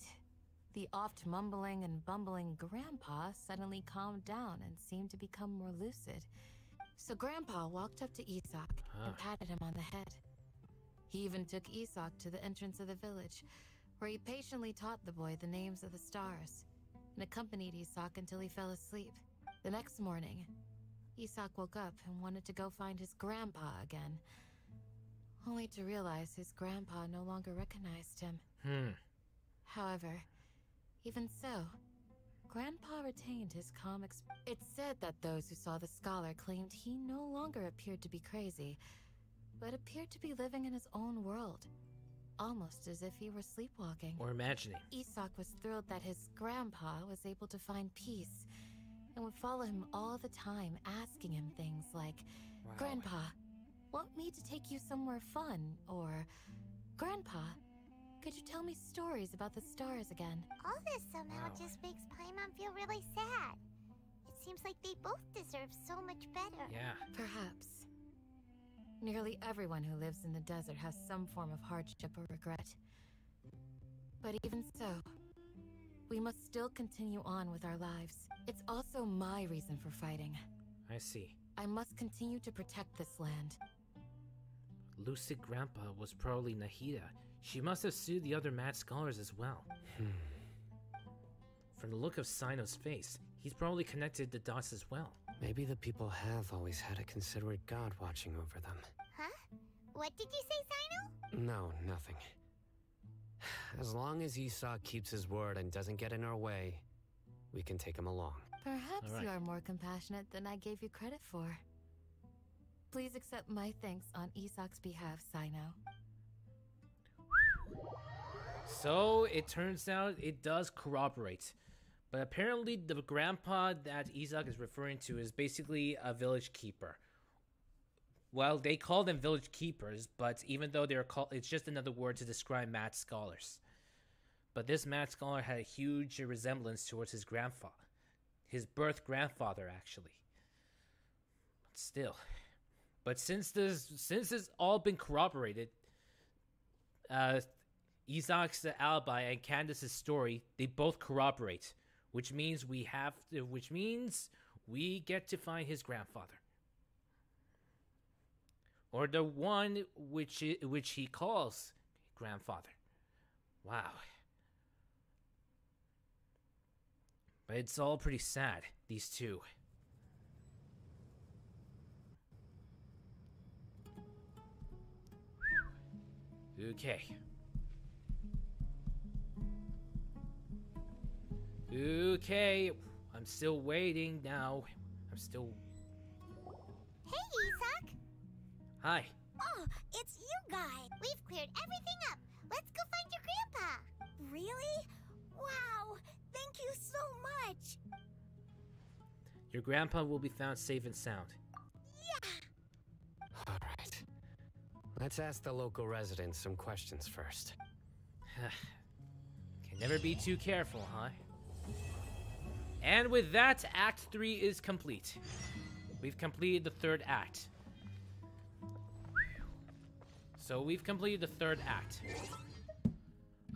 the oft mumbling and bumbling grandpa suddenly calmed down and seemed to become more lucid. So Grandpa walked up to Isak and patted him on the head. He even took Isak to the entrance of the village, where he patiently taught the boy the names of the stars, and accompanied Isak until he fell asleep. The next morning, Isak woke up and wanted to go find his grandpa again, only to realize his grandpa no longer recognized him. However, even so, Grandpa retained his calm expression. It's said that those who saw the scholar claimed he no longer appeared to be crazy, but appeared to be living in his own world, almost as if he were sleepwalking. Or imagining. Isak was thrilled that his grandpa was able to find peace, and would follow him all the time, asking him things like, Grandpa, want me to take you somewhere fun? Or, Grandpa, could you tell me stories about the stars again? All this somehow just makes Paimon Mom feel really sad. It seems like they both deserve so much better. Yeah. Perhaps. Nearly everyone who lives in the desert has some form of hardship or regret. But even so, we must still continue on with our lives. It's also my reason for fighting. I see. I must continue to protect this land. Lucid Grandpa was probably Nahida. She must have sued the other mad scholars as well. From the look of Sino's face, he's probably connected the dots as well. Maybe the people have always had a considerate god watching over them. Huh? What did you say, Sino? No, nothing. As long as Esau keeps his word and doesn't get in our way, we can take him along. Perhaps you are more compassionate than I gave you credit for. Please accept my thanks on Isak's behalf, Sino. So, it turns out it does corroborate. But apparently the grandpa that Isak is referring to is basically a village keeper. Well, they call them village keepers, but even though they're called, it's just another word to describe mad scholars. But this mad scholar had a huge resemblance towards his grandfather. His birth grandfather, actually. But still. But since this all been corroborated, Isak's alibi and Candace's story, they both corroborate. Which means we get to find his grandfather. Or the one which he calls grandfather. Wow. But it's all pretty sad, these two. Okay. Okay, I'm still waiting now. I'm still... Hey, Isak! Hi. Oh, it's you guys! We've cleared everything up! Let's go find your grandpa! Really? Wow! Thank you so much! Your grandpa will be found safe and sound. Yeah! Alright. Let's ask the local residents some questions first. Can never be too careful, huh? And with that, Act 3 is complete. We've completed the third act. So we've completed the third act.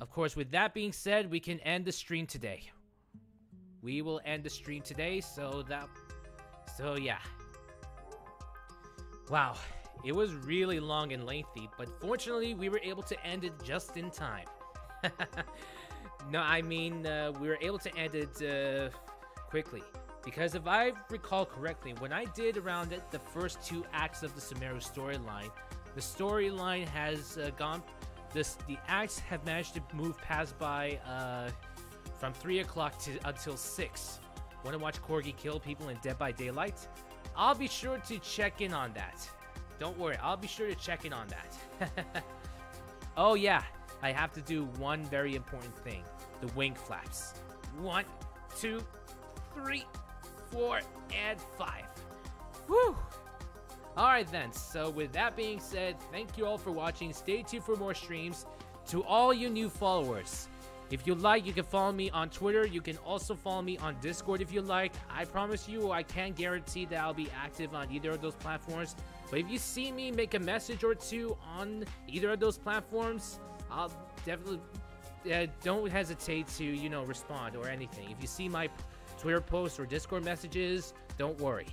Of course, with that being said, we can end the stream today. We will end the stream today, so yeah. Wow, it was really long and lengthy, but fortunately, we were able to end it just in time. No, I mean, we were able to end it quickly. Because if I recall correctly, when I did around the first 2 acts of the SUMERU storyline, the storyline has gone... The acts have managed to move past by from 3 o'clock until 6. Want to watch Corgi kill people in Dead by Daylight? I'll be sure to check in on that. Don't worry, I'll be sure to check in on that. Oh yeah, I have to do one very important thing. The wing flaps. 1, 2, 3, 4, and 5. Woo! Alright then, so with that being said, thank you all for watching. Stay tuned for more streams. To all you new followers, if you like, you can follow me on Twitter. You can also follow me on Discord if you like. I promise you, I can't guarantee that I'll be active on either of those platforms. But if you see me make a message or two on either of those platforms, I'll definitely... don't hesitate to, respond or anything. If you see my Twitter posts or Discord messages, don't worry.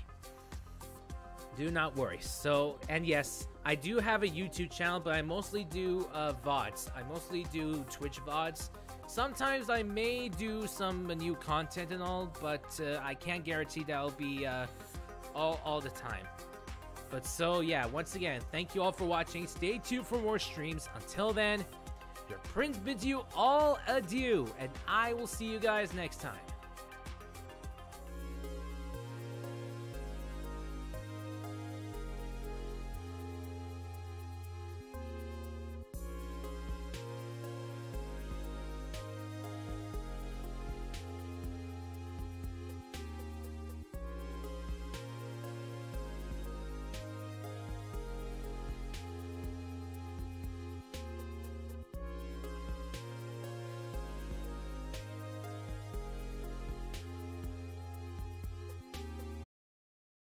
Do not worry. So, and yes, I do have a YouTube channel, but I mostly do VODs. I mostly do Twitch VODs. Sometimes I may do some new content and all, but I can't guarantee that I'll be all the time. But so, yeah, once again, thank you all for watching. Stay tuned for more streams. Until then, your Prince bids you all adieu, and I will see you guys next time.